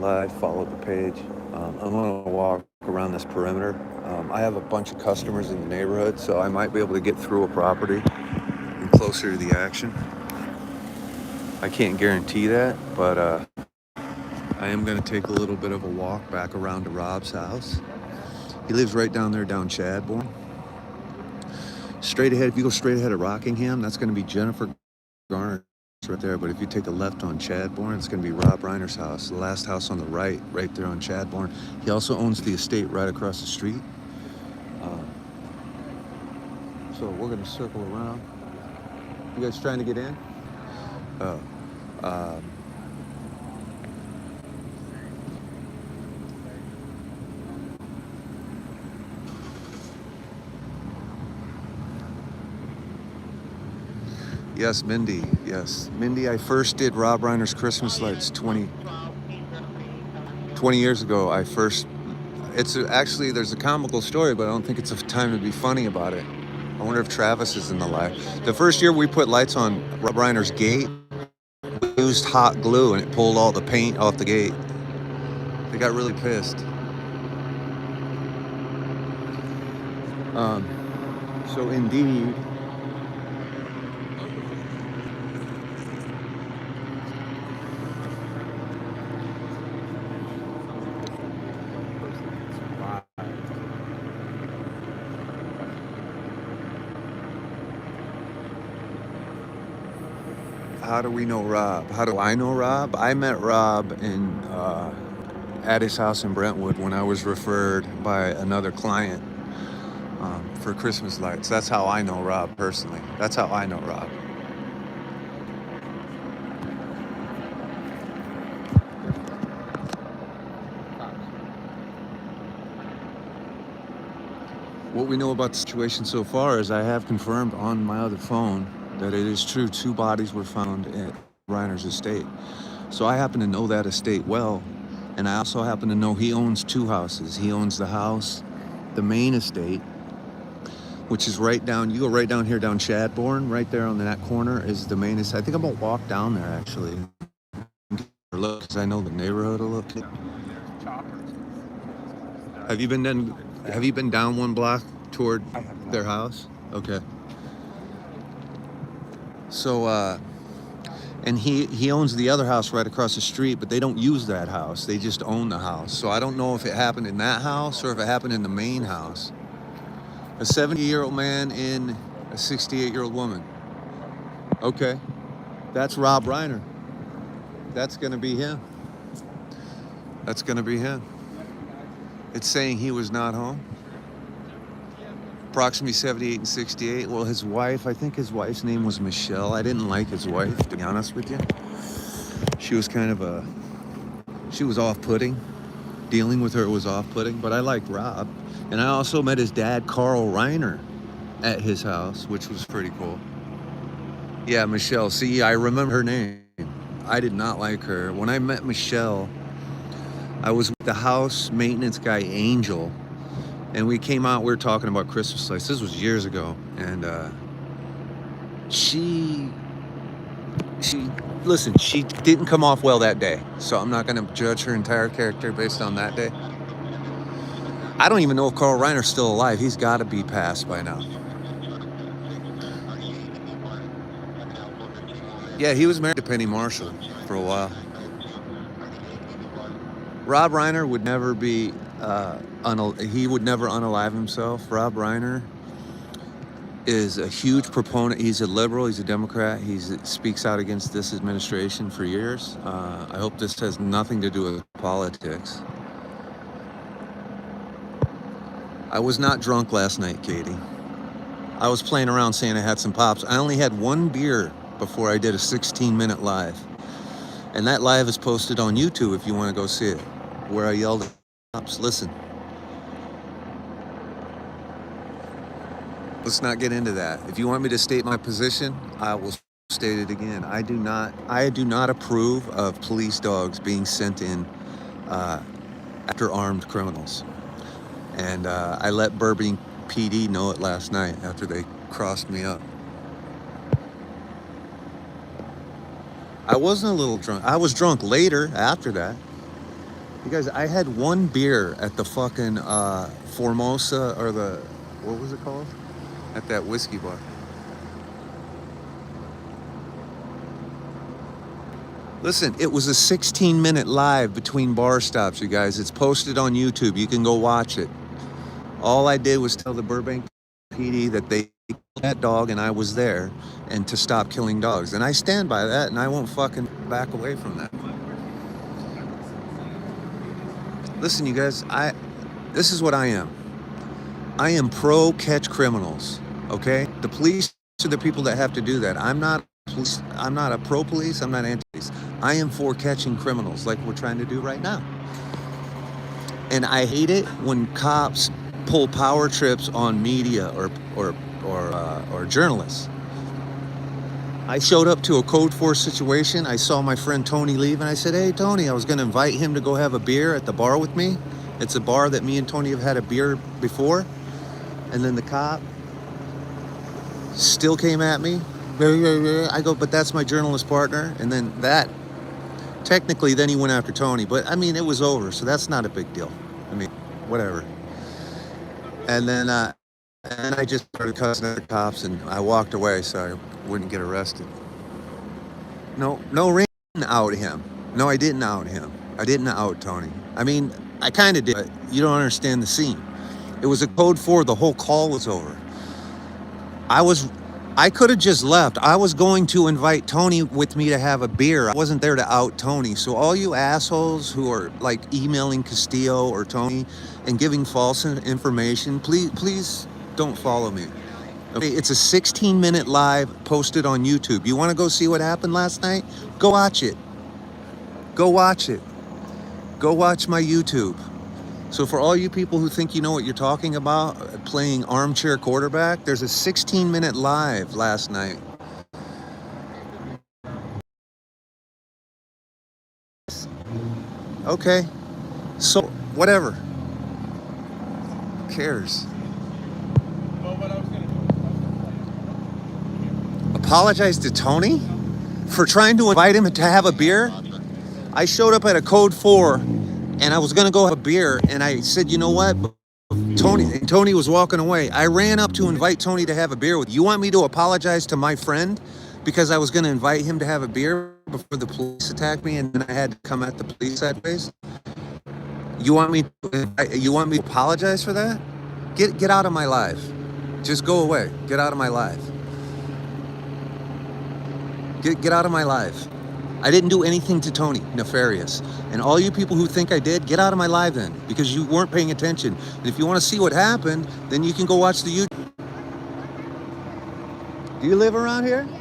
live, followed the page. I'm going to walk around this perimeter. I have a bunch of customers in the neighborhood, so I might be able to get through a property and closer to the action. I can't guarantee that, but I am going to take a little bit of a walk back around to Rob's house. He lives right down there, down Chadbourne. Straight ahead, if you go straight ahead of Rockingham, that's going to be Jennifer Garner right there. But if you take a left on Chadbourne, it's going to be Rob Reiner's house, the last house on the right there on Chadbourne. He also owns the estate right across the street. So we're going to circle around. You guys trying to get in? Oh. Yes, Mindy. Yes. Mindy, I first did Rob Reiner's Christmas lights 20 years ago. Actually, there's a comical story, but I don't think it's a time to be funny about it. I wonder if Travis is in the live. The first year we put lights on Rob Reiner's gate, we used hot glue and it pulled all the paint off the gate. They got really pissed. So indeed, how do we know Rob? How do I know Rob? I met Rob at his house in Brentwood when I was referred by another client for Christmas lights. That's how I know Rob personally. That's how I know Rob. What we know about the situation so far is I have confirmed on my other phone that it is true 2 bodies were found at Reiner's estate. So I happen to know that estate well, and I also happen to know he owns 2 houses. He owns the house, the main estate, which is right down, you go right down here, down Chadbourne, right there on that corner is the main estate. I think I'm gonna walk down there actually. Look, because I know the neighborhood a little bit. Have you been down one block toward their house? Okay. So, and he owns the other house right across the street, but they don't use that house. They just own the house. So I don't know if it happened in that house or if it happened in the main house. A 70-year-old man and a 68-year-old woman. Okay. That's Rob Reiner. That's going to be him. That's going to be him. It's saying he was not home. Approximately 78 and 68. Well, his wife, I think his wife's name was Michelle. I didn't like his wife, to be honest with you. She was she was off-putting. Dealing with her was off-putting, but I liked Rob. And I also met his dad, Carl Reiner, at his house, which was pretty cool. Yeah, Michelle. See, I remember her name. I did not like her. When I met Michelle, I was with the house maintenance guy, Angel, and we came out, we were talking about Christmas lights. This was years ago. And she didn't come off well that day. So I'm not going to judge her entire character based on that day. I don't even know if Carl Reiner's still alive. He's got to be passed by now. Yeah, he was married to Penny Marshall for a while. Rob Reiner would never be, he would never unalive himself. Rob Reiner is a huge proponent. He's a liberal, he's a Democrat. He speaks out against this administration for years. I hope this has nothing to do with politics. I was not drunk last night, Katie. I was playing around saying I had some pops. I only had 1 beer before I did a 16-minute live. And that live is posted on YouTube if you want to go see it, where I yelled at pops. Listen. Let's not get into that. If you want me to state my position, I will state it again. I do not approve of police dogs being sent in after armed criminals. And I let Burbank PD know it last night after they crossed me up. I wasn't a little drunk. I was drunk later after that. You guys, I had one beer at the fucking Formosa, or the, what was it called? At that whiskey bar. Listen, it was a 16-minute live between bar stops, you guys. It's posted on YouTube. You can go watch it. All I did was tell the Burbank PD that they killed that dog and I was there, and to stop killing dogs. And I stand by that, and I won't fucking back away from that. Listen, you guys, this is what I am. I am pro catch criminals, okay? The police are the people that have to do that. I'm not a pro police, I'm not anti-police. I am for catching criminals like we're trying to do right now. And I hate it when cops pull power trips on media or journalists. I showed up to a code 4 situation. I saw my friend Tony leave, and I said, hey, Tony, I was going to invite him to go have a beer at the bar with me. It's a bar that me and Tony have had a beer before. And then the cop still came at me. I go, but that's my journalist partner. And then technically, then he went after Tony. But, I mean, it was over, so that's not a big deal. I mean, whatever. And then I just started cussing at the cops, and I walked away so I wouldn't get arrested. No, I didn't out him. No, I didn't out him. I didn't out Tony. I mean, I kind of did, but you don't understand the scene. It was a code 4. The whole call was over. I could have just left. I was going to invite Tony with me to have a beer. I wasn't there to out Tony. So all you assholes who are like emailing Castillo or Tony and giving false information, please don't follow me. Okay, it's a 16-minute live posted on YouTube. You want to go see what happened last night? Go watch it. Go watch it. Go watch my YouTube. So for all you people who think you know what you're talking about, playing armchair quarterback, there's a 16-minute live last night. Okay, so whatever. Who cares? Apologize to Tony for trying to invite him to have a beer? I showed up at a code 4 and I was going to go have a beer, and I said, you know what? Tony was walking away. I ran up to invite Tony to have a beer with you. You want me to apologize to my friend because I was going to invite him to have a beer before the police attacked me, and then I had to come at the police sideways? You want me to apologize for that? Get out of my life. Just go away. Get out of my life. Get out of my life. I didn't do anything to Tony nefarious. And all you people who think I did, get out of my live then, because you weren't paying attention. And if you want to see what happened, then you can go watch the YouTube. Do you live around here? Yeah.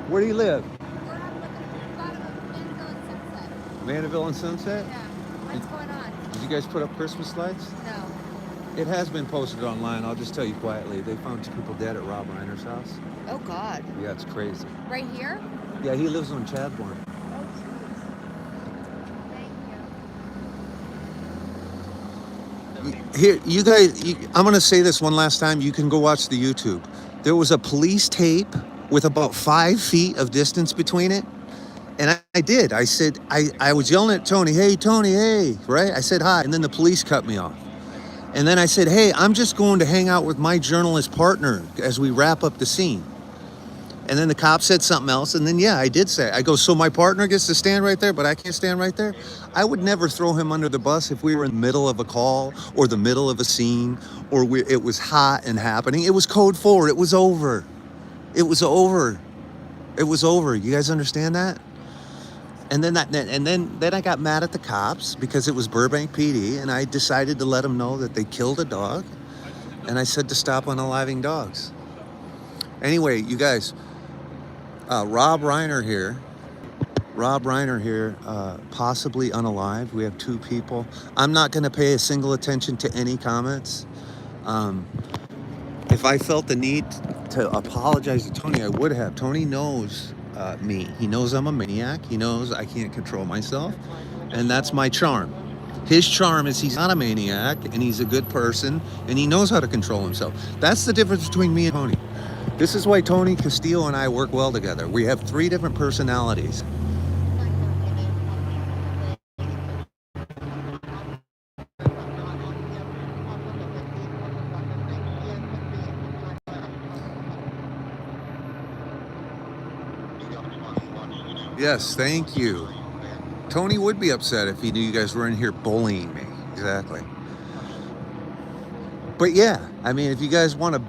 Where do you live? We're on the bottom of Mandeville and Sunset. Yeah. What's going on? Did you guys put up Christmas lights? No. It has been posted online. I'll just tell you quietly. They found 2 people dead at Rob Reiner's house. Oh, God. Yeah, it's crazy. Right here? Yeah, he lives on Chadbourne. Here, you guys, I'm going to say this one last time. You can go watch the YouTube. There was a police tape with about 5 feet of distance between it. And I did. I said, I was yelling at Tony, hey, Tony, hey, right? I said hi. And then the police cut me off. And then I said, hey, I'm just going to hang out with my journalist partner as we wrap up the scene. And then the cop said something else. And then, yeah, I did say, I go, so my partner gets to stand right there, but I can't stand right there? I would never throw him under the bus if we were in the middle of a call or the middle of a scene or it was hot and happening. It was code 4. It was over. It was over. It was over. You guys understand that? And then then I got mad at the cops because it was Burbank PD, and I decided to let them know that they killed a dog. And I said to stop unaliving dogs. Anyway, you guys, Rob Reiner here, possibly unalived. We have 2 people. I'm not going to pay a single attention to any comments. If I felt the need to apologize to Tony, I would have. Tony knows me. He knows I'm a maniac. He knows I can't control myself. And that's my charm. His charm is he's not a maniac, and he's a good person, and he knows how to control himself. That's the difference between me and Tony. This is why Tony Castillo and I work well together. We have 3 different personalities. Yes, thank you. Tony would be upset if he knew you guys were in here bullying me. Exactly. But yeah, I mean, if you guys want to,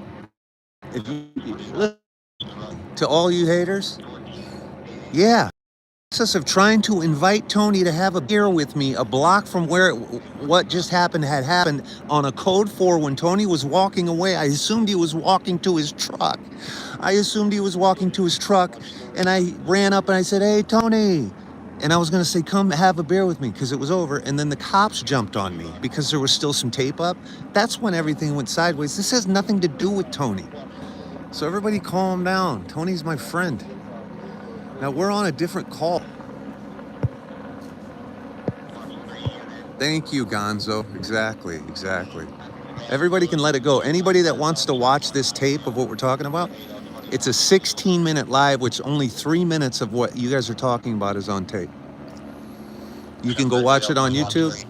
if you, to all you haters, yeah. Process of trying to invite Tony to have a beer with me a block from where what just happened had happened on a code 4 when Tony was walking away. I assumed he was walking to his truck. And I ran up and I said, "Hey, Tony." And I was going to say, "Come have a beer with me," because it was over. And then the cops jumped on me because there was still some tape up. That's when everything went sideways. This has nothing to do with Tony. So everybody calm down. Tony's my friend. Now we're on a different call. Thank you, Gonzo. Exactly. Everybody can let it go. Anybody that wants to watch this tape of what we're talking about, it's a 16-minute live, which only 3 minutes of what you guys are talking about is on tape. You can go watch it on YouTube.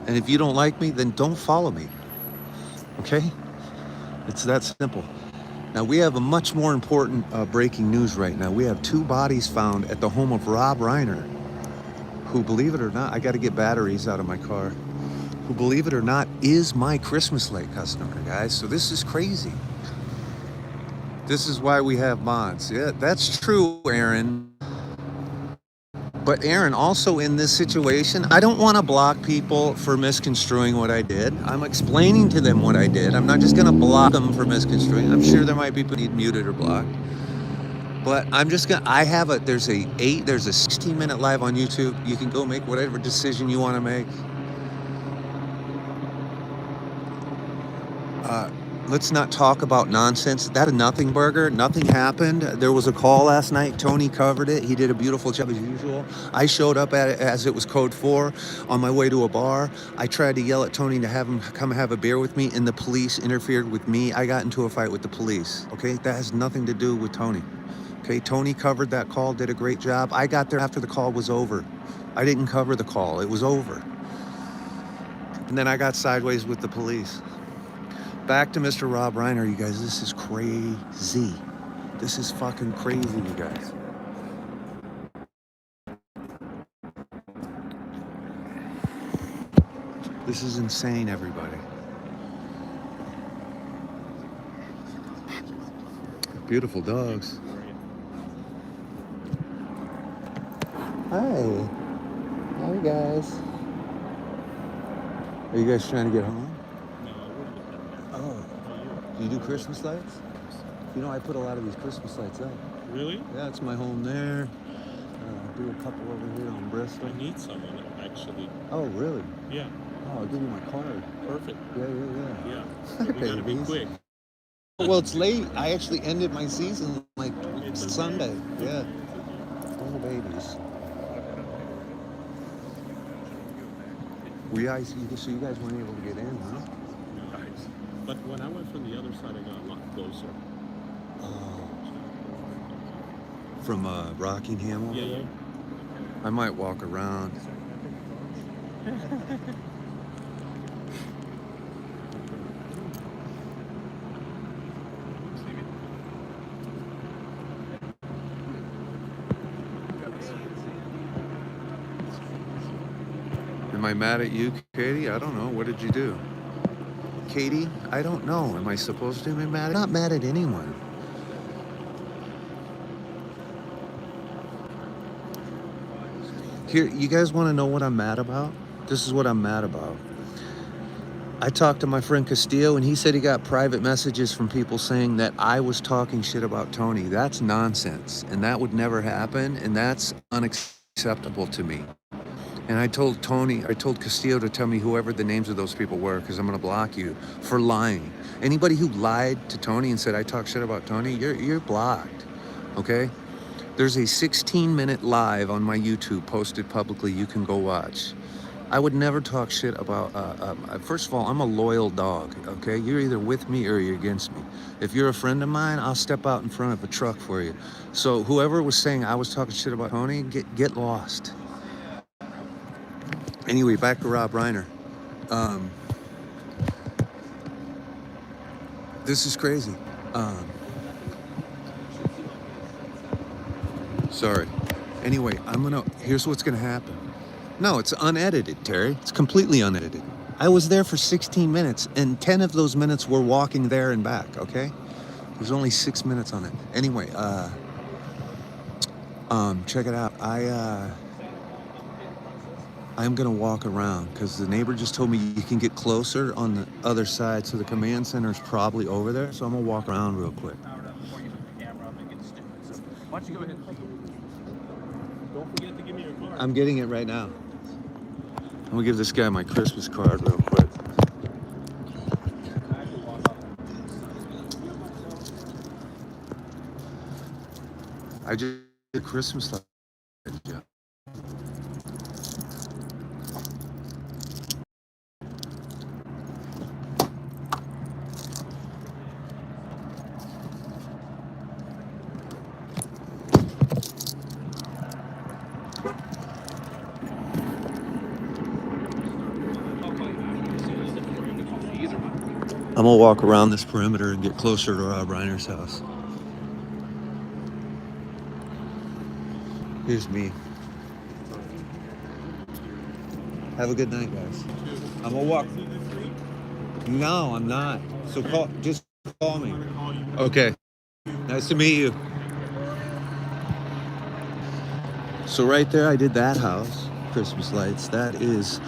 And if you don't like me, then don't follow me. Okay? It's that simple. Now, we have a much more important breaking news right now. We have 2 bodies found at the home of Rob Reiner, who, believe it or not, I got to get batteries out of my car, who, believe it or not, is my Christmas light customer, guys. So this is crazy. This is why we have mods. Yeah, that's true, Aaron. But Aaron, also in this situation, I don't want to block people for misconstruing what I did. I'm explaining to them what I did. I'm not just going to block them for misconstruing. I'm sure there might be people who need muted or blocked. But I'm just going to, there's a 16-minute live on YouTube. You can go make whatever decision you want to make. Let's not talk about nonsense. That a nothing burger. Nothing happened. There was a call last night. Tony covered it. He did a beautiful job as usual. I showed up at it as it was code 4 on my way to a bar. I tried to yell at Tony to have him come have a beer with me, and the police interfered with me. I got into a fight with the police. Okay, that has nothing to do with Tony. Okay, Tony covered that call, did a great job. I got there after the call was over. I didn't cover the call. It was over. And then I got sideways with the police. Back to Mr. Rob Reiner, you guys. This is crazy. This is fucking crazy, you guys. This is insane, everybody. Beautiful dogs. Hi. Hi, guys. Are you guys trying to get home? Oh, do you do Christmas lights? You know, I put a lot of these Christmas lights up. Really? Yeah, it's my home there. Do a couple over here on Bristol. I need someone, actually. Oh, really? Yeah. Oh, I'll give you my card. Perfect. Yeah. Yeah. But we gotta be quick. Well, it's late. I actually ended my season like Sunday. Yeah. Little babies. So you guys weren't able to get in, huh? Nice. But when I went from the other side, I got a lot closer. Oh. From Rockingham over there? Yeah. I might walk around. Am I mad at you, Katie? I don't know. What did you do? Katie, I don't know. Am I supposed to be mad? I'm not mad at anyone. Here, you guys want to know what I'm mad about? This is what I'm mad about. I talked to my friend Castillo, and he said he got private messages from people saying that I was talking shit about Tony. That's nonsense, and that would never happen, and that's unacceptable to me. And I told Castillo to tell me whoever the names of those people were, because I'm going to block you for lying. Anybody who lied to Tony and said I talk shit about Tony, you're blocked, okay? There's a 16-minute live on my YouTube posted publicly you can go watch. I would never talk shit about, first of all, I'm a loyal dog, okay? You're either with me or you're against me. If you're a friend of mine, I'll step out in front of a truck for you. So whoever was saying I was talking shit about Tony, get lost. Anyway, back to Rob Reiner. This is crazy. Sorry. Anyway, here's what's gonna happen. No, it's unedited, Terry. It's completely unedited. I was there for 16 minutes, and 10 of those minutes were walking there and back, okay? There's only 6 minutes on it. Anyway, check it out. I'm gonna walk around because the neighbor just told me you can get closer on the other side, so the command center is probably over there. So I'm gonna walk around real quick. Why don't you go ahead and take it? Don't forget to give me your card. I'm getting it right now. I'm gonna give this guy my Christmas card real quick. I just did Christmas lights. Yeah. I'm gonna walk around this perimeter and get closer to Rob Reiner's house. Here's me. Have a good night, guys. I'm gonna walk. No, I'm not. So just call me. Okay. Nice to meet you. So right there, I did that house, Christmas lights. That is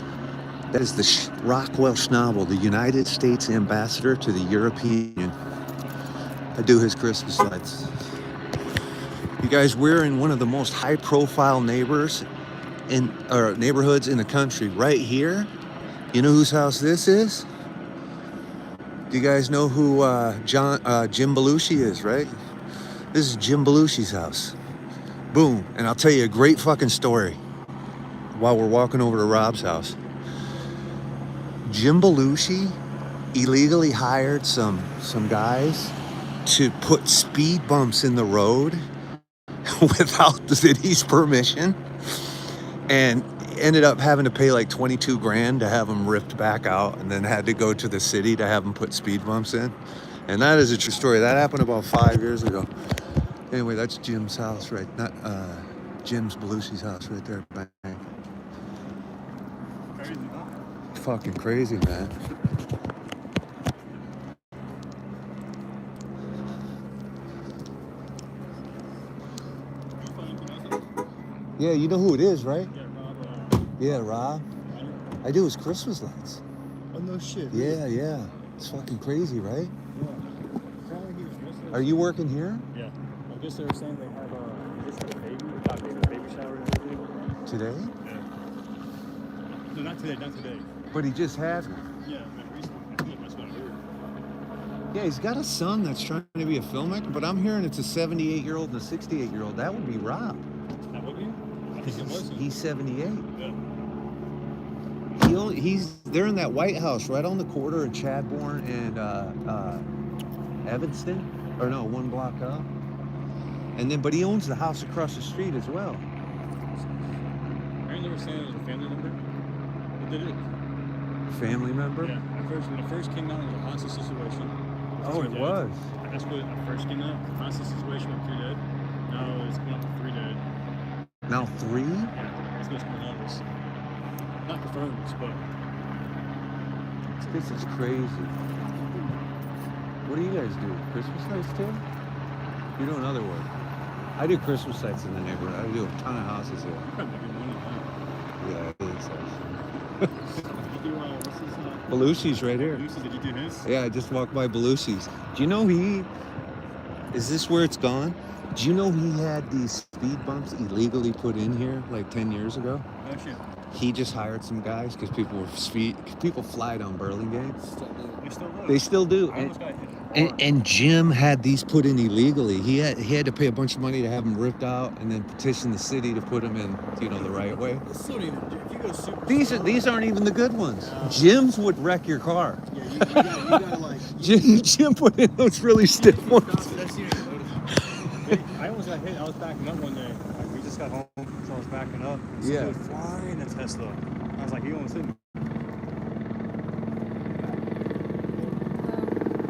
the Rockwell Schnabel, the United States ambassador to the European Union. I do his Christmas lights. You guys, we're in one of the most high-profile neighborhoods in the country. Right here, you know whose house this is? Do you guys know who Jim Belushi is, right? This is Jim Belushi's house. Boom. And I'll tell you a great fucking story while we're walking over to Rob's house. Jim Belushi illegally hired some guys to put speed bumps in the road without the city's permission, and ended up having to pay like 22 grand to have them ripped back out, and then had to go to the city to have them put speed bumps in. And that is a true story. That happened about 5 years ago. Anyway, that's Jim's house, right? Not Jim's Belushi's house right there. Bang. Crazy, huh? Fucking crazy, man. Yeah, you know who it is, right? Yeah, Rob. Yeah, Rob. Reiner. I do his Christmas lights. Oh, no shit. Yeah. It's fucking crazy, right? Yeah. Are you working here? Yeah. I guess they were saying they have a baby. They got a baby shower and everything. Today? Yeah. No, not today. But he just had one. Yeah, but recently. I think that's what I heard. Yeah, he's got a son that's trying to be a filmmaker, but I'm hearing it's a 78-year-old and a 68-year-old. That would be Rob. That would be? I think it was. He's 78. Yeah. They're in that White House right on the corner of Chadbourne and Evanston, or no, one block up. But he owns the house across the street as well. Apparently they were saying it was a family member. They did it. Family member? Yeah. When it first came out, it was a hostage situation. Oh, it was. That's when it first came out. Hostage situation with 2 dead. Now it's going up to 3 dead. Now 3? Yeah, that's what's going on. It's not confirmed, but This is crazy. What do you guys do? Christmas lights too? You're doing other work. I do Christmas lights in the neighborhood. I do a ton of houses here. Yeah, it is actually. Belushi's right here. Belushi, did you do his? Yeah, I just walked by Belushi's. Do you know is this where it's gone? Do you know he had these speed bumps illegally put in here like 10 years ago? Oh shit. He just hired some guys because people fly down Burlingame. They still do. They still do. And Jim had these put in illegally. He had to pay a bunch of money to have them ripped out and then petition the city to put them in, the right way. These aren't even the good ones. Jim's would wreck your car. Yeah, you gotta like. Jim put in those really stiff ones. I almost got hit. I was backing up one day. Like, we just got home, so I was backing up. So Yeah. he was flying a Tesla. I was like, he almost hit me.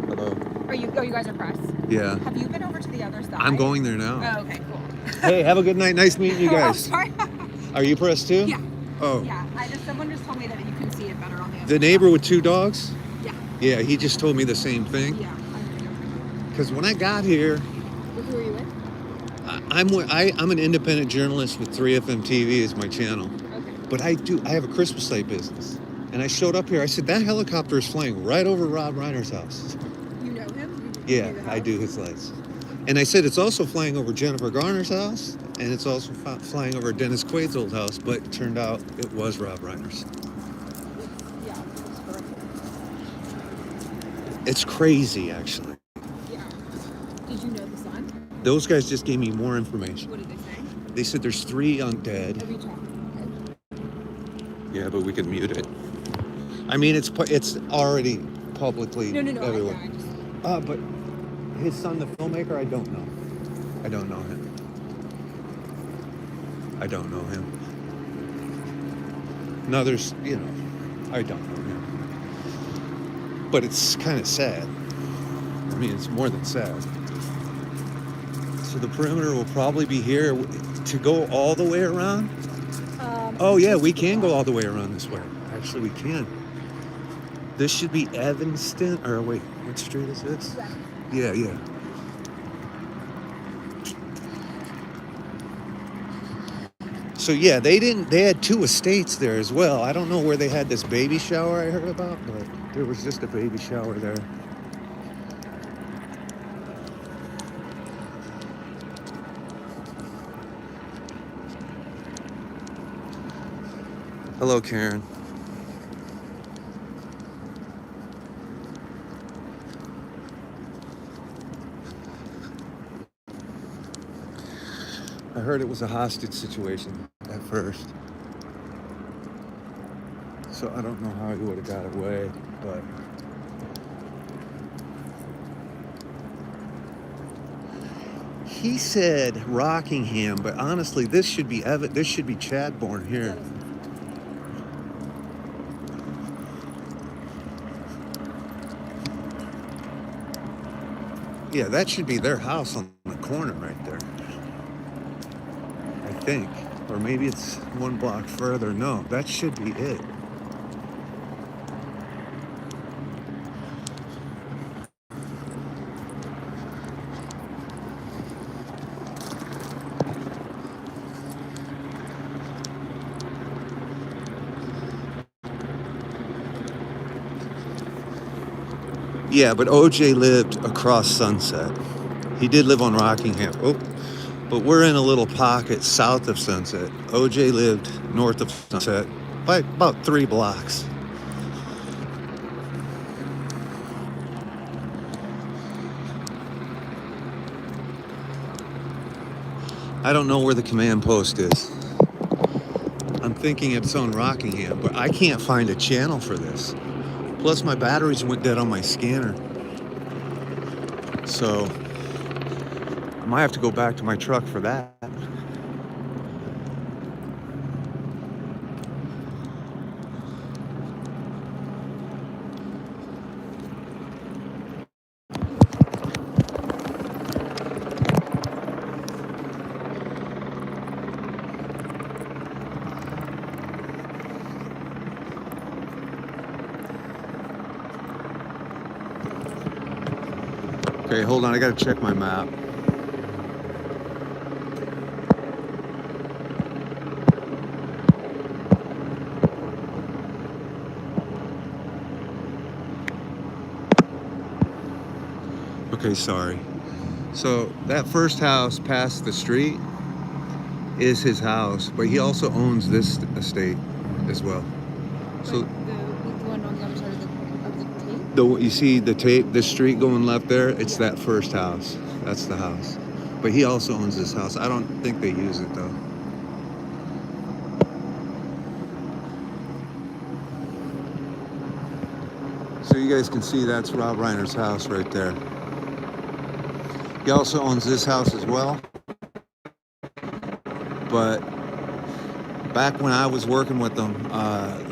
Hello. You guys are press? Yeah. Have you been over to the other side? I'm going there now. Oh, okay, cool. Hey, have a good night. Nice meeting you Oh, guys. sorry. Are you pressed too? Yeah. Oh. Yeah. Someone just told me that you can see it better on the other The neighbor with 2 dogs? Yeah. Yeah, he just told me the same thing. Yeah. Because when I got here, Who are you with? I'm an independent journalist with 3FM TV as my channel. Okay. But I have a Christmas light business. And I showed up here. I said, that helicopter is flying right over Rob Reiner's house. You know him? Yeah, I do his lights. And I said, it's also flying over Jennifer Garner's house. And it's also flying over Dennis Quaid's old house. But it turned out it was Rob Reiner's. Yeah, it's correct. It's crazy, actually. Yeah. Did you know the son? Those guys just gave me more information. What did they say? They said there's 3 young dead. Are we talking? Yeah, but we could mute it. I mean, it's already publicly No. everywhere. I just... But his son, the filmmaker, I don't know. I don't know him. No, there's, I don't know him. But it's kind of sad. I mean, it's more than sad. So the perimeter will probably be here to go all the way around. Oh yeah, we can go all the way around this way. Actually, we can. This should be Evanston, or wait, what street is this? Yeah. So yeah, they had 2 estates there as well. I don't know where they had this baby shower I heard about, but there was just a baby shower there. Hello, Karen. I heard it was a hostage situation at first. So I don't know how he would have got away, but he said Rockingham, but honestly, this should be Chadbourne here. Yeah, that should be their house on the corner right there. I think. Or maybe it's 1 block further. No, that should be it. Yeah, but OJ lived across Sunset. He did live on Rockingham. Oh, but we're in a little pocket south of Sunset. OJ lived north of Sunset by about 3 blocks. I don't know where the command post is. I'm thinking it's on Rockingham, but I can't find a channel for this. Plus, my batteries went dead on my scanner. So, I might have to go back to my truck for that. Okay, hold on, I gotta check my map. Okay, sorry. So that first house past the street is his house, but he also owns this estate as well. So the one on the other side of the tape? you see the tape, the street going left there, it's that first house. That's the house. But he also owns this house. I don't think they use it though. So you guys can see that's Rob Reiner's house right there. He also owns this house as well. But back when I was working with them,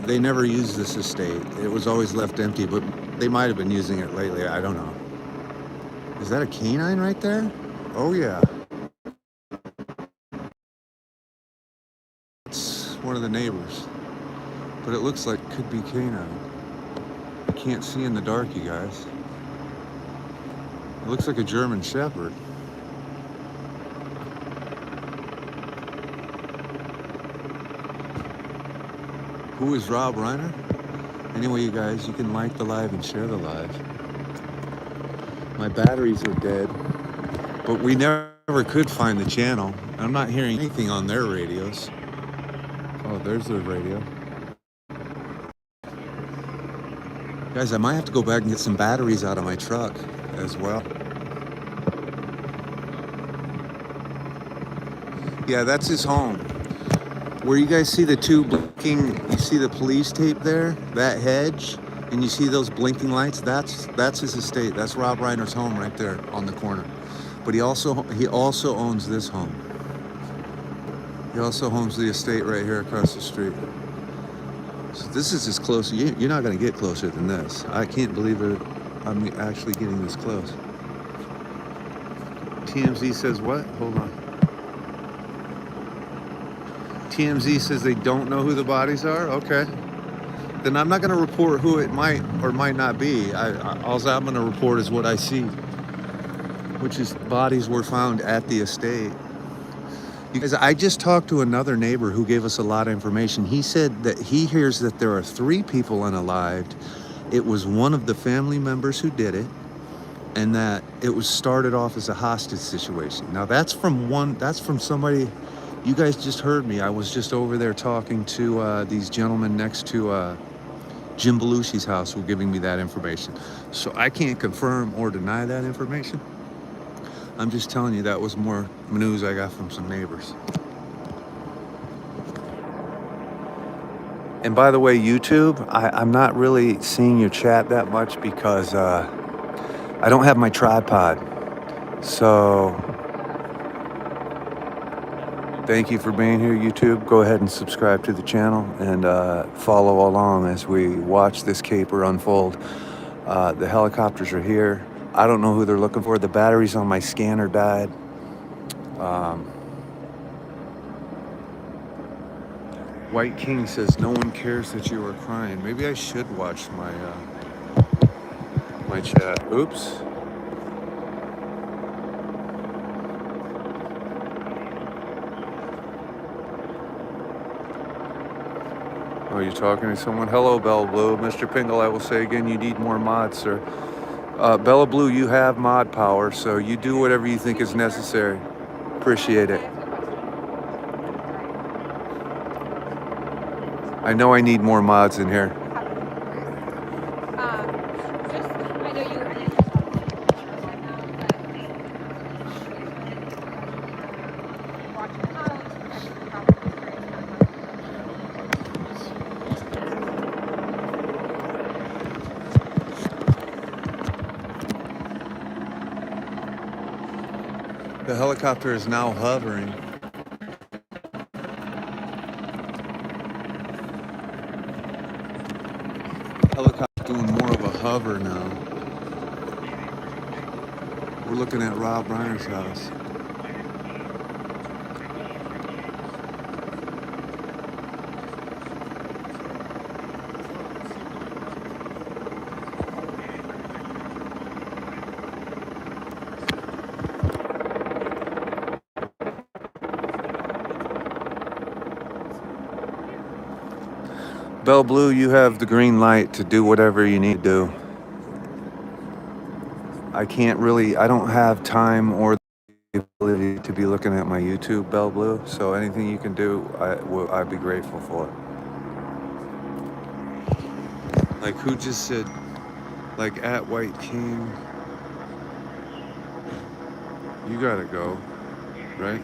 they never used this estate. It was always left empty, but they might have been using it lately. I don't know. Is that a canine right there? Oh yeah. of the neighbors. But it looks like it could be canine. I can't see in the dark, you guys. It looks like a German Shepherd. Who is Rob Reiner? Anyway, you guys, you can like the live and share the live. My batteries are dead, but we never could find the channel. I'm not hearing anything on their radios. Oh, there's their radio. Guys, I might have to go back and get some batteries out of my truck as well. Yeah, that's his home. Where you guys see the two blinking, you see the police tape there, that hedge, and you see those blinking lights, that's his estate. That's Rob Reiner's home right there on the corner. But he also owns this home. He also owns the estate right here across the street. So this is as close, you're not gonna get closer than this. I can't believe it, I'm actually getting this close. TMZ says what? Hold on. TMZ says they don't know who the bodies are? Okay. Then I'm not gonna report who it might or might not be. All I'm gonna report is what I see, which is bodies were found at the estate. Because I just talked to another neighbor who gave us a lot of information. He said that he hears that there are 3 people unalived. It was one of the family members who did it, and that it was started off as a hostage situation. Now that's from somebody, you guys just heard me. I was just over there talking to these gentlemen next to Jim Belushi's house who were giving me that information. So I can't confirm or deny that information. I'm just telling you that was more news I got from some neighbors. And by the way, YouTube, I'm not really seeing your chat that much because I don't have my tripod. So thank you for being here, YouTube. Go ahead and subscribe to the channel and follow along as we watch this caper unfold. The helicopters are here. I don't know who they're looking for. The batteries on my scanner died. White King says no one cares that you are crying. Maybe I should watch my my chat. Oops. Oh, you're talking to someone? Hello, Bella Blue. Mr. Pingle, I will say again, you need more mods, sir. Bella Blue, you have mod power, so you do whatever you think is necessary. Appreciate it. I know I need more mods in here. The helicopter is now hovering. Helicopter doing more of a hover now. We're looking at Rob Reiner's house. Bell Blue, you have the green light to do whatever you need to do. I don't have time or the ability to be looking at my YouTube, Bell Blue, so anything you can do, I'd be grateful for. Like who just said, like at White King, you gotta go, right?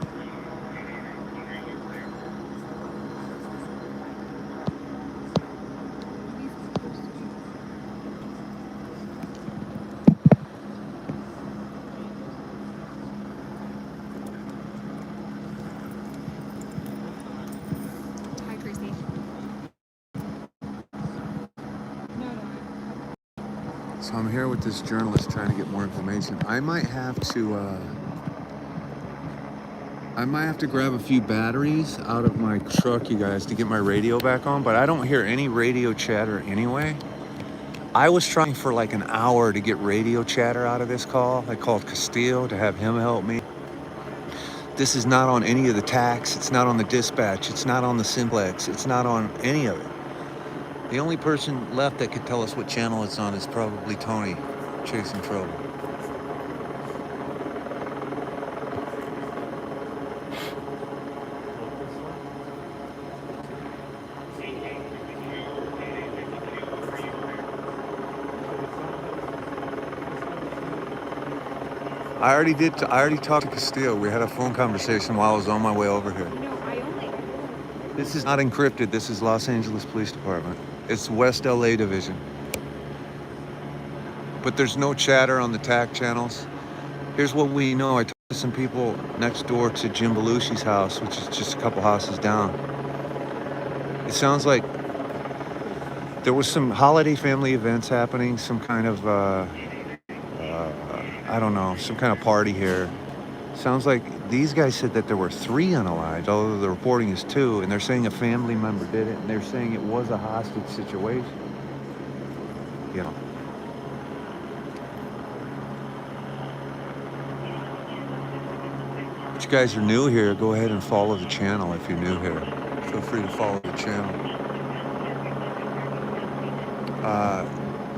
So I'm here with this journalist trying to get more information. I might have to I might have to grab a few batteries out of my truck, you guys, to get my radio back on, but I don't hear any radio chatter anyway. I was trying for like an hour to get radio chatter out of this call. I called Castillo to have him help me. This is not on any of the tax. It's not on the dispatch. It's not on the simplex. It's not on any of it. The only person left that could tell us what channel it's on is probably Tony, chasing trouble. I already talked to Castillo. We had a phone conversation while I was on my way over here. No, I only. This is not encrypted. This is Los Angeles Police Department. It's West LA Division. But there's no chatter on the TAC channels. Here's what we know. I talked to some people next door to Jim Belushi's house, which is just a couple houses down. It sounds like there was some holiday family events happening, some kind of, I don't know, some kind of party here. Sounds like these guys said that there were 3 unalived, although the reporting is 2, and they're saying a family member did it, and they're saying it was a hostage situation. You know. If you guys are new here, go ahead and follow the channel if you're new here. Feel free to follow the channel.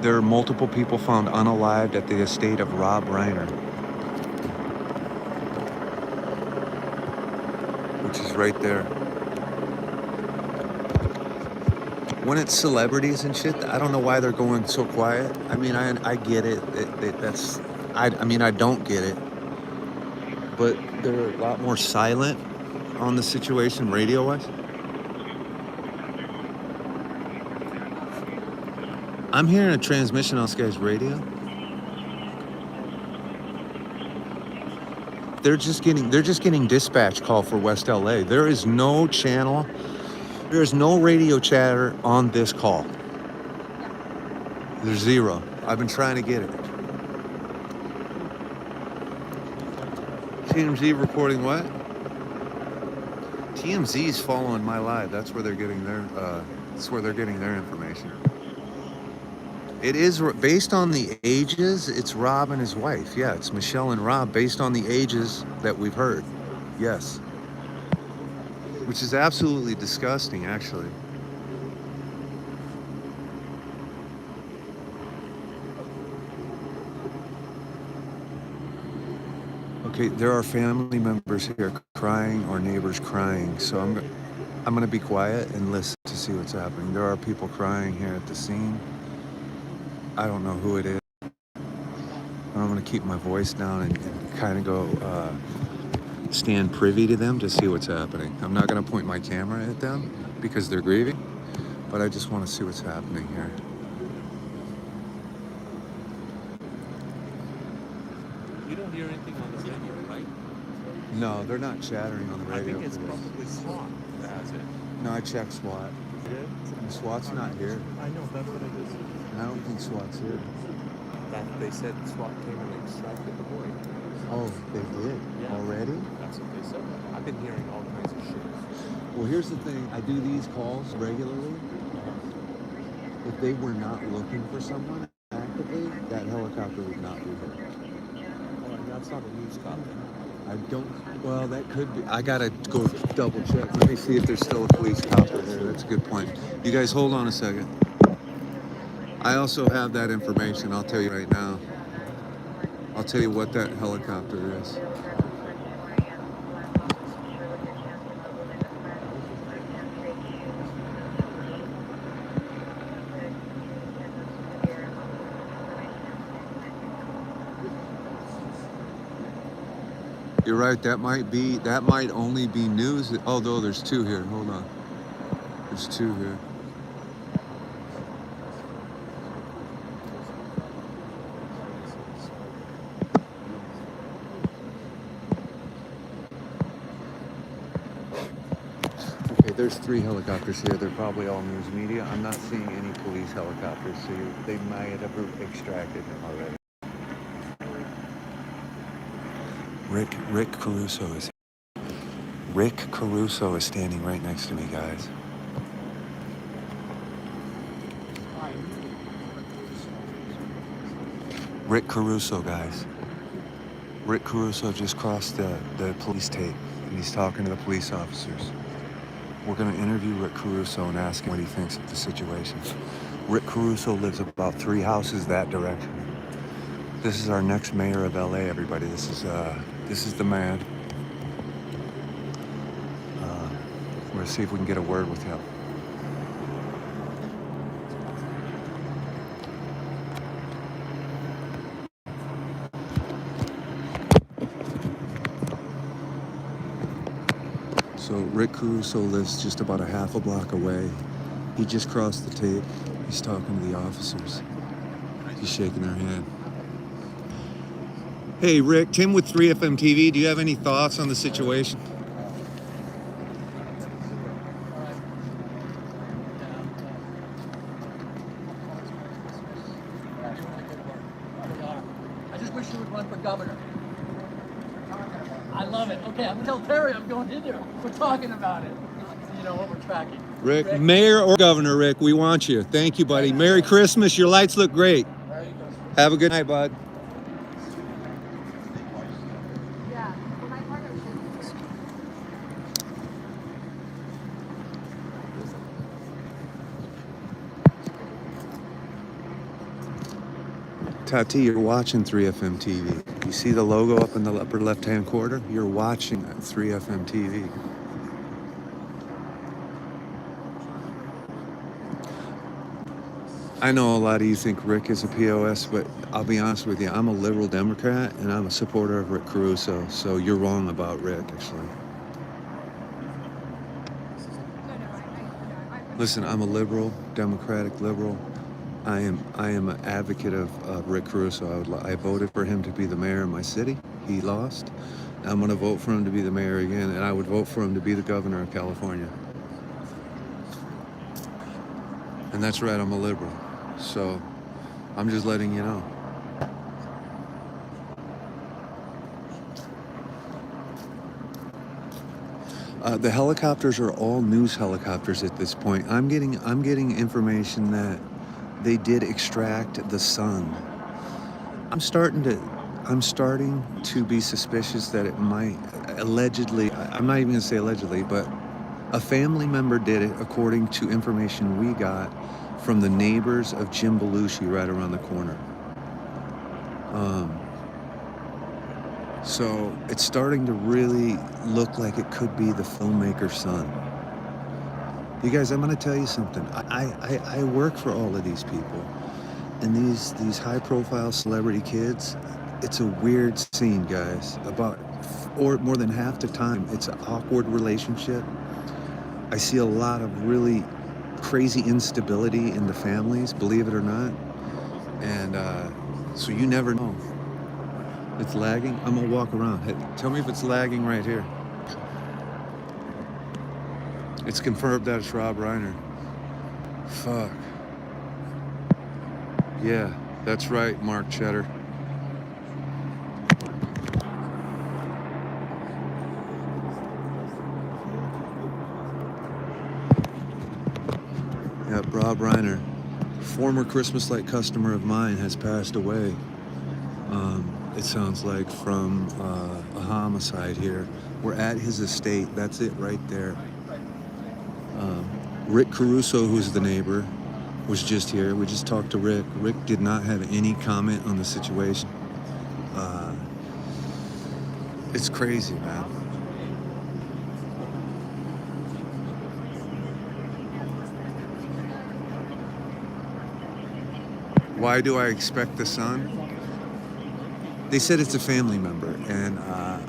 There are multiple people found unalived at the estate of Rob Reiner, which is right there. When it's celebrities and shit, I don't know why they're going so quiet. I mean, I get it. I don't get it. But they're a lot more silent on the situation radio-wise. I'm hearing a transmission on this guy's radio. They're just getting dispatch call for West LA. There is no channel. There is no radio chatter on this call. There's 0. I've been trying to get it. TMZ reporting what? TMZ is following my live. That's where they're getting their information. It is based on the ages. It's Rob and his wife. Yeah, it's Michelle and Rob based on the ages that we've heard. Yes. Which is absolutely disgusting, actually. Okay, there are family members here crying or neighbors crying, so I'm going to be quiet and listen to see what's happening. There are people crying here at the scene. I don't know who it is. I'm going to keep my voice down and kind of go stand privy to them to see what's happening. I'm not going to point my camera at them because they're grieving, but I just want to see what's happening here. You don't hear anything on the radio, right? No, they're not chattering on the I radio. think it's for this. probably SWAT that has it. No, I checked SWAT. And SWAT's not here. I know, that's what it is. And I don't think SWAT's here. That they said SWAT came and extracted the boy. Oh, they did? Yeah. Already? That's what they said. I've been hearing all kinds of shit. Well, here's the thing. I do these calls regularly. If they were not looking for someone actively, that helicopter would not be here. Well, that's not a news copy. I don't, well, that could be. I gotta go double check. Let me see if there's still a police copter there. That's a good point. You guys hold on a second. I also have that information. I'll tell you right now. I'll tell you what that helicopter is. You're right, that might only be news. Although there's 2 here. Hold on. There's 2 here. Okay, there's 3 helicopters here. They're probably all news media. I'm not seeing any police helicopters, so they might have extracted him already. Rick Caruso is here. Rick Caruso is standing right next to me, guys. Rick Caruso, guys. Rick Caruso just crossed the police tape, and he's talking to the police officers. We're going to interview Rick Caruso and ask him what he thinks of the situation. Rick Caruso lives about 3 houses that direction. This is our next mayor of LA, everybody. This is the man. We're going to see if we can get a word with him. So Rick Caruso lives just about a half a block away. He just crossed the tape. He's talking to the officers. He's shaking their hand. Hey, Rick, Tim with 3FM TV. Do you have any thoughts on the situation? I just wish you would run for governor. I love it. Okay, I'm gonna tell Terry I'm going in there. We're talking about it. You know what we're tracking. Rick, mayor or governor, Rick, we want you. Thank you, buddy. Merry Christmas. Your lights look great. Have a good night, bud. Yeah. For my partner, Tati, you're watching 3FM TV. You see the logo up in the upper left-hand corner? You're watching 3FM TV. I know a lot of you think Rick is a POS, but I'll be honest with you, I'm a liberal Democrat and I'm a supporter of Rick Caruso, so you're wrong about Rick, actually. Listen, I'm a liberal, Democratic liberal. I am an advocate of Rick Caruso. I voted for him to be the mayor of my city. He lost. I'm going to vote for him to be the mayor again, and I would vote for him to be the governor of California. And that's right, I'm a liberal. So I'm just letting you know. The helicopters are all news helicopters at this point. I'm getting information that they did extract the son. I'm starting to be suspicious that it might allegedly, I'm not even gonna say allegedly, but a family member did it according to information we got from the neighbors of Jim Belushi right around the corner. So it's starting to really look like it could be the filmmaker's son. You guys, I'm gonna tell you something. I work for all of these people, and these high-profile celebrity kids. It's a weird scene, guys. Or more than half the time, it's an awkward relationship. I see a lot of really crazy instability in the families, believe it or not. And so you never know. It's lagging. I'm gonna walk around. Hey, tell me if it's lagging right here. It's confirmed that it's Rob Reiner. Fuck. Yeah, that's right, Mark Cheddar. Yep, Rob Reiner, former Christmas light customer of mine, has passed away. It sounds like from a homicide here. We're at his estate. That's it right there. Rick Caruso, who's the neighbor, was just here. We just talked to Rick. Rick did not have any comment on the situation. It's crazy, man. Why do I expect the son? They said it's a family member, and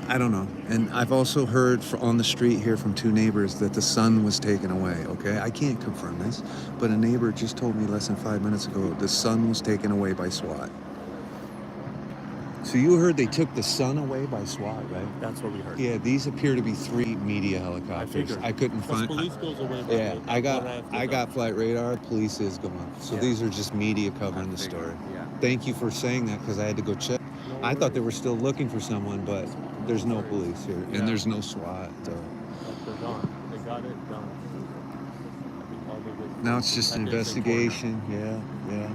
I don't know. And I've also heard on the street here from 2 neighbors that the son was taken away, okay? I can't confirm this, but a neighbor just told me less than 5 minutes ago the son was taken away by SWAT. So you heard they took the son away by SWAT, right? That's what we heard. Yeah, these appear to be 3 media helicopters. I couldn't find. Police goes away. Yeah, I got flight radar. Police is going. So Yeah. these are just media covering the story. Yeah. Thank you for saying that because I had to go check. I thought they were still looking for someone, but there's no police here and there's no SWAT. So they're gone. They got it done. All they did Now was it's just an detectives and investigation. Yeah.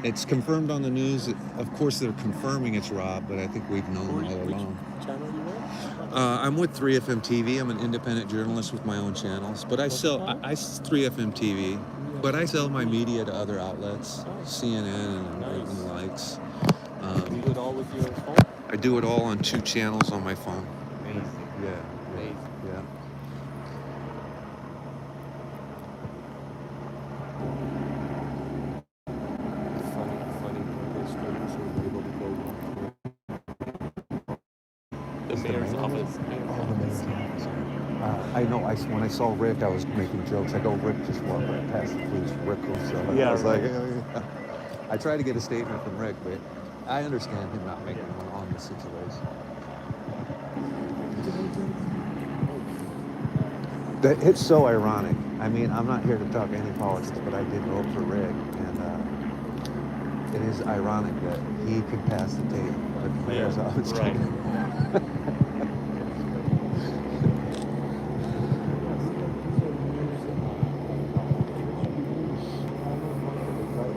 It's confirmed on the news. Of course, they're confirming it's Rob, but I think we've known coroner. all Which along. channel you with? I'm with 3FM TV. I'm an independent journalist with my own channels, but I What's it sell called? 3FM TV. But I sell my media to other outlets, CNN and Nice. the likes. You do it all with your phone? I do it all on 2 channels on my phone. Amazing. Yeah. Amazing. Yeah. Funny those stories were able to go. The mayor's office. I know. When I saw Rick, I was making jokes. I go, Rick just walked right past the police. Rick was. Yeah, I was right. like, yeah. I tried to get a statement from Rick, but I understand him not making one on the situation. It's so ironic. I mean, I'm not here to talk any politics, but I did vote for Rick, and it is ironic that he could pass the tape, but the mayor's office right. can't.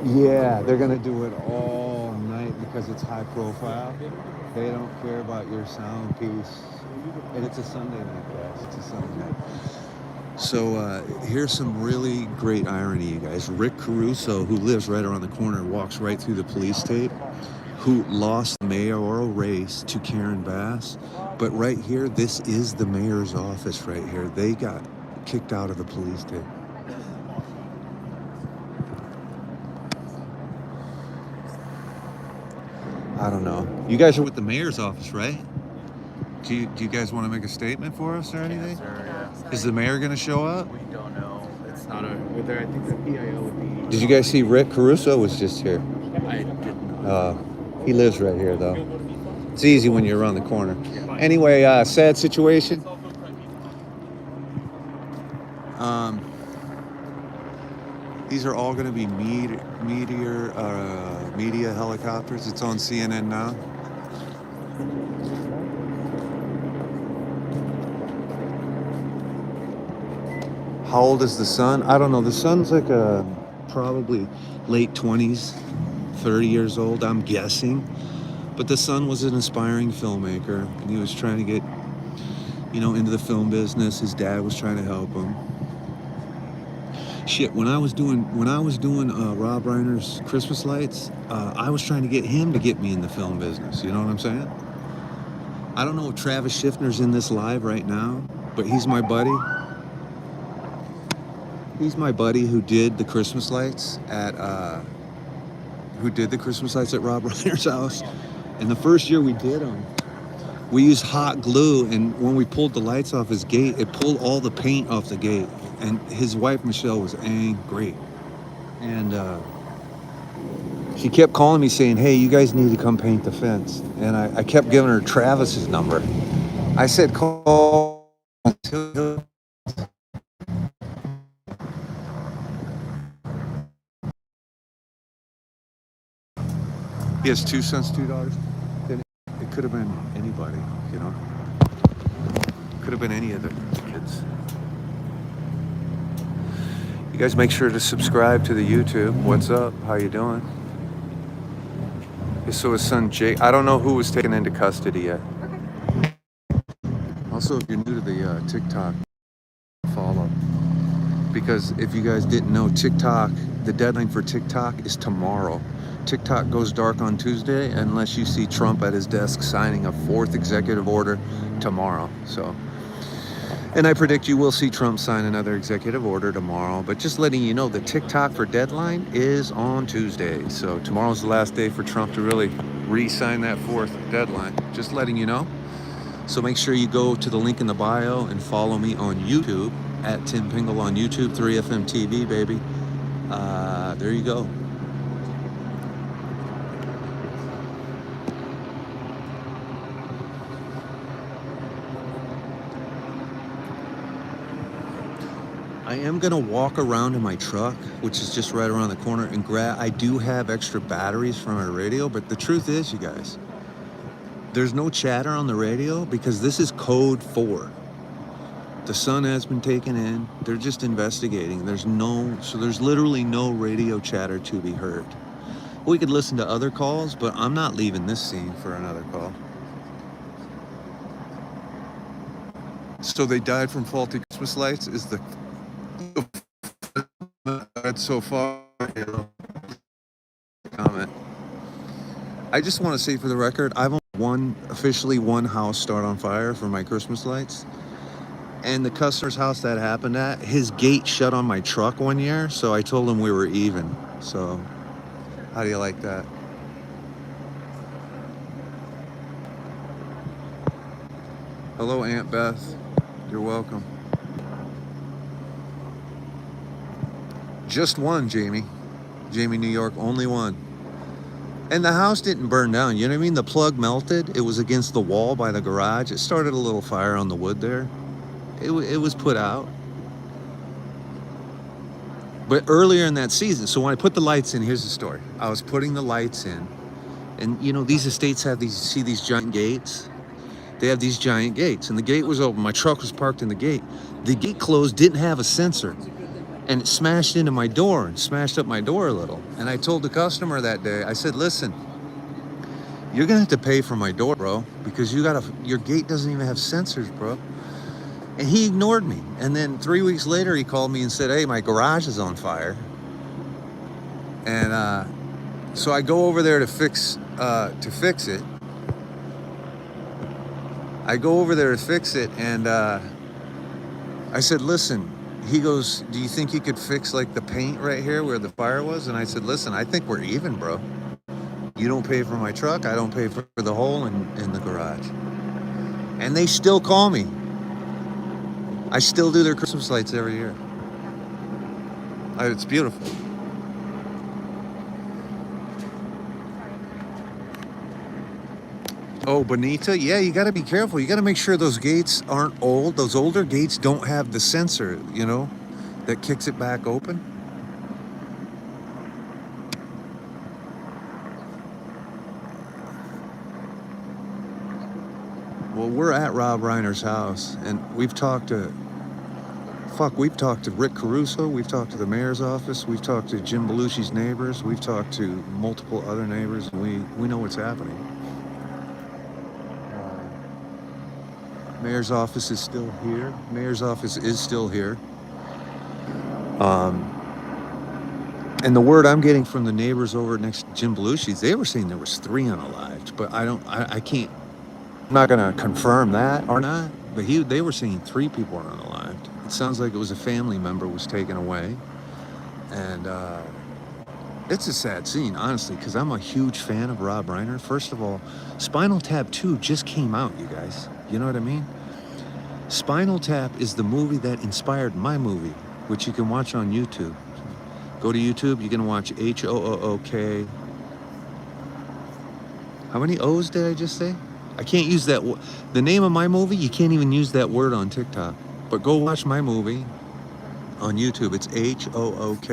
Yeah, they're gonna do it all night because it's high profile. They don't care about your sound piece, and it's a Sunday night, guys. It's a Sunday night. So here's some really great irony, you guys. Rick Caruso, who lives right around the corner, walks right through the police tape, who lost the mayoral race to Karen Bass. But right here, this is the mayor's office right here. They got kicked out of the police tape. I don't know. You guys are with the mayor's office, right? Do you guys want to make a statement for us or anything? Is the mayor going to show up? We don't know. It's not a. Whether I think the PIO would be. Did you guys see Rick Caruso was just here? I didn't know. He lives right here, though. It's easy when you're around the corner. Anyway, sad situation. These are all going to be media helicopters. It's on CNN now. How old is the son? I don't know. The son's like probably late 20s, 30 years old, I'm guessing. But the son was an aspiring filmmaker, and he was trying to get, into the film business. His dad was trying to help him. Shit, when I was doing Rob Reiner's Christmas lights, I was trying to get him to get me in the film business. You know what I'm saying? I don't know if Travis Schiffner's in this live right now, but he's my buddy. He's my buddy who did the Christmas lights at Rob Reiner's house. And the first year we did them, we used hot glue, and when we pulled the lights off his gate, it pulled all the paint off the gate. And his wife, Michelle, was angry. And she kept calling me saying, hey, you guys need to come paint the fence. And I kept giving her Travis's number. I said, call until... He has 2 sons, 2 daughters. Then it could have been anybody, Could have been any of the kids. You guys make sure to subscribe to the YouTube. What's up? How you doing? So his son Jake, I don't know who was taken into custody yet. Also, if you're new to the TikTok, follow. Because if you guys didn't know, TikTok, the deadline for TikTok is tomorrow. TikTok goes dark on Tuesday unless you see Trump at his desk signing a 4th executive order tomorrow. So, and I predict you will see Trump sign another executive order tomorrow. But just letting you know, the TikTok for deadline is on Tuesday. So tomorrow's the last day for Trump to really re-sign that 4th deadline. Just letting you know. So make sure you go to the link in the bio and follow me on YouTube at Tim Pingle on YouTube, 3FM TV, baby. There you go. I am gonna walk around in my truck, which is just right around the corner, and I do have extra batteries for my radio, but the truth is, you guys, there's no chatter on the radio because this is code 4. The son has been taken in. They're just investigating. There's literally no radio chatter to be heard. We could listen to other calls, but I'm not leaving this scene for another call. So they died from faulty Christmas lights is the so far. Comment. I just want to say for the record, I've only officially one house start on fire for my Christmas lights. And the customer's house that happened at, his gate shut on my truck one year, so I told him we were even. So, how do you like that? Hello, Aunt Beth. You're welcome. Just one, Jamie. Jamie, New York, only one. And the house didn't burn down, you know what I mean? The plug melted. It was against the wall by the garage. It started a little fire on the wood there. It was put out. But earlier in that season, so when I put the lights in, here's the story. I was putting the lights in, and you know, these estates have these giant gates? They have these giant gates, and the gate was open. My truck was parked in the gate. The gate closed, didn't have a sensor, and it smashed into my door and smashed up my door a little. And I told the customer that day, I said, listen, you're gonna have to pay for my door, bro, because your gate doesn't even have sensors, bro. And he ignored me. And then 3 weeks later, he called me and said, hey, my garage is on fire. And so I go over there to fix it. I go over there to fix it, and I said, listen, he goes, do you think you could fix like the paint right here where the fire was? And I said, listen, I think we're even, bro. You don't pay for my truck, I don't pay for the hole in the garage. And they still call me. I still do their Christmas lights every year. It's beautiful. Oh, Bonita, yeah, you got to be careful. You got to make sure those gates aren't old. Those older gates don't have the sensor, you know, that kicks it back open. Well, we're at Rob Reiner's house, and we've talked to Rick Caruso, we've talked to the mayor's office, we've talked to Jim Belushi's neighbors, we've talked to multiple other neighbors, and we know what's happening. Mayor's office is still here. Mayor's office is still here. And the word I'm getting from the neighbors over next to Jim Belushi's, they were saying there was 3 unalived, but I can't, I'm not gonna confirm that or not, but they were saying 3 people are unalived. It sounds like it was a family member was taken away. And it's a sad scene, honestly, because I'm a huge fan of Rob Reiner. First of all, Spinal Tap 2 just came out, you guys. You know what I mean? Spinal Tap is the movie that inspired my movie, which you can watch on YouTube. Go to YouTube, you can watch HOOK. How many O's did I just say? I can't use that. The name of my movie, you can't even use that word on TikTok. But go watch my movie on YouTube. It's HOOK.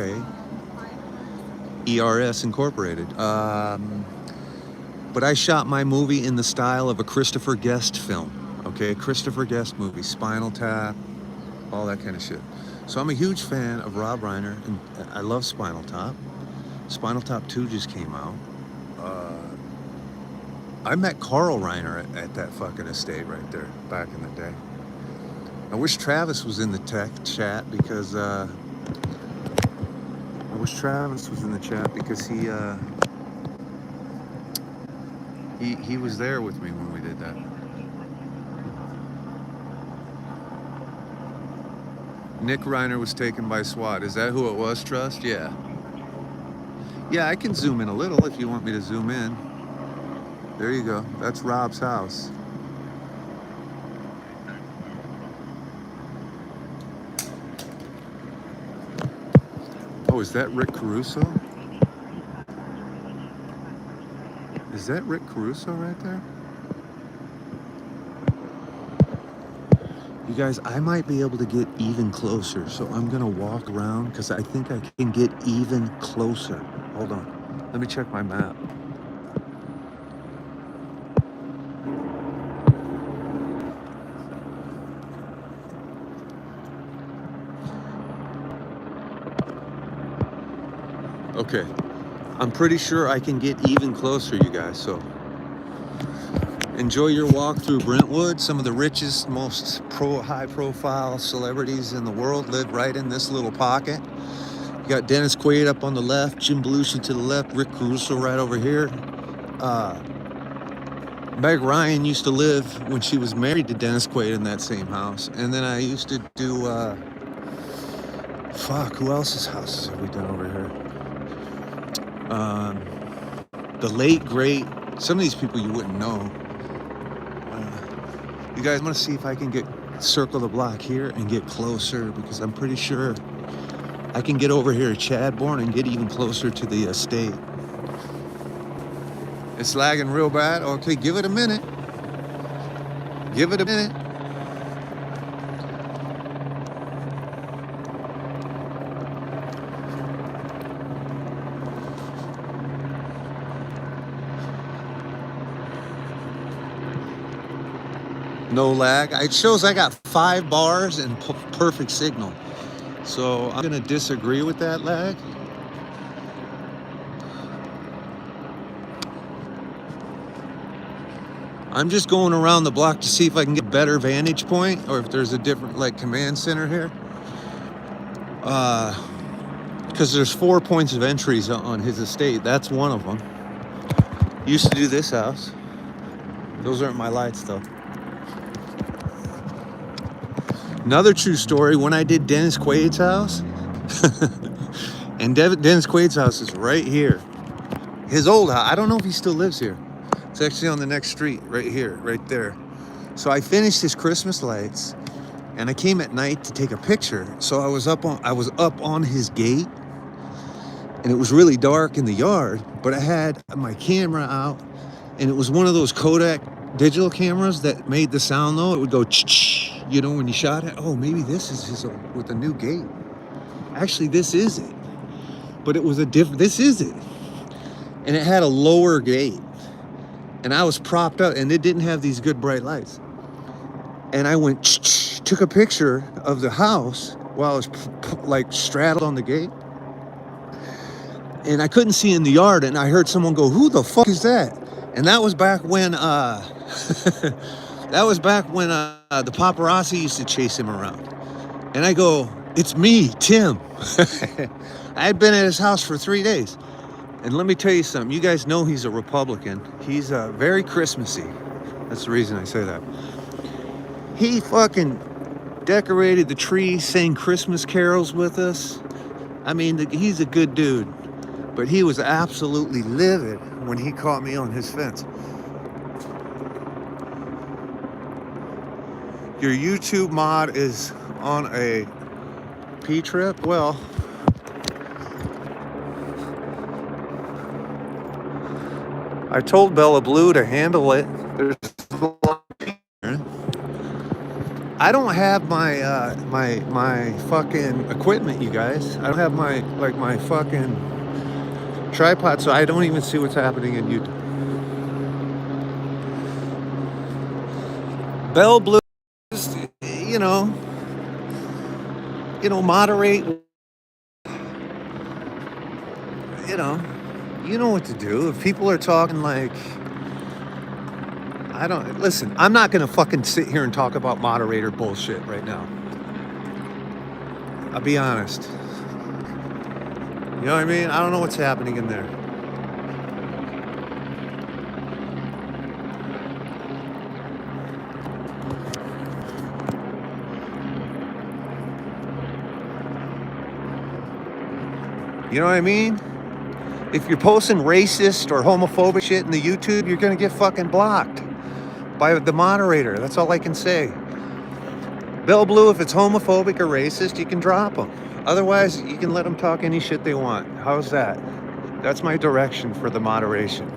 ERS Incorporated. But I shot my movie in the style of a Christopher Guest film. Okay, Christopher Guest movie, Spinal Tap, all that kind of shit. So I'm a huge fan of Rob Reiner, and I love Spinal Tap. Spinal Tap 2 just came out. I met Carl Reiner at that fucking estate right there back in the day. I wish Travis was in the tech chat because he was there with me when we did that. Nick Reiner was taken by SWAT. Is that who it was, Trust? Yeah. Yeah, I can zoom in a little if you want me to zoom in. There you go. That's Rob's house. Oh, is that Rick Caruso? Is that Rick Caruso right there? You guys, I might be able to get even closer, so I'm gonna walk around because I think I can get even closer. Hold on, let me check my map. Okay. I'm pretty sure I can get even closer, you guys. So enjoy your walk through Brentwood. Some of the richest, most high-profile celebrities in the world live right in this little pocket. You got Dennis Quaid up on the left, Jim Belushi to the left, Rick Caruso right over here. Meg Ryan used to live when she was married to Dennis Quaid in that same house. And then I used to do, who else's houses have we done over here? The late, great, some of these people you wouldn't know. You guys, I'm gonna see if I can circle the block here and get closer, because I'm pretty sure I can get over here to Chadbourne and get even closer to the estate. It's lagging real bad. Okay, give it a minute. Give it a minute. No lag. It shows I got 5 bars and perfect signal. So I'm gonna disagree with that lag. I'm just going around the block to see if I can get a better vantage point, or if there's a different command center here. Because there's 4 points of entries on his estate. That's one of them. Used to do this house. Those aren't my lights though. Another true story, when I did Dennis Quaid's house, and Dennis Quaid's house is right here. His old house, I don't know if he still lives here. It's actually on the next street, right here, right there. So I finished his Christmas lights, and I came at night to take a picture. So I was up on his gate, and it was really dark in the yard, but I had my camera out, and it was one of those Kodak digital cameras that made the sound though. It would go ch-ch, you know, when you shot it. Oh, maybe this is his with a new gate. Actually, this is it. But it was this is it. And it had a lower gate. And I was propped up, and it didn't have these good bright lights. And I went ch-ch, took a picture of the house while I was straddled on the gate. And I couldn't see in the yard, and I heard someone go, "Who the fuck is that?" And that was back when the paparazzi used to chase him around. And I go, "It's me, Tim." I had been at his house for 3 days. And let me tell you something. You guys know he's a Republican. He's very Christmassy. That's the reason I say that. He fucking decorated the tree, sang Christmas carols with us. I mean, he's a good dude. But he was absolutely livid when he caught me on his fence. Your YouTube mod is on a P trip? Well, I told Bella Blue to handle it. There's a lot of people here. I don't have my my fucking equipment, you guys. I don't have my fucking tripod, so I don't even see what's happening in YouTube. Bella Blue, you know, moderate. You know what to do. If people are talking listen, I'm not gonna fucking sit here and talk about moderator bullshit right now. I'll be honest. You know what I mean? I don't know what's happening in there. You know what I mean? If you're posting racist or homophobic shit in the YouTube, you're gonna get fucking blocked by the moderator. That's all I can say. Bell Blue, if it's homophobic or racist, you can drop them. Otherwise, you can let them talk any shit they want. How's that? That's my direction for the moderation.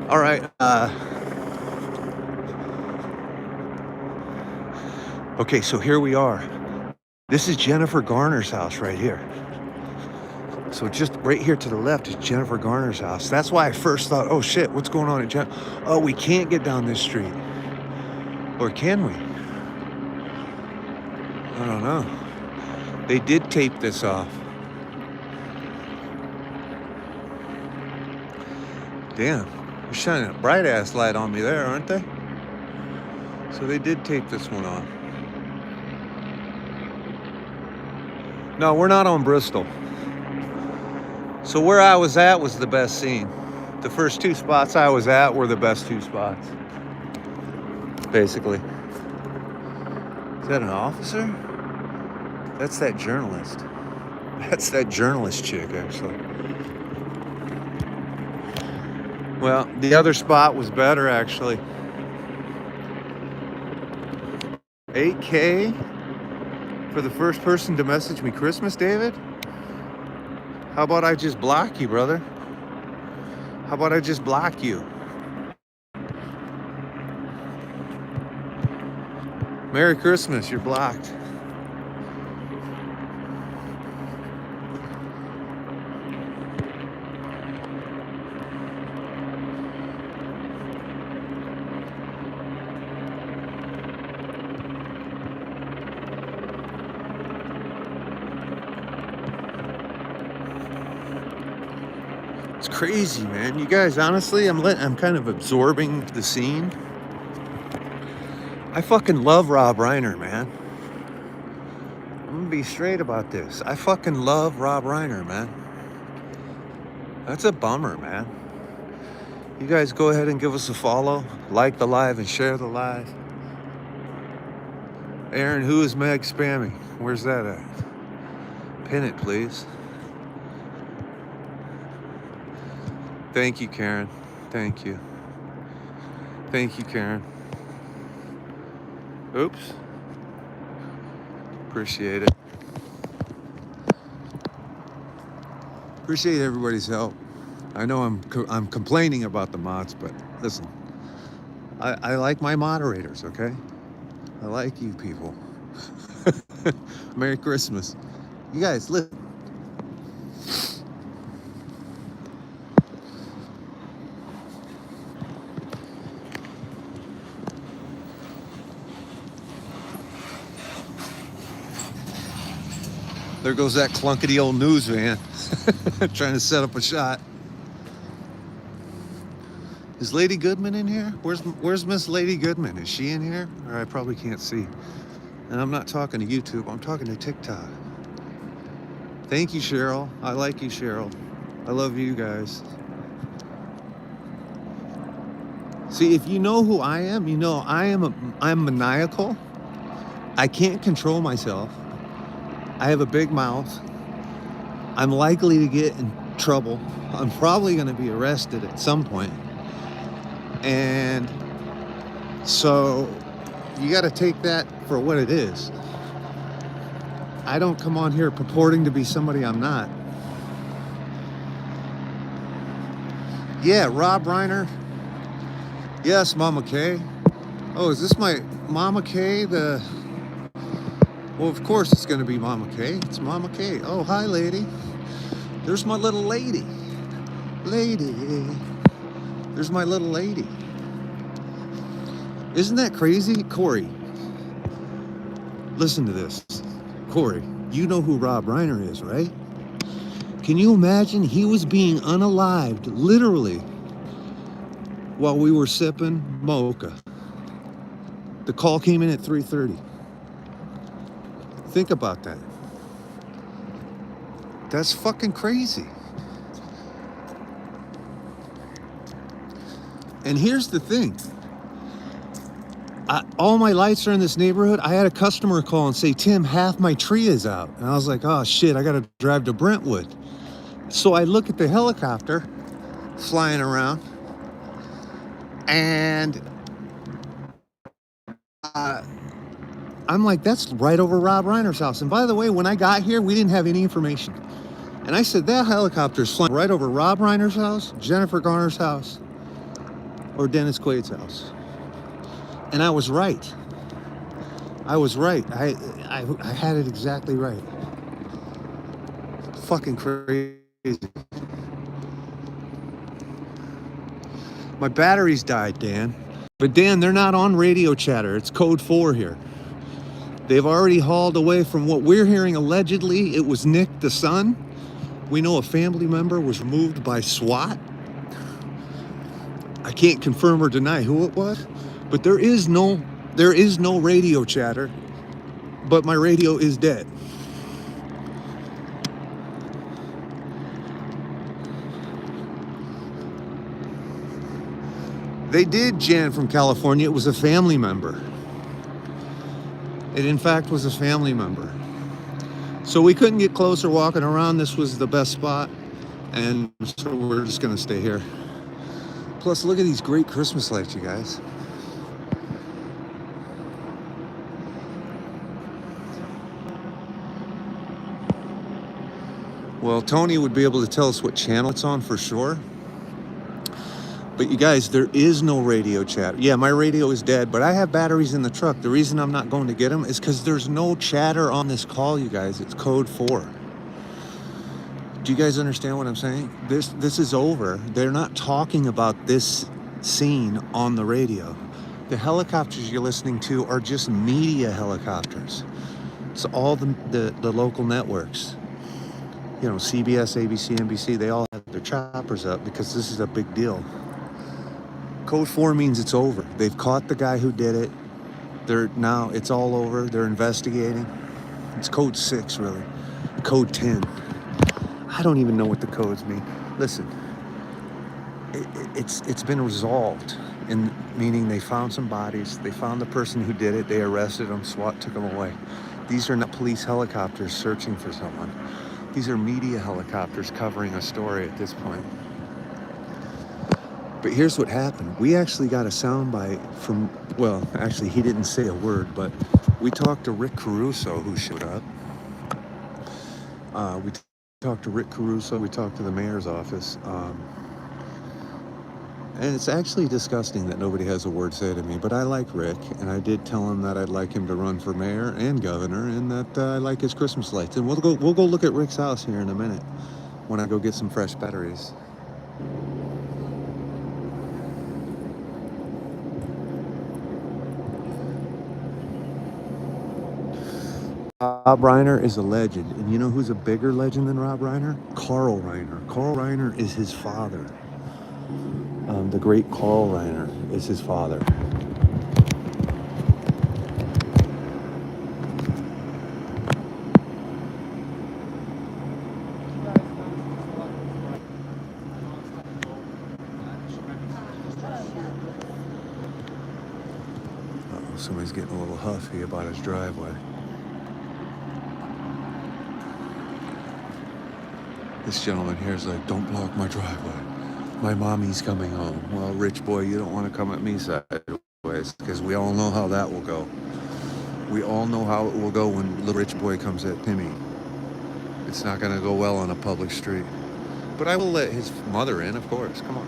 All right. Okay, so here we are. This is Jennifer Garner's house right here. So just right here to the left is Jennifer Garner's house. That's why I first thought, oh shit, what's going on at Oh, we can't get down this street. Or can we? I don't know. They did tape this off. Damn, they're shining a bright ass light on me there, aren't they? So they did tape this one off. No, we're not on Bristol. So where I was at was the best scene. The first two spots I was at were the best two spots. Basically. Is that an officer? That's that journalist. That's that journalist chick, actually. Well, the other spot was better, actually. 8K for the first person to message me Christmas, David? How about I just block you, brother? How about I just block you? Merry Christmas, you're blocked. It's crazy, man. You guys, honestly, I'm kind of absorbing the scene. I fucking love Rob Reiner, man. I'm gonna be straight about this. I fucking love Rob Reiner, man. That's a bummer, man. You guys go ahead and give us a follow, like the live, and share the live. Aaron, who is Meg spamming? Where's that at? Pin it, please. Thank you, Karen. Thank you. Thank you, Karen. Oops. Appreciate it. Appreciate everybody's help. I know I'm complaining about the mods, but listen, I like my moderators, okay? I like you people. Merry Christmas. You guys, listen. There goes that clunkety old news van trying to set up a shot. Is Lady Goodman in here? Where's Miss Lady Goodman? Is she in here? Or I probably can't see. And I'm not talking to YouTube, I'm talking to TikTok. Thank you, Cheryl. I like you, Cheryl. I love you guys. See, if you know who I am, you know I'm maniacal. I can't control myself. I have a big mouth. I'm likely to get in trouble. I'm probably going to be arrested at some point. And so you got to take that for what it is. I don't come on here purporting to be somebody I'm not. Yeah, Rob Reiner. Yes, Mama Kay. Oh, is this my Mama Kay? Well, of course it's going to be Mama Kay. It's Mama Kay. Oh, hi, lady. There's my little lady. Lady. There's my little lady. Isn't that crazy? Corey, listen to this. Corey, you know who Rob Reiner is, right? Can you imagine he was being unalived, literally, while we were sipping mocha? The call came in at 3:30. Think about that. That's fucking crazy. And here's the thing. All my lights are in this neighborhood. I had a customer call and say, Tim, half my tree is out. And I was like, oh shit, I gotta drive to Brentwood. So I look at the helicopter flying around and I'm like, that's right over Rob Reiner's house. And by the way, when I got here, we didn't have any information. And I said, that helicopter's flying right over Rob Reiner's house, Jennifer Garner's house, or Dennis Quaid's house. And I was right. I was right. I had it exactly right. Fucking crazy. My batteries died, Dan. But Dan, they're not on radio chatter. It's code 4 here. They've already hauled away from what we're hearing. Allegedly, it was Nick, the son. We know a family member was removed by SWAT. I can't confirm or deny who it was, but there is no radio chatter, but my radio is dead. They did Jan from California. It was a family member. It in fact was a family member. So we couldn't get closer walking around. This was the best spot. And so we're just gonna stay here. Plus, look at these great Christmas lights, you guys. Well, Tony would be able to tell us what channel it's on for sure. But you guys, there is no radio chat. Yeah, my radio is dead, but I have batteries in the truck. The reason I'm not going to get them is because there's no chatter on this call, you guys. It's code 4. Do you guys understand what I'm saying? This is over. They're not talking about this scene on the radio. The helicopters you're listening to are just media helicopters. It's all the local networks. You know, CBS, ABC, NBC, they all have their choppers up because this is a big deal. Code 4 means it's over. They've caught the guy who did it. Now it's all over. They're investigating. It's code 6, really. Code 10. I don't even know what the codes mean. Listen, it's been resolved, meaning they found some bodies. They found the person who did it. They arrested him. SWAT took him away. These are not police helicopters searching for someone. These are media helicopters covering a story at this point. But here's what happened. We actually got a soundbite from, well, actually he didn't say a word, but we talked to Rick Caruso, who showed up. We talked to Rick Caruso, we talked to the mayor's office. And it's actually disgusting that nobody has a word to say to me, but I like Rick, and I did tell him that I'd like him to run for mayor and governor, and that I like his Christmas lights. And we'll go look at Rick's house here in a minute when I go get some fresh batteries. Rob Reiner is a legend, and you know who's a bigger legend than Rob Reiner? Carl Reiner. Carl Reiner is his father. The great Carl Reiner is his father. Uh-oh, somebody's getting a little huffy about his driveway. This gentleman here is like, don't block my driveway. My mommy's coming home. Well, rich boy, you don't want to come at me sideways, because we all know how that will go. We all know how it will go when the rich boy comes at Timmy. It's not going to go well on a public street. But I will let his mother in, of course. Come on.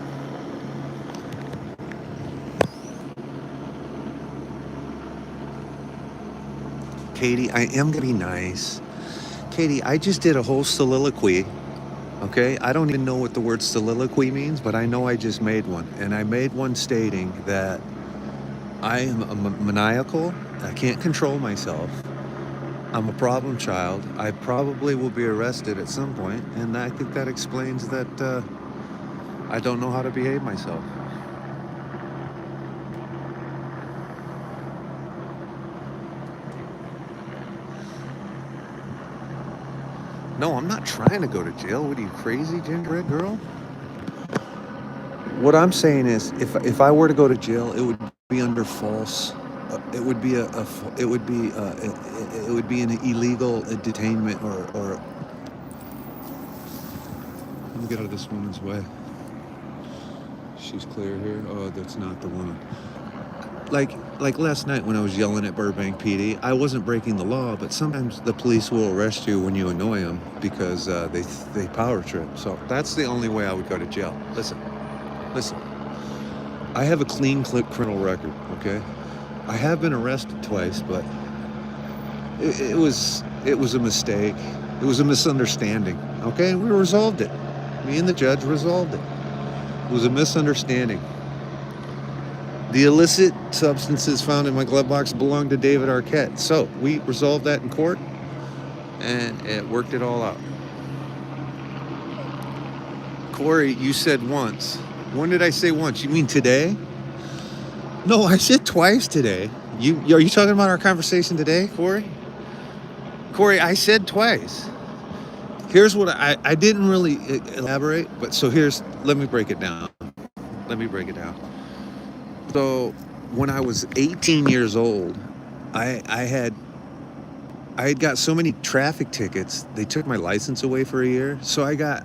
Katie, I am going to be nice. Katie, I just did a whole soliloquy. Okay, I don't even know what the word soliloquy means, but I know I just made one. And I made one stating that I am maniacal, I can't control myself, I'm a problem child, I probably will be arrested at some point, and I think that explains that I don't know how to behave myself. No, I'm not trying to go to jail. What are you, crazy, gingerbread girl? What I'm saying is, if I were to go to jail, it would be under false. It would be an illegal detainment or. Let me get out of this woman's way. She's clear here. Oh, that's not the woman. Like last night when I was yelling at Burbank PD, I wasn't breaking the law, but sometimes the police will arrest you when you annoy them because they power trip. So that's the only way I would go to jail. Listen. I have a clean criminal record, okay? I have been arrested twice, but it was a mistake. It was a misunderstanding, okay? We resolved it. Me and the judge resolved it. It was a misunderstanding. The illicit substances found in my glove box belonged to David Arquette. So we resolved that in court, and it worked it all out. Corey, you said once When did I say once? You mean today? No, I said twice today. Are you talking about our conversation today, Corey? Corey, I said twice. Here's what I didn't really elaborate, but so let me break it down. Let me break it down. So when I was 18 years old, I had got so many traffic tickets. They took my license away for a year. So I got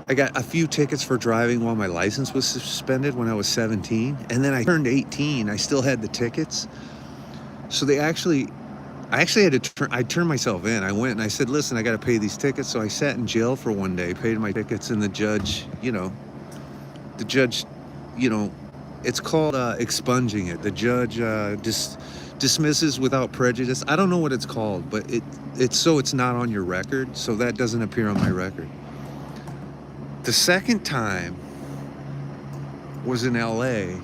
a few tickets for driving while my license was suspended when I was 17, and then I turned 18. I still had the tickets. So I actually had to I turned myself in. I went and I said, "Listen, I got to pay these tickets." So I sat in jail for one day, paid my tickets, and the judge, it's called expunging it. The judge dismisses without prejudice. I don't know what it's called, but it's not on your record, so that doesn't appear on my record. The second time was in LA.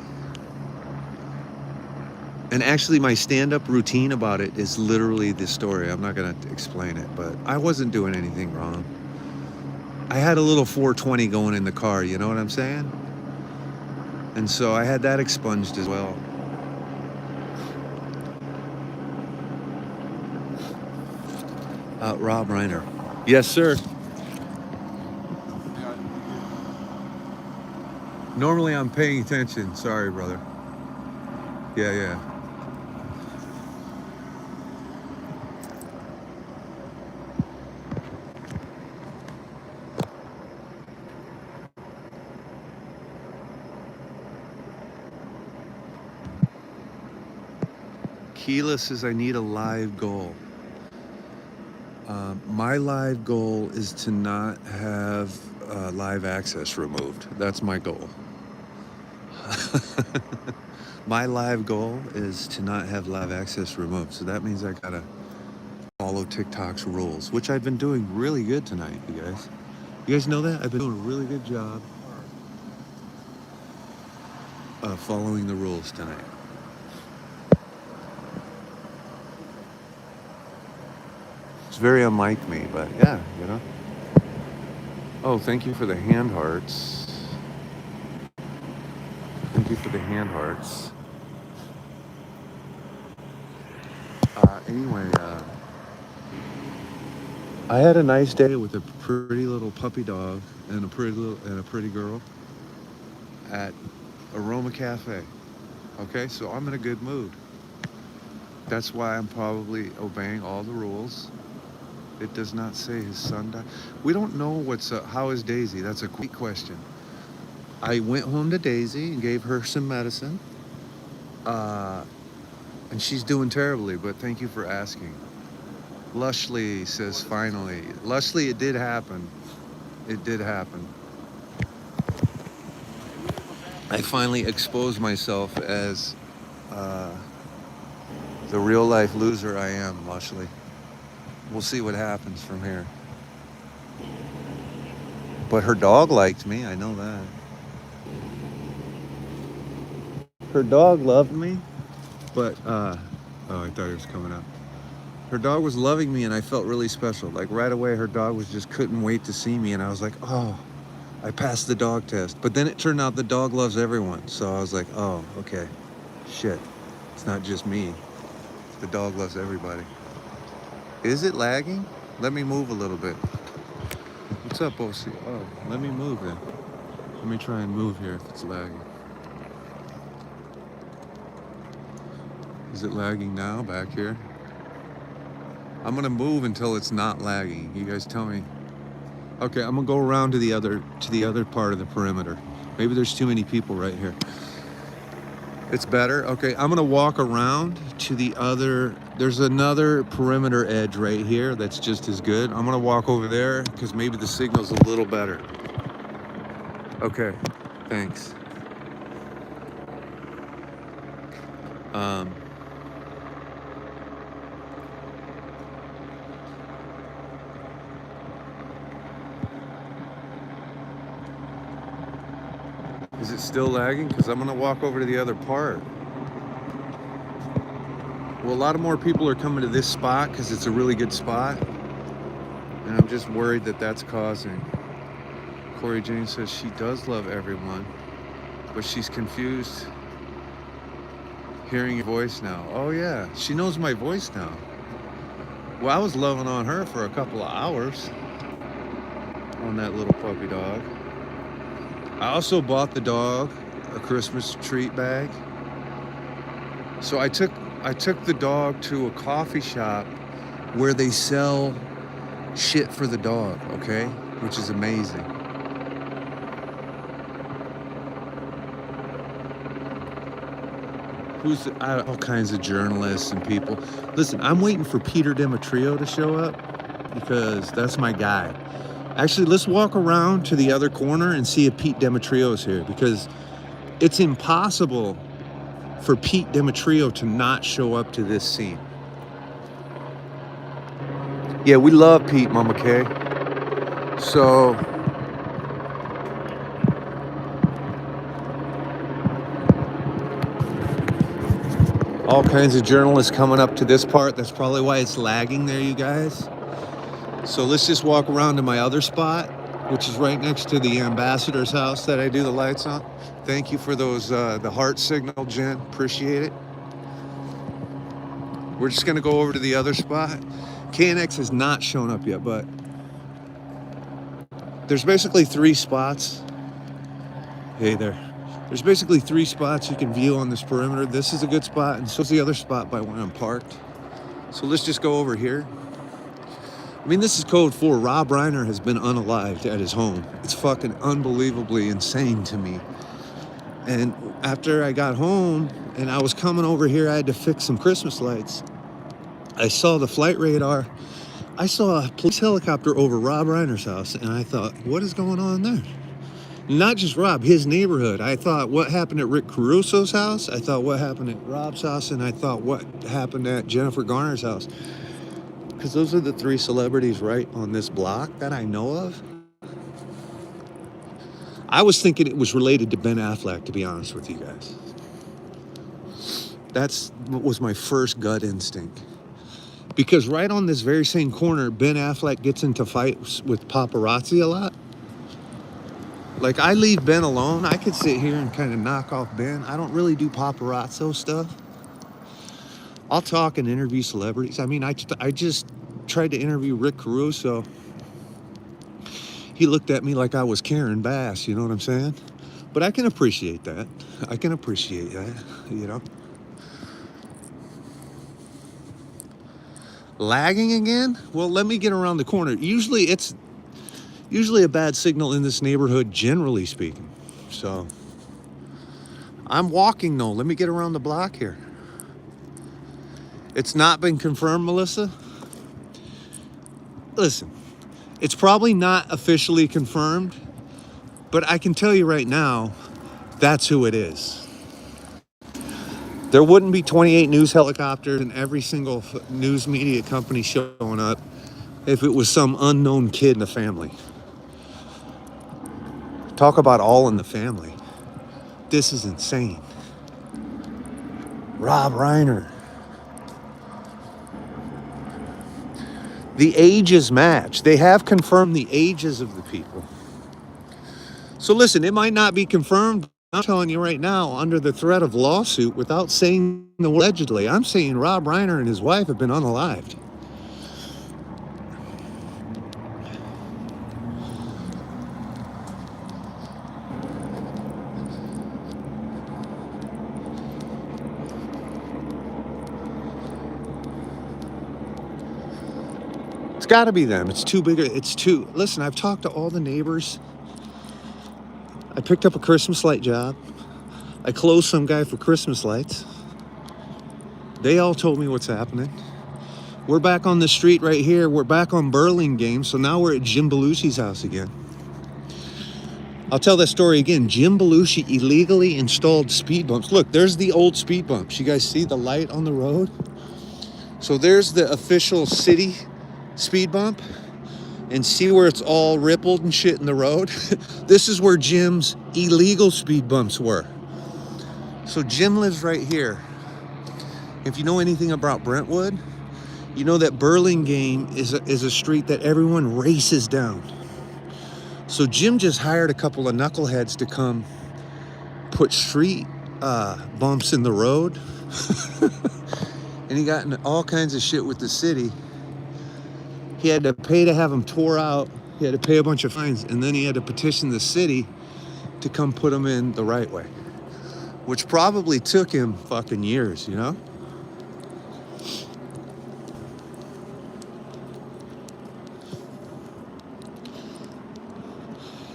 And actually my stand-up routine about it is literally this story. I'm not going to explain it, but I wasn't doing anything wrong. I had a little 420 going in the car, you know what I'm saying? And so I had that expunged as well. Rob Reiner. Yes, sir. Normally I'm paying attention. Sorry, brother. Yeah. Keela says I need a live goal. My live goal is to not have live access removed. That's my goal. My live goal is to not have live access removed. So that means I gotta follow TikTok's rules, which I've been doing really good tonight, you guys. You guys know that? I've been doing a really good job of following the rules tonight. It's very unlike me, but yeah, Oh, thank you for the hand hearts. Thank you for the hand hearts. Anyway, I had a nice day with a pretty little puppy dog and a pretty girl at Aroma Cafe. Okay, so I'm in a good mood. That's why I'm probably obeying all the rules. It does not say his son died. We don't know how is Daisy? That's a quick question. I went home to Daisy and gave her some medicine. And she's doing terribly, but thank you for asking. Lushly says finally. Lushly, it did happen. It did happen. I finally exposed myself as the real life loser I am, Lushly. We'll see what happens from here. But her dog liked me, I know that. Her dog loved me, but, oh, I thought it was coming up. Her dog was loving me and I felt really special. Like right away, her dog couldn't wait to see me. And I was like, oh, I passed the dog test. But then it turned out the dog loves everyone. So I was like, oh, okay, shit. It's not just me. The dog loves everybody. Is it lagging? Let me move a little bit. What's up, OC? Oh, let me move then. Let me try and move here if it's lagging. Is it lagging now back here? I'm gonna move until it's not lagging. You guys tell me. Okay, I'm gonna go around to the other part of the perimeter. Maybe there's too many people right here. It's better? Okay, I'm gonna walk around to the other, there's another perimeter edge right here that's just as good. I'm gonna walk over there because maybe the signal's a little better. Okay, thanks. Is it still lagging? Because I'm gonna walk over to the other part. Well, a lot of more people are coming to this spot because it's a really good spot. And I'm just worried that that's causing Corey Jane says she does love everyone, but she's confused hearing your voice now. Oh yeah, she knows my voice now. Well, I was loving on her for a couple of hours on that little puppy dog. I also bought the dog a Christmas treat bag. So I took the dog to a coffee shop where they sell shit for the dog, okay? Which is amazing. All kinds of journalists and people. Listen, I'm waiting for Peter Demetrio to show up because that's my guy. Actually, let's walk around to the other corner and see if Pete Demetrio is here, because it's impossible for Pete Demetrio to not show up to this scene. Yeah, we love Pete, Mama K. So all kinds of journalists coming up to this part. That's probably why it's lagging there, you guys. So let's just walk around to my other spot, which is right next to the ambassador's house that I do the lights on. Thank you for those, the heart signal, Jen. Appreciate it. We're just gonna go over to the other spot. KNX has not shown up yet, but there's basically 3 spots. Hey there. There's basically 3 spots you can view on this perimeter. This is a good spot, and so is the other spot by where I'm parked. So let's just go over here. I mean, this is code 4. Rob Reiner has been unalived at his home. It's fucking unbelievably insane to me. And after I got home and I was coming over here, I had to fix some Christmas lights. I saw the flight radar. I saw a police helicopter over Rob Reiner's house, and I thought, what is going on there? Not just Rob, his neighborhood. I thought, what happened at Rick Caruso's house? I thought, what happened at Rob's house? And I thought, what happened at Jennifer Garner's house? Because those are the 3 celebrities right on this block that I know of. I was thinking it was related to Ben Affleck, to be honest with you guys. That's what was my first gut instinct. Because right on this very same corner, Ben Affleck gets into fights with paparazzi a lot. Like, I leave Ben alone. I could sit here and kind of knock off Ben. I don't really do paparazzo stuff. I'll talk and interview celebrities. I mean, I just tried to interview Rick Caruso. He looked at me like I was Karen Bass, you know what I'm saying? But I can appreciate that. I can appreciate that, you know? Lagging again? Well, let me get around the corner. Usually a bad signal in this neighborhood, generally speaking. So I'm walking though. Let me get around the block here. It's not been confirmed, Melissa. Listen, it's probably not officially confirmed, but I can tell you right now, that's who it is. There wouldn't be 28 news helicopters and every single news media company showing up if it was some unknown kid in the family. Talk about all in the family. This is insane. Rob Reiner. The ages match. They have confirmed the ages of the people. So listen, it might not be confirmed. I'm telling you right now, under the threat of lawsuit, without saying the word allegedly, I'm saying Rob Reiner and his wife have been unalived. It's got to be them. It's too big. Listen, I've talked to all the neighbors. I picked up a Christmas light job. I closed some guy for Christmas lights. They all told me what's happening. We're back on the street right here. We're back on Burlingame. So now we're at Jim Belushi's house again. I'll tell that story again. Jim Belushi illegally installed speed bumps. Look, there's the old speed bumps. You guys see the light on the road? So there's the official city speed bump. And see where it's all rippled and shit in the road? This is where Jim's illegal speed bumps were. So Jim lives right here. If you know anything about Brentwood, you know that Burlingame is a street that everyone races down. So Jim just hired a couple of knuckleheads to come put street bumps in the road. And he got into all kinds of shit with the city. He had to pay to have them tore out. He had to pay a bunch of fines. And then he had to petition the city to come put them in the right way. Which probably took him fucking years, you know?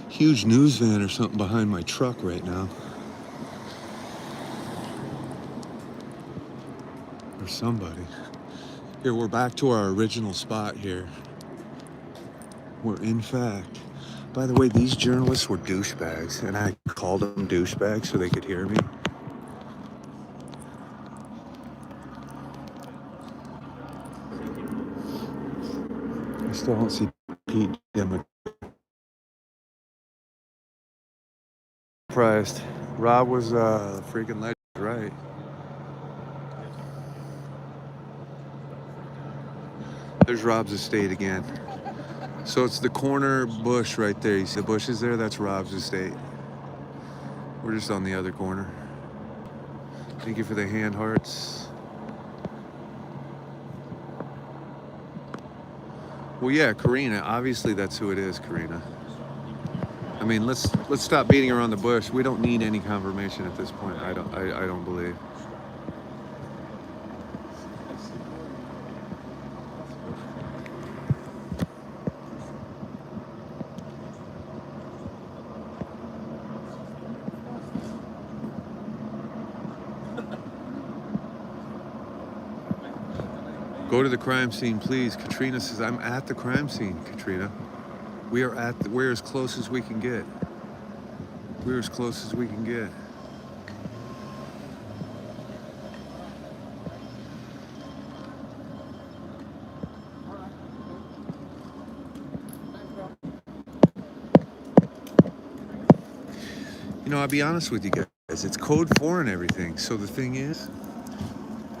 Huge news van or something behind my truck right now. Or somebody. Here, we're back to our original spot here. We're in fact, by the way, these journalists were douchebags, and I called them douchebags so they could hear me. I still don't see Pete Dimmick. Surprised. Rob was freaking legend, right? There's Rob's estate again. So it's the corner bush right there. You see the bushes there? That's Rob's estate. We're just on the other corner. Thank you for the hand hearts. Well, yeah, Karina. Obviously, that's who it is, Karina. I mean, let's stop beating around the bush. We don't need any confirmation at this point. I don't believe. Go to the crime scene, please. Katrina says, I'm at the crime scene, Katrina. We're as close as we can get. We're as close as we can get. You know, I'll be honest with you guys. It's code 4 and everything. So the thing is,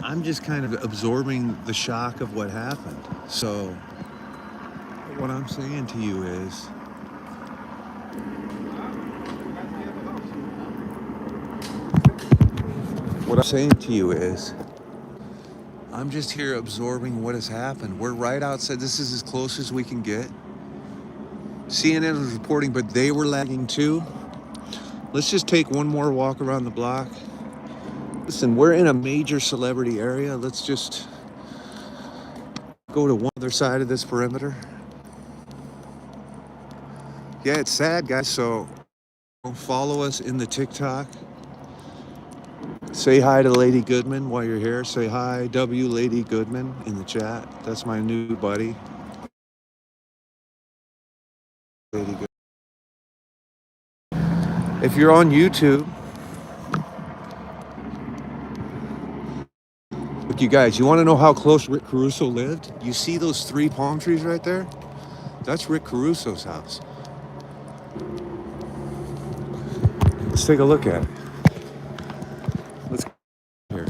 I'm just kind of absorbing the shock of what happened. So what I'm saying to you is, I'm just here absorbing what has happened. We're right outside. This is as close as we can get. CNN was reporting, but they were lagging too. Let's just take one more walk around the block. Listen, we're in a major celebrity area. Let's just go to one other side of this perimeter. Yeah, it's sad, guys. So follow us in the TikTok. Say hi to Lady Goodman while you're here. Say hi, W Lady Goodman, in the chat. That's my new buddy. Lady Goodman. If you're on YouTube, look, you guys, you want to know how close Rick Caruso lived? You see those 3 palm trees right there? That's Rick Caruso's house. Let's take a look at it. Let's go here.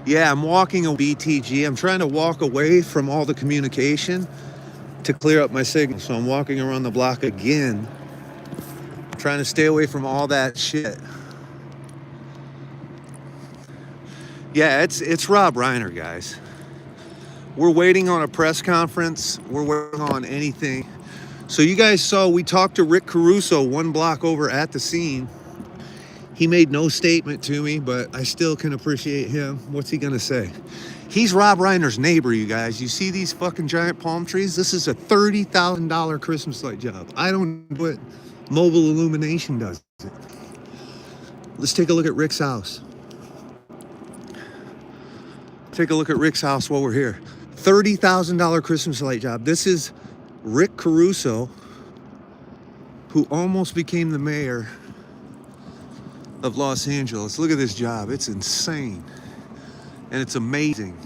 Yeah, I'm walking a BTG. I'm trying to walk away from all the communication to clear up my signal. So I'm walking around the block again, trying to stay away from all that shit. Yeah, it's Rob Reiner, guys. We're waiting on a press conference. We're waiting on anything. So you guys saw we talked to Rick Caruso 1 block over at the scene. He made no statement to me, but I still can appreciate him. What's he gonna say? He's Rob Reiner's neighbor, you guys. You see these fucking giant palm trees? This is a $30,000 Christmas light job. I don't know what Mobile Illumination does it. Let's take a look at Rick's house. Take a look at Rick's house while we're here. $30,000 Christmas light job. This is Rick Caruso, who almost became the mayor of Los Angeles. Look at this job. It's insane. And it's amazing.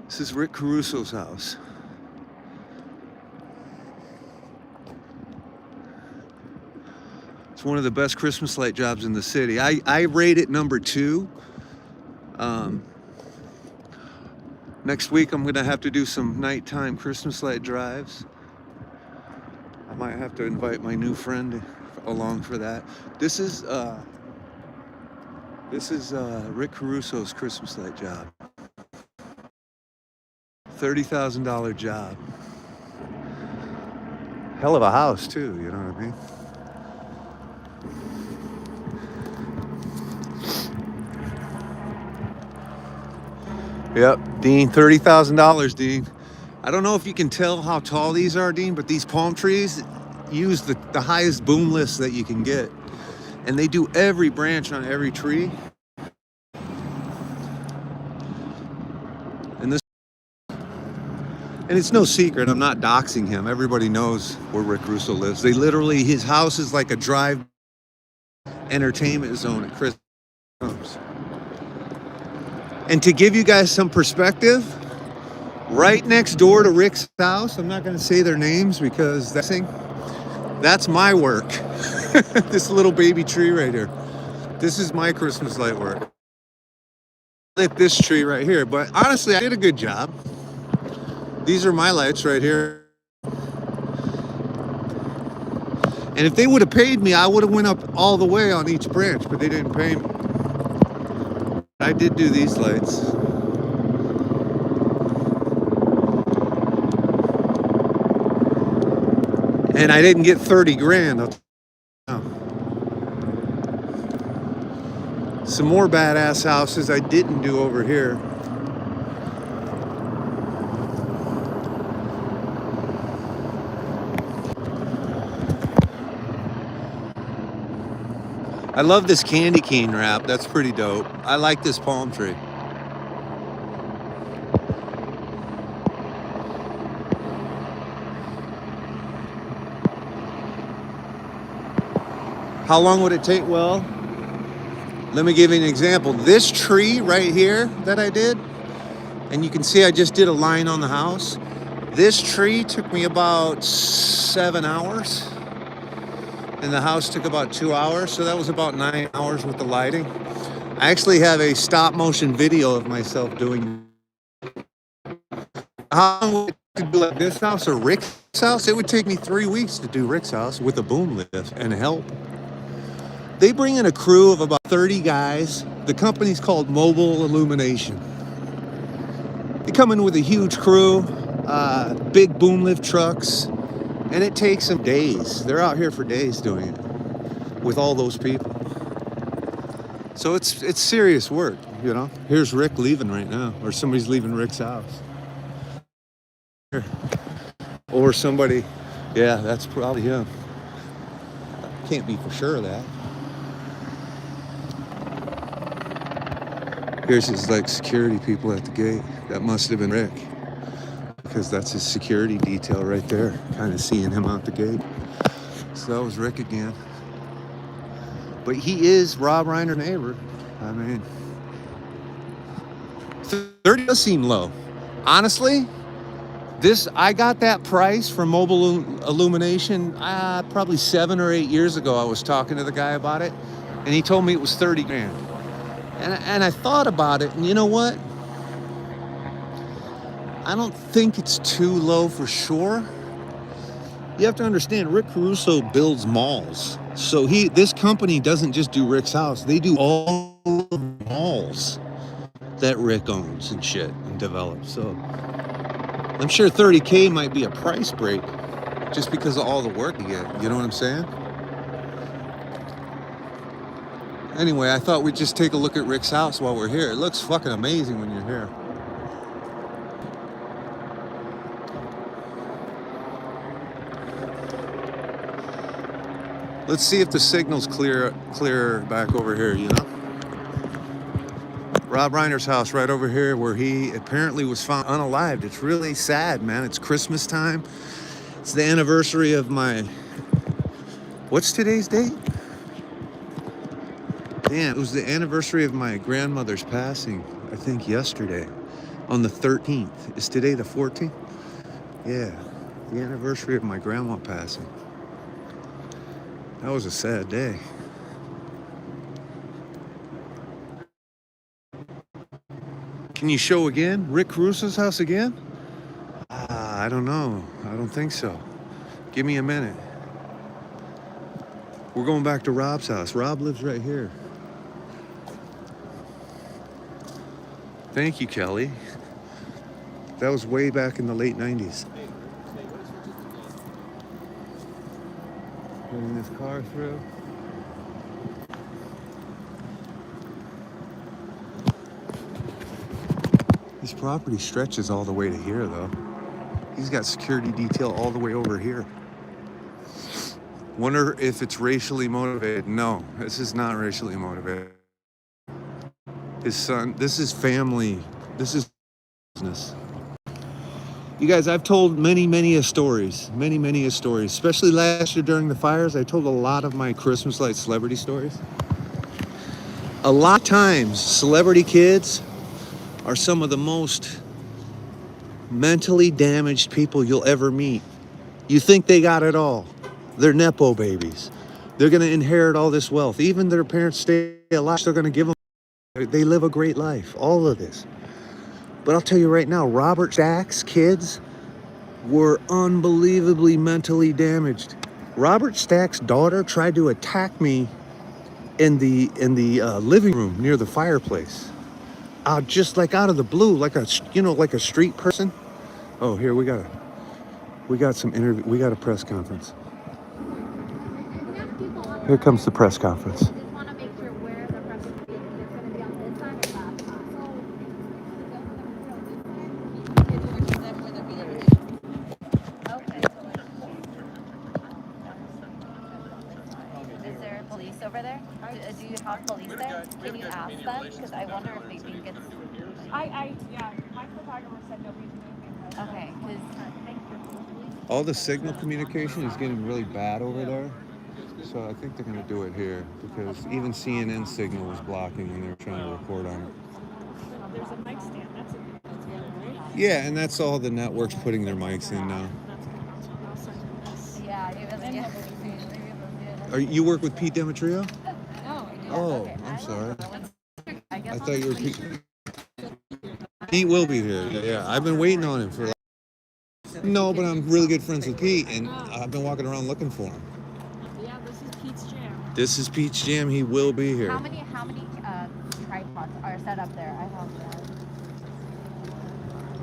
This is Rick Caruso's house. It's one of the best Christmas light jobs in the city. I rate it number 2. Next week I'm gonna have to do some nighttime Christmas light drives. I might have to invite my new friend along for that. This is Rick Caruso's Christmas light job. $30,000 job. Hell of a house too, you know what I mean? Yep, Dean, $30,000, Dean. I don't know if you can tell how tall these are, Dean, but these palm trees use the highest boom lifts that you can get. And they do every branch on every tree. And it's no secret, I'm not doxing him. Everybody knows where Rick Russo lives. His house is like a drive entertainment zone at Christmas. And to give you guys some perspective, right next door to Rick's house, I'm not going to say their names because that's my work. This little baby tree right here. This is my Christmas light work. Lit this tree right here, but honestly, I did a good job. These are my lights right here. And if they would have paid me, I would have went up all the way on each branch, but they didn't pay me. I did do these lights. And I didn't get 30 grand. I'll tell you now. Some more badass houses I didn't do over here. I love this candy cane wrap. That's pretty dope. I like this palm tree. How long would it take? Well, let me give you an example. This tree right here that I did, and you can see I just did a line on the house. This tree took me about 7 hours. And the house took about 2 hours, so that was about 9 hours with the lighting. I actually have a stop motion video of myself doing. How long would it do like this house or Rick's house? It would take me 3 weeks to do Rick's house with a boom lift and help. They bring in a crew of about 30 guys. The company's called Mobile Illumination. They come in with a huge crew, big boom lift trucks. And it takes them days. They're out here for days doing it with all those people. So it's serious work, you know. Here's Rick leaving right now, or somebody's leaving Rick's house. Here. Or somebody, yeah, that's probably him. Can't be for sure of that. Here's his like security people at the gate. That must have been Rick. Because that's his security detail right there, kind of seeing him out the gate. So that was Rick again. But he is Rob Reiner's neighbor. I mean, 30 does seem low. Honestly, I got that price from Mobile Illumination probably 7 or 8 years ago. I was talking to the guy about it, and he told me it was 30 grand. And I thought about it, and you know what? I don't think it's too low for sure. You have to understand, Rick Caruso builds malls. So this company doesn't just do Rick's house. They do all the malls that Rick owns and shit and develops. So I'm sure 30K might be a price break just because of all the work you get. You know what I'm saying? Anyway, I thought we'd just take a look at Rick's house while we're here. It looks fucking amazing when you're here. Let's see if the signal's clear back over here, you know? Rob Reiner's house right over here where he apparently was found unalived. It's really sad, man. It's Christmas time. It's the anniversary of what's today's date? Man, it was the anniversary of my grandmother's passing, I think yesterday, on the 13th. Is today the 14th? Yeah, the anniversary of my grandma passing. That was a sad day. Can you show again? Rick Caruso's house again? I don't know. I don't think so. Give me a minute. We're going back to Rob's house. Rob lives right here. Thank you, Kelly. That was way back in the late 90s. Putting this car through. His property stretches all the way to here, though. He's got security detail all the way over here. Wonder if it's racially motivated. No, this is not racially motivated. His son, this is family. This is business. You guys, I've told many stories, especially last year during the fires. I told a lot of my Christmas light celebrity stories. A lot of times, celebrity kids are some of the most mentally damaged people you'll ever meet. You think they got it all. They're Nepo babies. They're going to inherit all this wealth. Even their parents stay alive, they're going to give them. They live a great life, all of this. But I'll tell you right now, Robert Stack's kids were unbelievably mentally damaged. Robert Stack's daughter tried to attack me in the living room near the fireplace. Just like out of the blue, like a street person. Oh, here we got some interview. We got a press conference. Here comes the press conference. Is there police over there? Do you have police there? Can you ask them? Because I wonder if they think it's... Yeah, my photographer said nobody's moving. Okay, because... All the signal communication is getting really bad over there. So I think they're going to do it here because even CNN signal was blocking when they were trying to record on it. There's a mic stand. That's right? Yeah, and that's all the networks putting their mics in now. Yeah, it was... You work with Pete Demetrio? No, I do. Oh, Okay. I'm sorry. I guess I thought you were Pete. Pete will be here. Yeah, I've been waiting on him for. No, but I'm really good friends with Pete, and I've been walking around looking for him. Yeah, this is Pete's Jam. This is Pete's Jam. He will be here. How many tripods are set up there? I have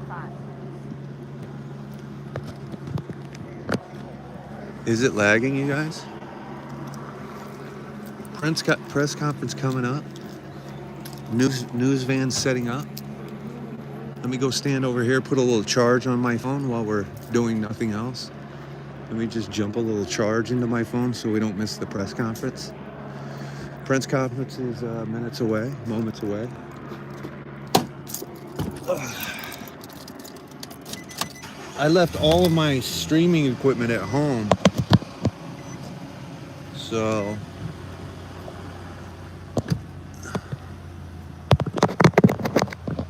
5. Is it lagging, you guys? Press conference coming up. News van setting up. Let me go stand over here, put a little charge on my phone while we're doing nothing else. Let me just jump a little charge into my phone so we don't miss the press conference. Press conference is moments away. I left all of my streaming equipment at home. So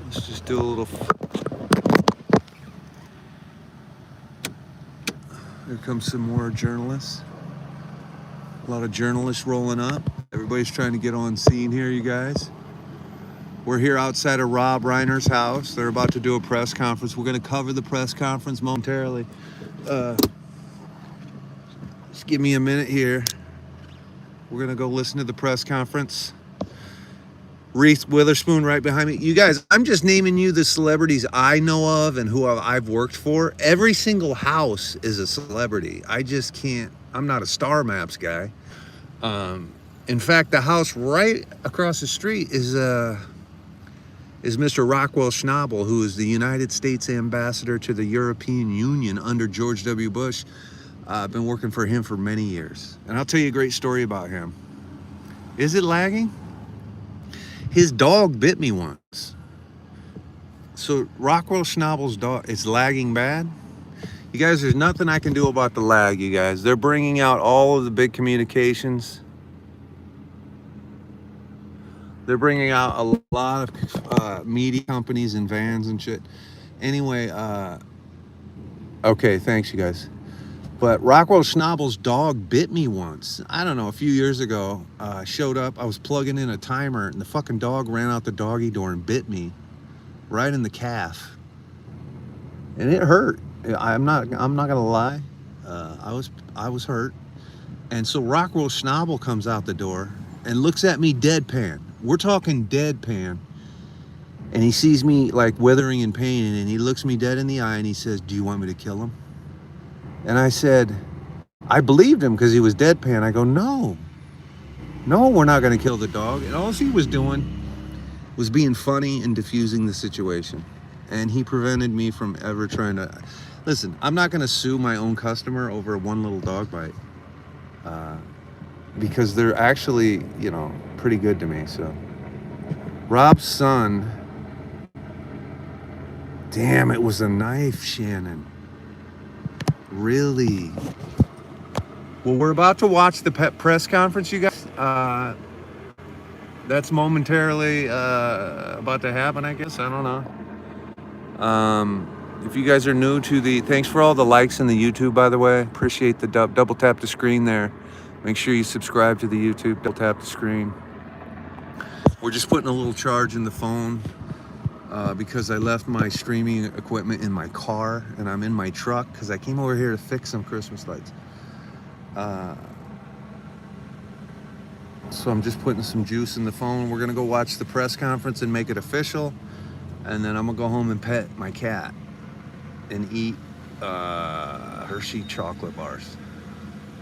let's just do a little. Here comes some more journalists. A lot of journalists rolling up. Everybody's trying to get on scene here, you guys. We're here outside of Rob Reiner's house. They're about to do a press conference. We're going to cover the press conference momentarily. Just give me a minute here. We're going to go listen to the press conference. Reese Witherspoon right behind me. You guys, I'm just naming you the celebrities I know of and who I've worked for. Every single house is a celebrity. I just can't. I'm not a Star Maps guy. In fact, the house right across the street is Mr. Rockwell Schnabel, who is the United States ambassador to the European Union under George W. Bush. I've been working for him for many years. And I'll tell you a great story about him. Is it lagging? His dog bit me once. So Rockwell Schnabel's dog, it's lagging bad. You guys, there's nothing I can do about the lag, you guys. They're bringing out all of the big communications. They're bringing out a lot of media companies and vans and shit. Anyway, okay, thanks, you guys. But Rockwell Schnabel's dog bit me once. I don't know, a few years ago. Showed up, I was plugging in a timer, and the fucking dog ran out the doggy door and bit me right in the calf. And it hurt. I'm not gonna lie. I was hurt. And so Rockwell Schnabel comes out the door and looks at me deadpan. We're talking deadpan. And he sees me like withering in pain, and he looks me dead in the eye and he says, "Do you want me to kill him?" And I said, I believed him because he was deadpan. I go, no, we're not going to kill the dog. And all he was doing was being funny and diffusing the situation. And he prevented me from ever trying to. Listen, I'm not going to sue my own customer over one little dog bite because they're actually, pretty good to me. So Rob's son, damn, it was a knife, Shannon. Really? Well, we're about to watch the press conference, you guys. That's momentarily about to happen, I guess. I don't know. If you guys are new to the... Thanks for all the likes in the YouTube, by the way. Appreciate the double tap the screen there. Make sure you subscribe to the YouTube. Double tap the screen. We're just putting a little charge in the phone. Because I left my streaming equipment in my car and I'm in my truck because I came over here to fix some Christmas lights. So I'm just putting some juice in the phone. We're gonna go watch the press conference and make it official, and then I'm gonna go home and pet my cat and eat Hershey chocolate bars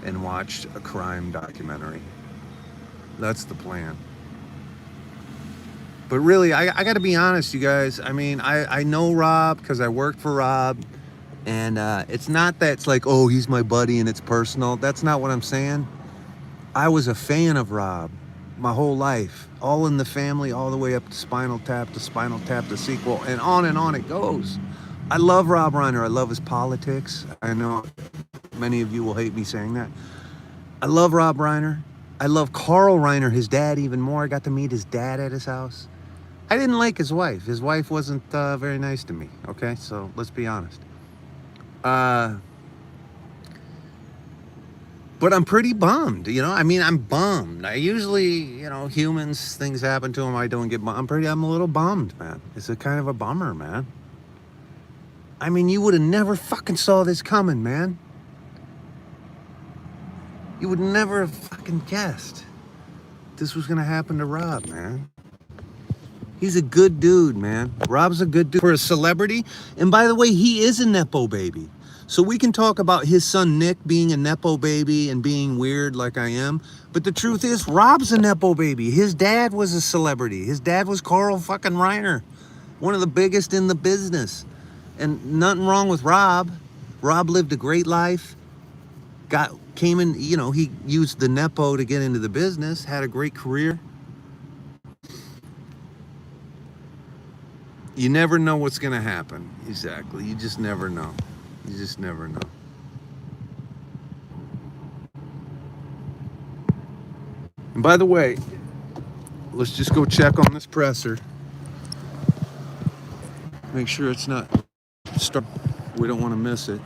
and watch a crime documentary. That's the plan. But really, I got to be honest, you guys. I mean, I know Rob because I worked for Rob. And it's not that it's like, oh, he's my buddy and it's personal. That's not what I'm saying. I was a fan of Rob my whole life. All in the Family, all the way up to Spinal Tap, the sequel. And on it goes. I love Rob Reiner. I love his politics. I know many of you will hate me saying that. I love Rob Reiner. I love Carl Reiner, his dad, even more. I got to meet his dad at his house. I didn't like his wife. His wife wasn't very nice to me, okay? So let's be honest. But I'm pretty bummed, I'm bummed. I usually, humans, things happen to them, I don't get bummed. I'm a little bummed, man. It's a kind of a bummer, man. I mean, you would have never fucking saw this coming, man. You would never have fucking guessed this was gonna happen to Rob, man. He's a good dude, man. Rob's a good dude for a celebrity. And by the way, he is a Nepo baby. So we can talk about his son Nick being a Nepo baby and being weird like I am. But the truth is, Rob's a Nepo baby. His dad was a celebrity. His dad was Carl fucking Reiner, one of the biggest in the business. And nothing wrong with Rob. Rob lived a great life. Came in, he used the Nepo to get into the business, had a great career. You never know what's going to happen. Exactly. You just never know. You just never know. And by the way, let's just go check on this presser. Make sure it's not stuck. We don't want to miss it.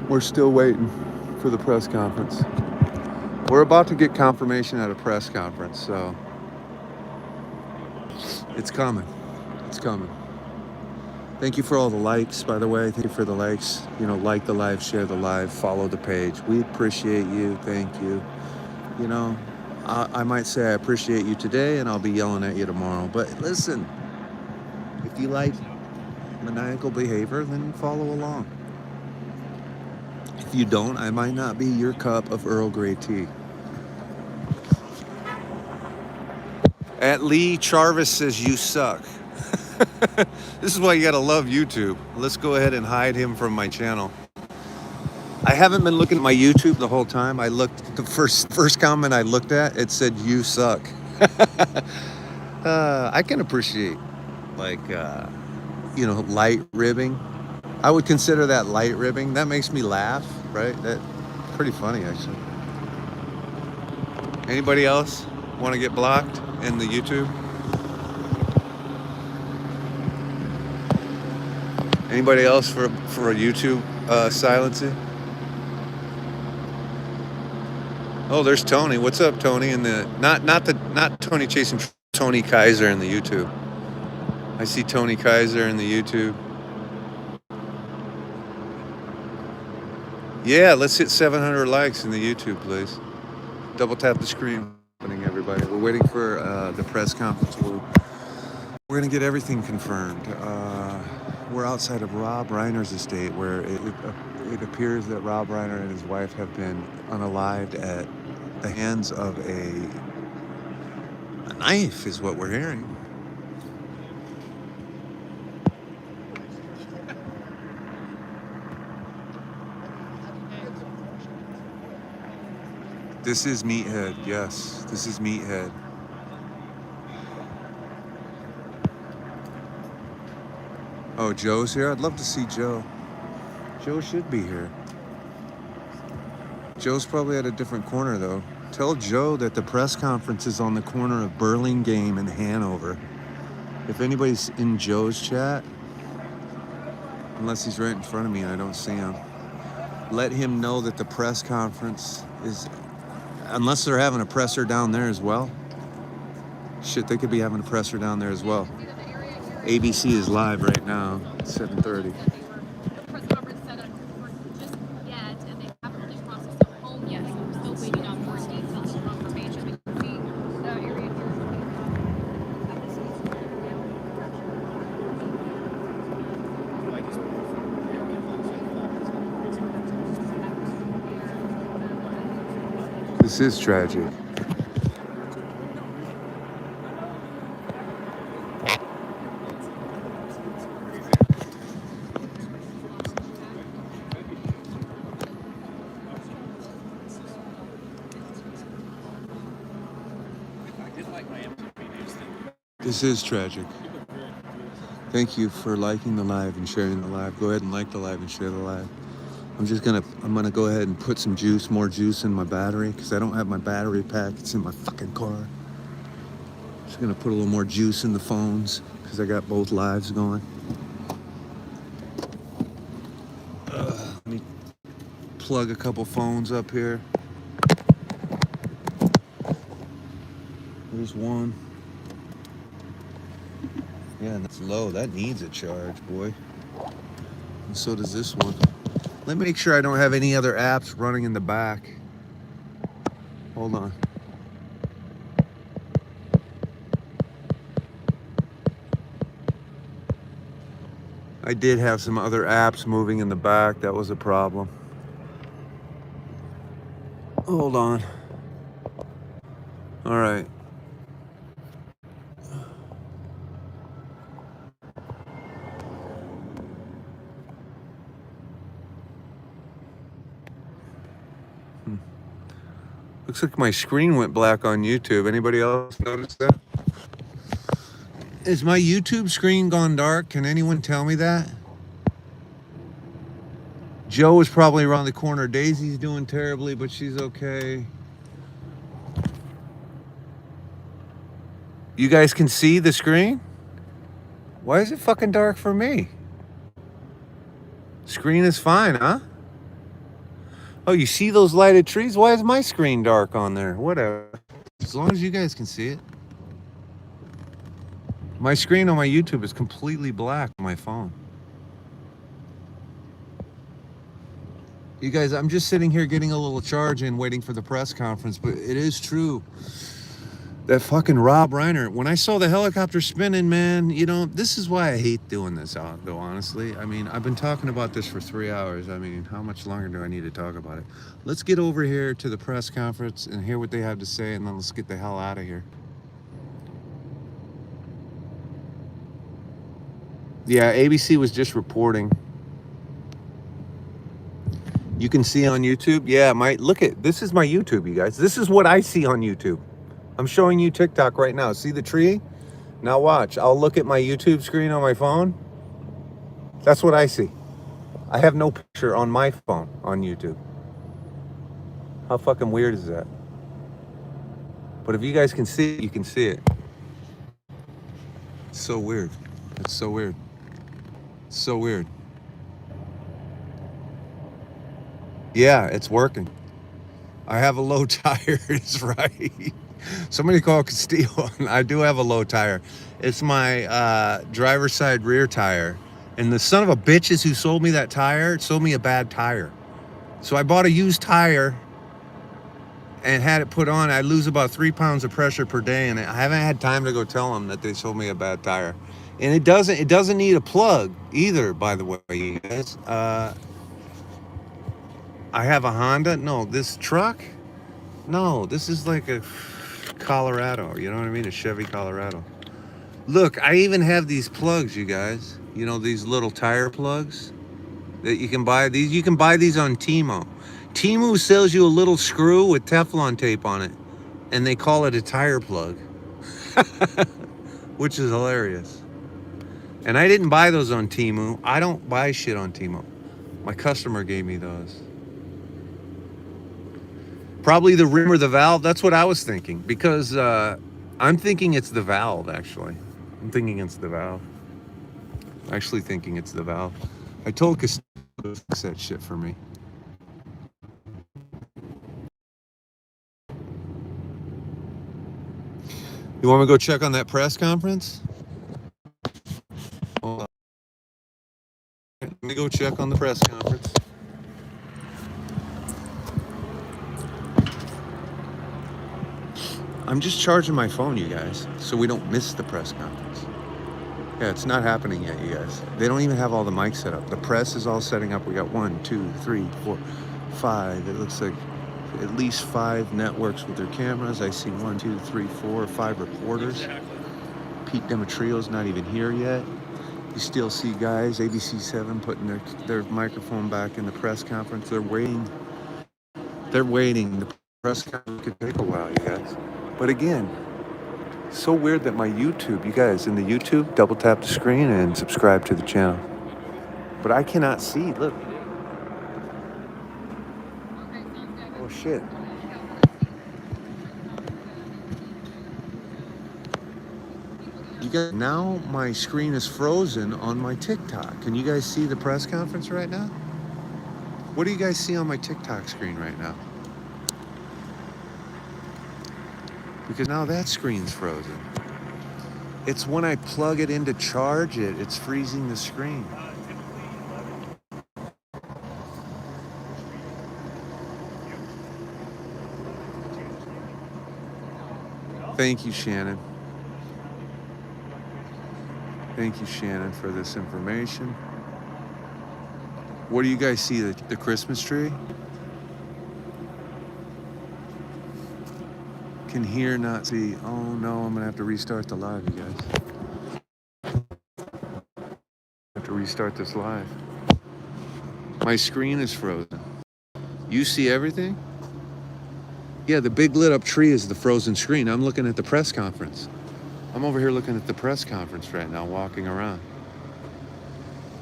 We're still waiting for the press conference. We're about to get confirmation at a press conference, so it's coming. It's coming. Thank you for all the likes, by the way. Thank you for the likes. Like the live, share the live, follow the page. We appreciate you. Thank you. I might say I appreciate you today, and I'll be yelling at you tomorrow. But listen, if you like maniacal behavior, then follow along. If you don't, I might not be your cup of Earl Grey tea. At Lee Charvis says you suck. This is why you gotta love YouTube. Let's go ahead and hide him from my channel. I haven't been looking at my YouTube the whole time. I looked, the first comment I looked at, it said you suck. I can appreciate light ribbing. I would consider that light ribbing. That makes me laugh, right? That's pretty funny, actually. Anybody else want to get blocked in the YouTube? Anybody else for a YouTube silencing? Oh, there's Tony. What's up, Tony? In the not Tony chasing Tony Kaiser in the YouTube. I see Tony Kaiser in the YouTube. Yeah, let's hit 700 likes in the YouTube, please. Double tap the screen. Everybody, we're waiting for the press conference. We're gonna get everything confirmed. We're outside of Rob Reiner's estate, where it appears that Rob Reiner and his wife have been unalived at the hands of a knife, is what we're hearing. This is Meathead, yes. This is Meathead. Oh, Joe's here? I'd love to see Joe. Joe should be here. Joe's probably at a different corner, though. Tell Joe that the press conference is on the corner of Burlingame and Hanover. If anybody's in Joe's chat, unless he's right in front of me and I don't see him, let him know that the press conference is... Unless they're having a presser down there as well. Shit, they could be having a presser down there as well. ABC is live right now, 7:30. This is tragic. This is tragic. Thank you for liking the live and sharing the live. Go ahead and like the live and share the live. I'm gonna go ahead and put some more juice in my battery, because I don't have my battery pack. It's in my fucking car. Just gonna put a little more juice in the phones, because I got both lives going. Let me plug a couple phones up here. There's one. Yeah, and that's low. That needs a charge, boy. And so does this one. Let me make sure I don't have any other apps running in the back. Hold on. I did have some other apps moving in the back. That was a problem. Hold on. All right. Looks like my screen went black on YouTube. Anybody else notice that? Is my YouTube screen gone dark? Can anyone tell me that? Joe is probably around the corner. Daisy's doing terribly, but she's okay. You guys can see the screen? Why is it fucking dark for me? Screen is fine, huh? Oh, you see those lighted trees? Why is my screen dark on there? Whatever. As long as you guys can see it. My screen on my YouTube is completely black on my phone. You guys, I'm just sitting here getting a little charge in, waiting for the press conference, but it is true. That fucking Rob Reiner, when I saw the helicopter spinning, man, you know, this is why I hate doing this, though, honestly. I mean, I've been talking about this for 3 hours. I mean, how much longer do I need to talk about it? Let's get over here to the press conference and hear what they have to say, and then let's get the hell out of here. Yeah, ABC was just reporting. You can see on YouTube. Yeah, this is my YouTube, you guys. This is what I see on YouTube. I'm showing you TikTok right now. See the tree? Now watch. I'll look at my YouTube screen on my phone. That's what I see. I have no picture on my phone on YouTube. How fucking weird is that? But if you guys can see it, you can see it. It's so weird. It's so weird. It's so weird. Yeah, it's working. I have a low tire. It's right. Somebody call Castillo. I do have a low tire. It's my driver's side rear tire. And the son of a bitches who sold me that tire sold me a bad tire. So I bought a used tire and had it put on. I lose about 3 pounds of pressure per day, and I haven't had time to go tell them that they sold me a bad tire. And it doesn't need a plug either, by the way, you guys. I have a Honda. No, this truck? No, this is like a Colorado. You know what I mean? A Chevy Colorado. Look, I even have these plugs, you guys. You know, these little tire plugs that you can buy. You can buy these on Temu. Temu sells you a little screw with Teflon tape on it, and they call it a tire plug, which is hilarious. And I didn't buy those on Temu. I don't buy shit on Temu. My customer gave me those. Probably the rim or the valve. That's what I was thinking, because I'm thinking it's the valve, actually. I'm thinking it's the valve. Actually thinking it's the valve. I told Castillo to fix that shit for me. You want me to go check on that press conference? Hold on. Let me go check on the press conference. I'm just charging my phone, you guys, so we don't miss the press conference. Yeah, it's not happening yet, you guys. They don't even have all the mics set up. The press is all setting up. We got 1, 2, 3, 4, 5. It looks like at least 5 networks with their cameras. I see 1, 2, 3, 4, 5 reporters. Pete Demetrio's not even here yet. You still see guys, ABC7 putting their microphone back in the press conference. They're waiting. They're waiting. The press conference could take a while, you guys. But again, so weird that my YouTube, you guys in the YouTube, double tap the screen and subscribe to the channel. But I cannot see, look. Oh shit. You guys, now my screen is frozen on my TikTok. Can you guys see the press conference right now? What do you guys see on my TikTok screen right now? Because now that screen's frozen. It's when I plug it in to charge it, it's freezing the screen. Thank you, Shannon. Thank you, Shannon, for this information. What do you guys see, the Christmas tree? Can hear, not see. Oh no, I'm gonna have to restart the live, you guys. Have to restart this live. My screen is frozen. You see everything? Yeah, the big lit up tree is the frozen screen. I'm looking at the press conference. I'm over here looking at the press conference right now, walking around.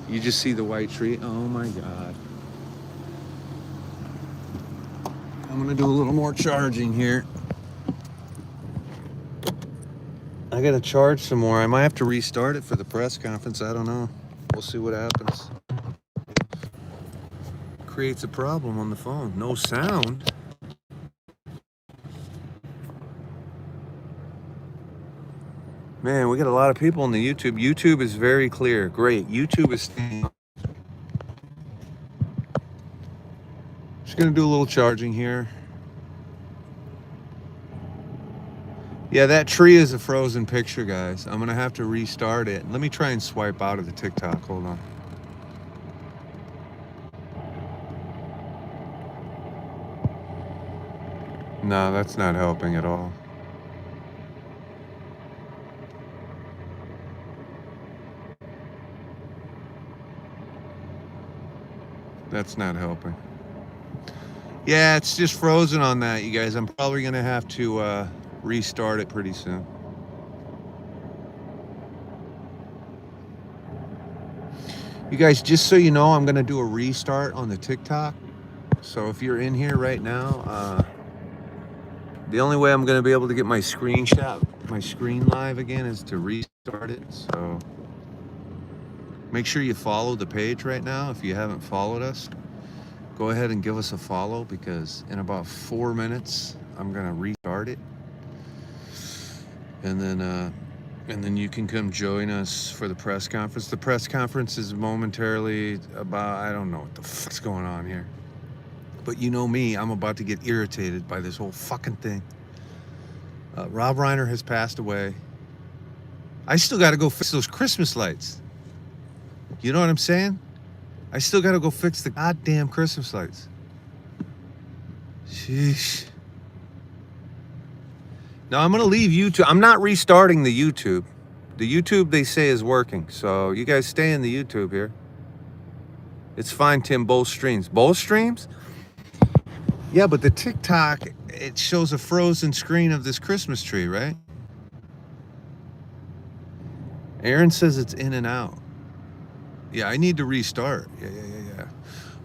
You just see the white tree. Oh my God. I'm gonna do a little more charging here. I gotta charge some more. I might have to restart it for the press conference. I don't know. We'll see what happens. Creates a problem on the phone. No sound. Man, we got a lot of people on the YouTube. YouTube is very clear. Great. YouTube is staying on. Just gonna do a little charging here. Yeah, that tree is a frozen picture, guys. I'm gonna have to restart it. Let me try and swipe out of the TikTok. Hold on. No, that's not helping at all. That's not helping. Yeah, it's just frozen on that, you guys. I'm probably gonna have to restart it pretty soon. You guys, just so you know, I'm gonna do a restart on the TikTok. So if you're in here right now, The only way I'm gonna be able to get my screen live again is to restart it. So make sure you follow the page right now. If you haven't followed us, go ahead and give us a follow, because in about 4 minutes I'm gonna restart it, and then you can come join us for the press conference. The press conference is momentarily about, I don't know what the fuck's going on here. But you know me, I'm about to get irritated by this whole fucking thing. Rob Reiner has passed away. I still got to go fix those Christmas lights. You know what I'm saying? I still got to go fix the goddamn Christmas lights. Sheesh. Now I'm going to leave YouTube. I'm not restarting the YouTube. The YouTube, they say, is working. So you guys stay in the YouTube here. It's fine, Tim. Both streams. Both streams? Yeah, but the TikTok, it shows a frozen screen of this Christmas tree, right? Aaron says it's in and out. Yeah, I need to restart. Yeah.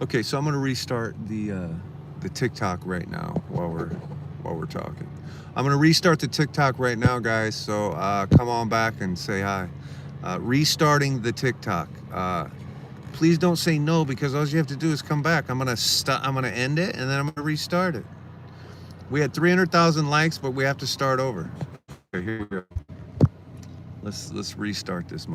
Okay, so I'm gonna restart the TikTok right now while we're talking. I'm gonna restart the TikTok right now, guys. So come on back and say hi. Restarting the TikTok. Please don't say no, because all you have to do is come back. I'm gonna end it, and then I'm gonna restart it. We had 300,000 likes, but we have to start over. Okay, here we go. Let's restart this.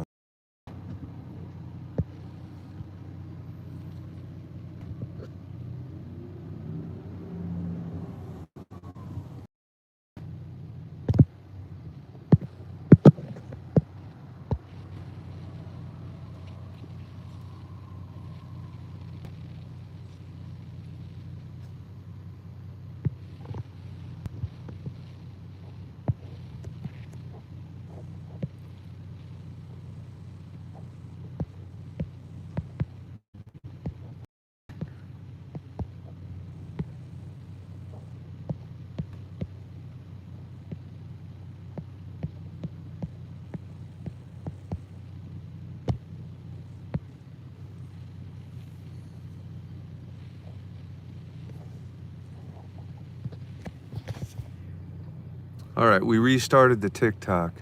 All right, we restarted the TikTok.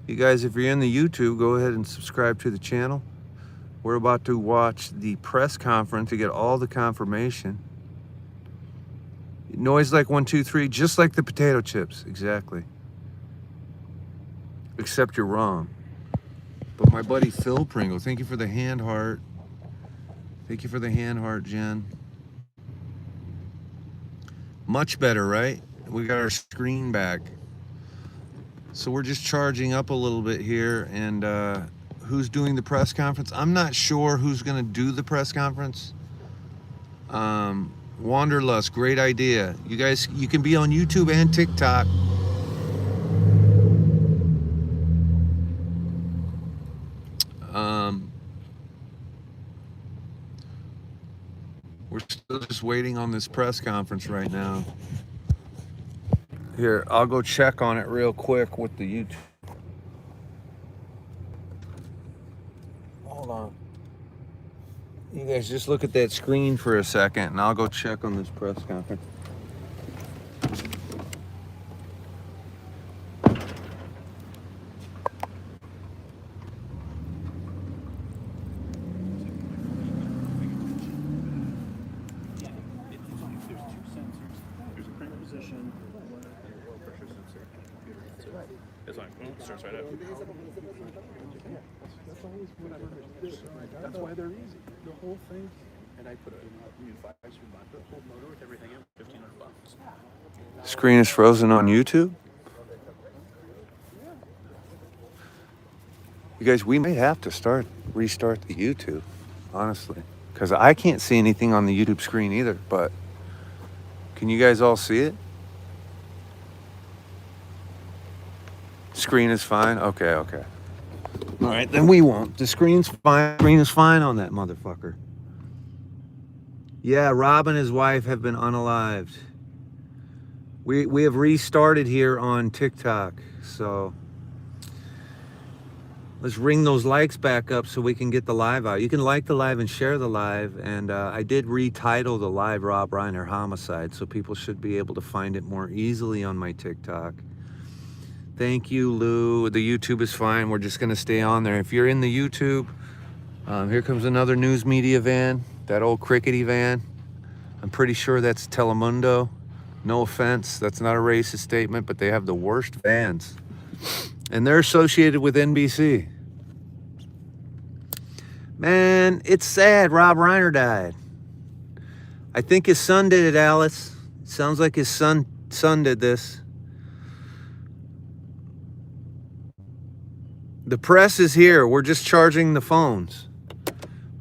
You guys, if you're in the YouTube, go ahead and subscribe to the channel. We're about to watch the press conference to get all the confirmation. Noise like 1, 2, 3, just like the potato chips, exactly. Except you're wrong. But my buddy Phil Pringle, thank you for the hand heart. Thank you for the hand heart, Jen. Much better, right? We got our screen back. So we're just charging up a little bit here, and who's doing the press conference? I'm not sure who's gonna do the press conference. Wanderlust, great idea. You guys, you can be on YouTube and TikTok. We're still just waiting on this press conference right now. Here, I'll go check on it real quick with the YouTube. Hold on. You guys just look at that screen for a second, and I'll go check on this press conference. Starts right up. That's why they're easy. The whole thing. And I put a new 5-speed motor, whole motor with everything in, $1,500. Screen is frozen on YouTube. You guys, we may have to restart the YouTube, honestly, because I can't see anything on the YouTube screen either. But can you guys all see it? Screen is fine? Okay. All right, then we won't. The screen's fine. Screen is fine on that motherfucker. Yeah, Rob and his wife have been unalived. We have restarted here on TikTok, so Let's ring those likes back up so we can get the live out. You can like the live and share the live. And I did retitle the live Rob Reiner Homicide, so people should be able to find it more easily on my TikTok. Thank you, Lou. The YouTube is fine. We're just going to stay on there. If you're in the YouTube, here comes another news media van, that old crickety van. I'm pretty sure that's Telemundo. No offense, that's not a racist statement, but they have the worst vans. And they're associated with NBC. Man, it's sad. Rob Reiner died. I think his son did it, Alice. Sounds like his son did this. The press is here. We're just charging the phones.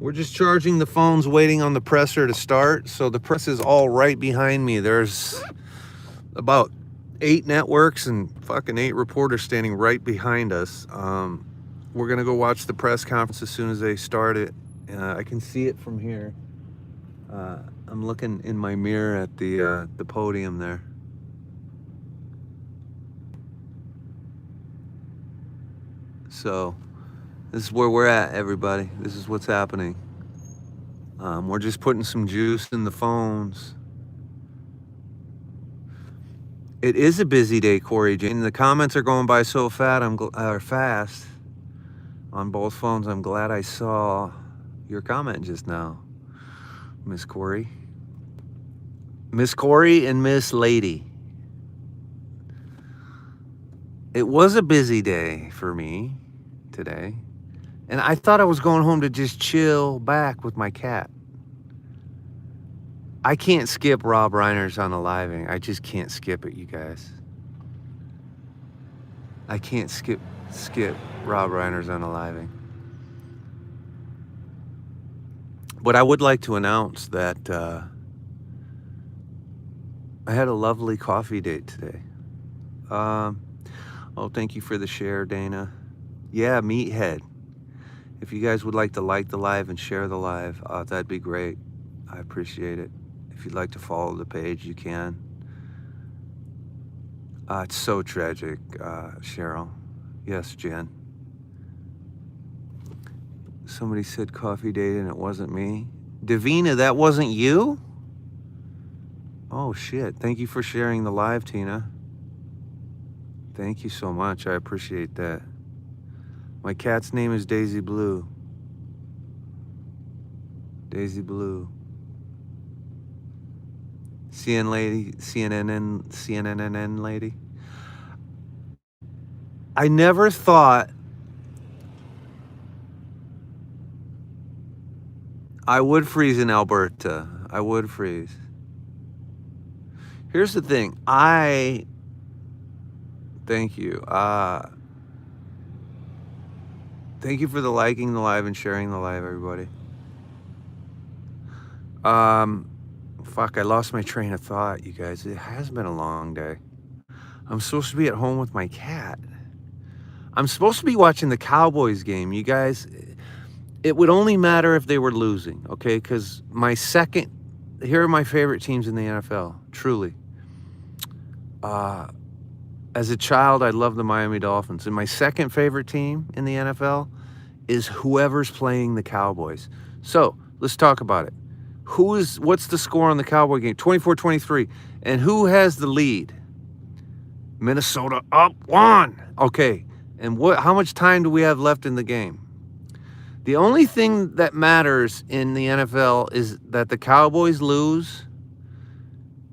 We're just charging the phones, waiting on the presser to start. So the press is all right behind me. There's about 8 networks and fucking 8 reporters standing right behind us. We're gonna go watch the press conference as soon as they start it. I can see it from here. I'm looking in my mirror at the podium there. So this is where we're at, everybody. This is what's happening. We're just putting some juice in the phones. It is a busy day, Corey Jane. The comments are going by so fast on both phones. I'm glad I saw your comment just now, Miss Corey. Miss Corey and Miss Lady. It was a busy day for me today. And I thought I was going home to just chill back with my cat. I can't skip Rob Reiner's on the living. I just can't skip it, you guys. I can't skip Rob Reiner's on the living. But I would like to announce that I had a lovely coffee date today. Oh, thank you for the share, Dana. Yeah, Meathead. If you guys would like to like the live and share the live, that'd be great. I appreciate it. If you'd like to follow the page, you can. It's so tragic, Cheryl. Yes, Jen. Somebody said coffee date and it wasn't me. Davina, that wasn't you? Oh, shit. Thank you for sharing the live, Tina. Thank you so much. I appreciate that. My cat's name is Daisy Blue. Daisy Blue. CNN lady. I never thought I would freeze in Alberta. I would freeze. Here's the thing. Thank you. Thank you for the liking the live and sharing the live, everybody. Fuck, I lost my train of thought, you guys. It has been a long day. I'm supposed to be at home with my cat. I'm supposed to be watching the Cowboys game, you guys. It would only matter if they were losing, okay? Because here are my favorite teams in the NFL, truly. As a child, I loved the Miami Dolphins. And my second favorite team in the NFL is whoever's playing the Cowboys. So, let's talk about it. What's the score on the Cowboy game? 24-23. And who has the lead? Minnesota up 1. Okay. And how much time do we have left in the game? The only thing that matters in the NFL is that the Cowboys lose.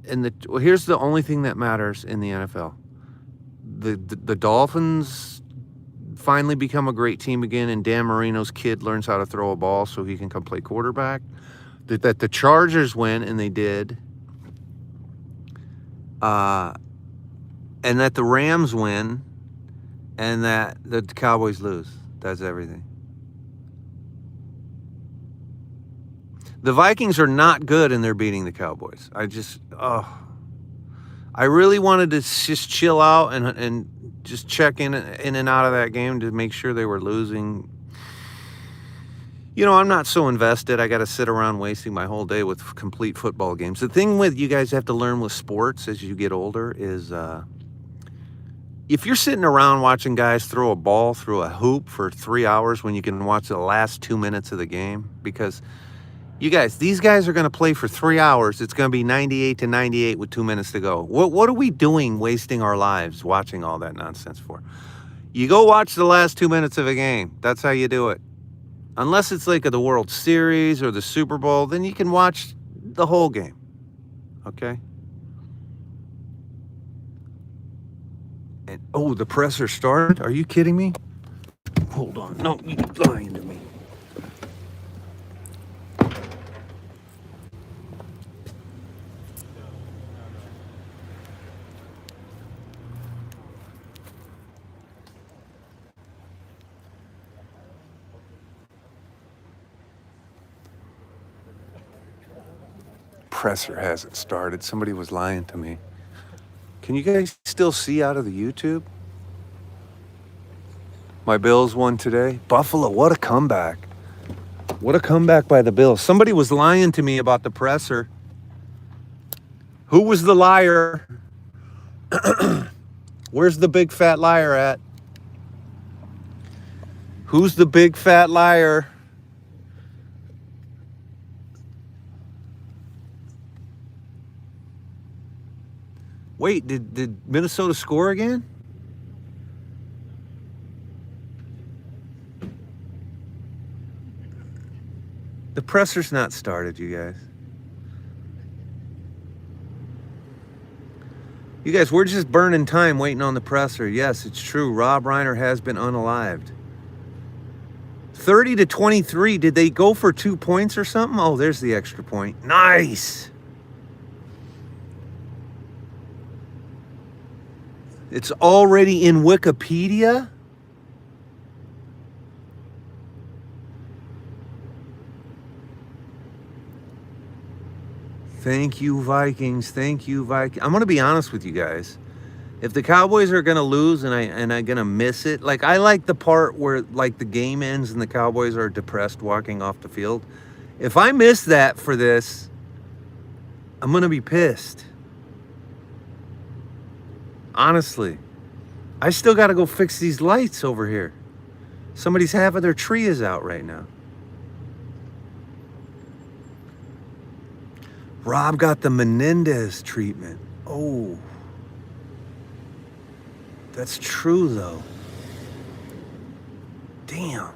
And here's the only thing that matters in the NFL. The Dolphins finally become a great team again, and Dan Marino's kid learns how to throw a ball so he can come play quarterback. That the Chargers win, and they did. And that the Rams win, and that the Cowboys lose. That's everything. The Vikings are not good, and they're beating the Cowboys. I really wanted to just chill out and just check in and out of that game to make sure they were losing. You know, I'm not so invested. I got to sit around wasting my whole day with complete football games. The thing with you guys have to learn with sports as you get older is If you're sitting around watching guys throw a ball through a hoop for 3 hours when you can watch the last 2 minutes of the game, because you guys, these guys are going to play for 3 hours. It's going to be 98-98 with 2 minutes to go. What are we doing wasting our lives watching all that nonsense for? You go watch the last 2 minutes of a game. That's how you do it. Unless it's like the World Series or the Super Bowl, then you can watch the whole game. Okay? And oh, the presser started? Are you kidding me? Hold on. No, you're lying to me. Presser hasn't started. Somebody was lying to me. Can you guys still see out of the YouTube? My Bills won today. Buffalo, what a comeback. What a comeback by the Bills. Somebody was lying to me about the presser. Who was the liar? Where's the big fat liar at? Who's the big fat liar? Wait, did Minnesota score again? The presser's not started, you guys. You guys, we're just burning time waiting on the presser. Yes, it's true. Rob Reiner has been unalived. 30-23. Did they go for 2 points or something? Oh, there's the extra point. Nice. It's already in Wikipedia? Thank you, Vikings. Thank you, Vikings. I'm going to be honest with you guys. If the Cowboys are going to lose and I'm going to miss it, like I like the part where like the game ends and the Cowboys are depressed walking off the field. If I miss that for this, I'm going to be pissed. Honestly. I still got to go fix these lights over here. Somebody's half of their tree is out right now. Rob got the Menendez treatment. Oh. That's true, though. Damn.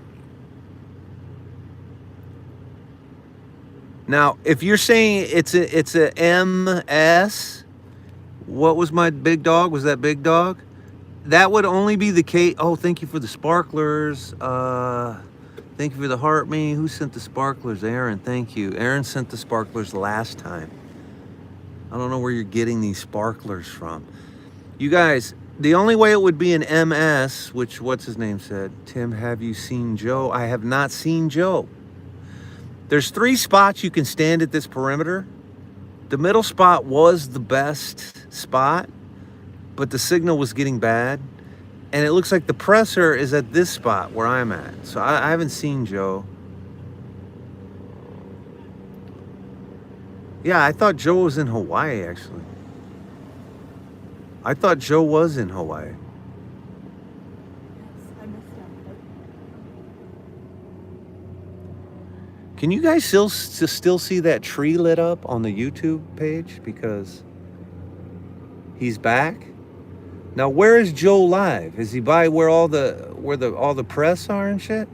Now, if you're saying it's a MS, what was my big dog? Was that big dog? That would only be the case. Oh, thank you for the sparklers. Thank you for the heart me. Who sent the sparklers? Aaron, thank you. Aaron sent the sparklers last time. I don't know where you're getting these sparklers from. You guys, the only way it would be an MS, which what's his name said, Tim, have you seen Joe? I have not seen Joe. There's 3 spots you can stand at this perimeter. The middle spot was the best spot, but the signal was getting bad. And it looks like the presser is at this spot where I'm at. So I haven't seen Joe. Yeah, I thought Joe was in Hawaii, actually. I thought Joe was in Hawaii. Can you guys still see that tree lit up on the YouTube page? Because he's back. Now, where is Joe live? Is he by where all the press are and shit?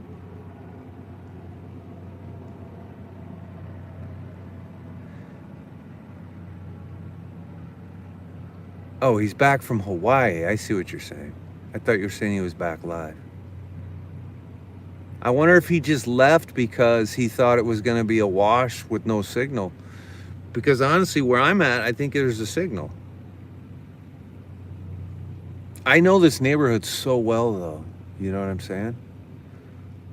Oh, he's back from Hawaii. I see what you're saying. I thought you were saying he was back live. I wonder if he just left because he thought it was going to be a wash with no signal. Because honestly, where I'm at, I think there's a signal. I know this neighborhood so well, though. You know what I'm saying?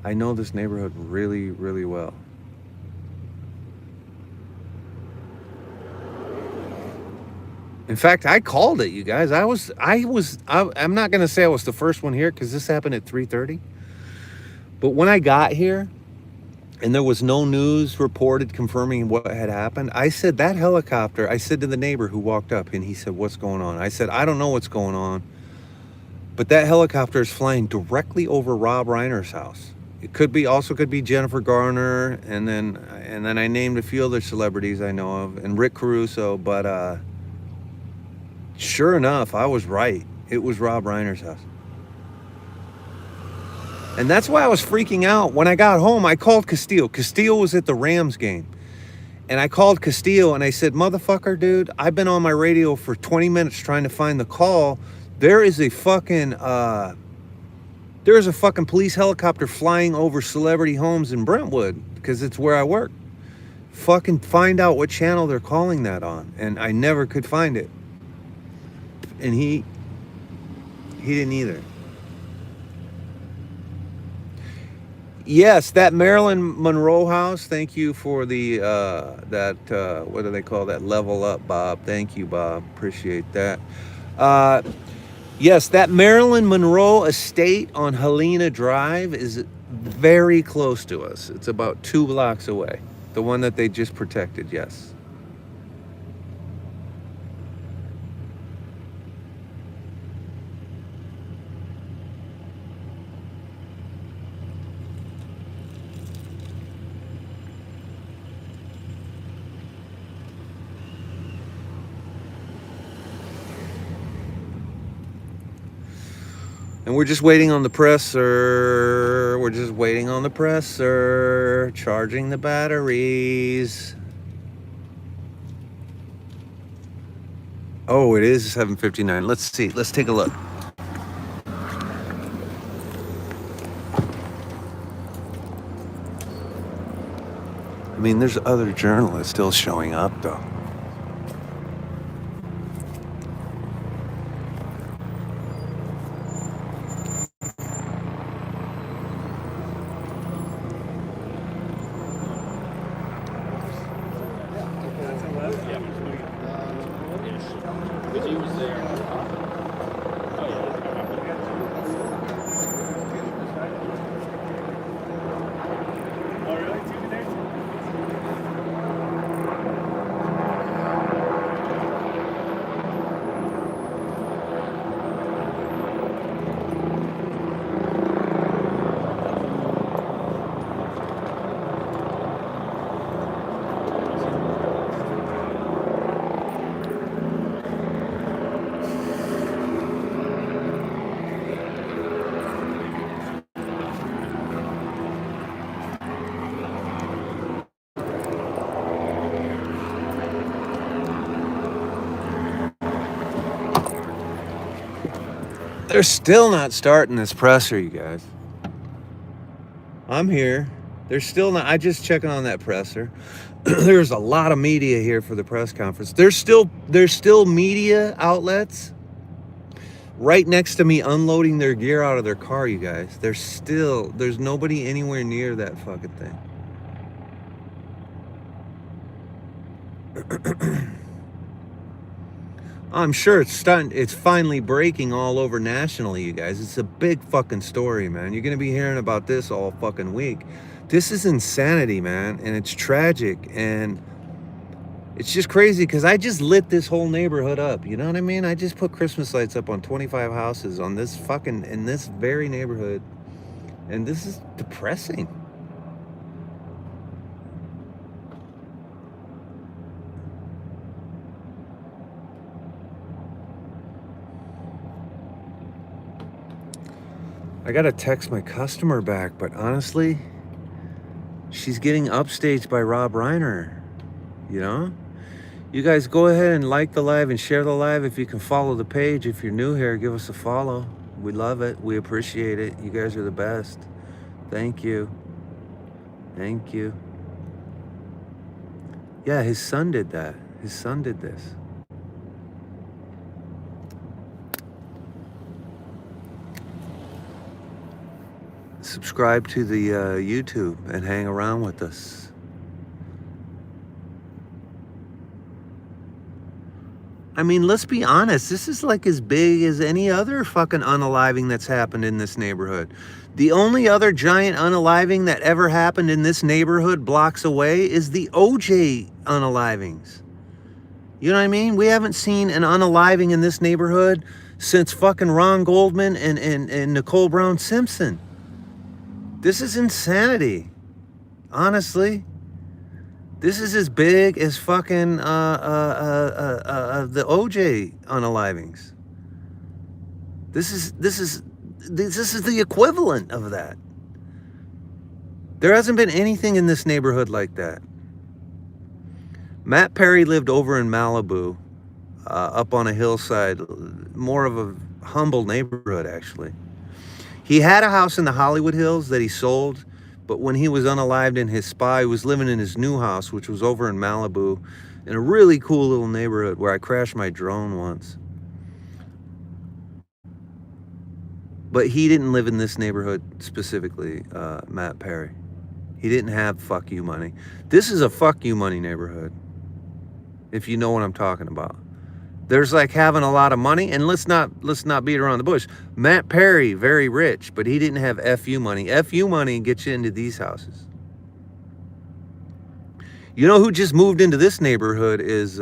I know this neighborhood really, really well. In fact, I called it, you guys. I'm not going to say I was the first one here because this happened at 3:30. But when I got here and there was no news reported confirming what had happened, I said, that helicopter, I said to the neighbor who walked up and he said, what's going on? I said, I don't know what's going on. But that helicopter is flying directly over Rob Reiner's house. It could be Jennifer Garner, and then I named a few other celebrities I know of, and Rick Caruso. But sure enough, I was right. It was Rob Reiner's house. And that's why I was freaking out. When I got home, I called Castillo. Castillo was at the Rams game. And I called Castillo and I said, motherfucker, dude, I've been on my radio for 20 minutes trying to find the call. There is a fucking police helicopter flying over celebrity homes in Brentwood, because it's where I work. Fucking find out what channel they're calling that on. And I never could find it. And he didn't either. Yes, that Marilyn Monroe house. Thank you for the what do they call that? Level up, Bob. Thank you, Bob. Appreciate that. Yes, that Marilyn Monroe estate on Helena Drive is very close to us. It's about 2 blocks away. The one that they just protected. Yes. And we're just waiting on the presser. We're just waiting on the presser. Charging the batteries. Oh, it is 7:59. Let's see. Let's take a look. I mean, there's other journalists still showing up, though. They're still not starting this presser, you guys. I'm here. They're still not. I just checking on that presser. There's a lot of media here for the press conference. There's still media outlets right next to me unloading their gear out of their car, you guys. There's nobody anywhere near that fucking thing. I'm sure it's finally breaking all over nationally, you guys. It's a big fucking story, man. You're gonna be hearing about this all fucking week. This is insanity, man, and it's tragic, and it's just crazy because I just lit this whole neighborhood up. You know what I mean? I just put Christmas lights up on 25 houses in this very neighborhood, and this is depressing. I gotta text my customer back, but honestly, she's getting upstaged by Rob Reiner, you know? You guys go ahead and like the live and share the live. If you can follow the page, if you're new here, give us a follow. We love it. We appreciate it. You guys are the best. Thank you. Thank you. Yeah, his son did that. His son did this. Subscribe to the YouTube and hang around with us. I mean, let's be honest. This is like as big as any other fucking unaliving that's happened in this neighborhood. The only other giant unaliving that ever happened in this neighborhood blocks away is the OJ unalivings. You know what I mean? We haven't seen an unaliving in this neighborhood since fucking Ron Goldman and Nicole Brown Simpson. This is insanity. Honestly. This is as big as fucking the OJ unalivings. This is the equivalent of that. There hasn't been anything in this neighborhood like that. Matt Perry lived over in Malibu, up on a hillside, more of a humble neighborhood, actually. He had a house in the Hollywood Hills that he sold, but when he was unalived in his spa, he was living in his new house, which was over in Malibu, in a really cool little neighborhood where I crashed my drone once. But he didn't live in this neighborhood specifically, Matt Perry. He didn't have fuck you money. This is a fuck you money neighborhood, if you know what I'm talking about. There's like having a lot of money, and let's not beat around the bush. Matt Perry, very rich, but he didn't have FU money. FU money gets you into these houses. You know who just moved into this neighborhood is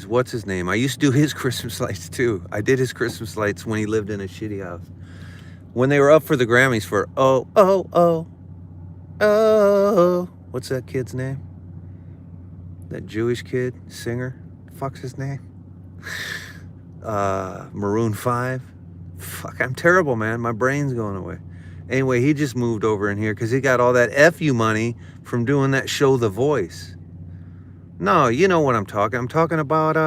what's his name? I used to do his Christmas lights too. I did his Christmas lights when he lived in a shitty house. When they were up for the Grammys for oh, what's that kid's name? That Jewish kid, singer, fuck's his name? Maroon 5. Fuck, I'm terrible, man. My brain's going away. Anyway, he just moved over in here because he got all that FU money from doing that show, The Voice. No, you know what I'm talking. I'm talking about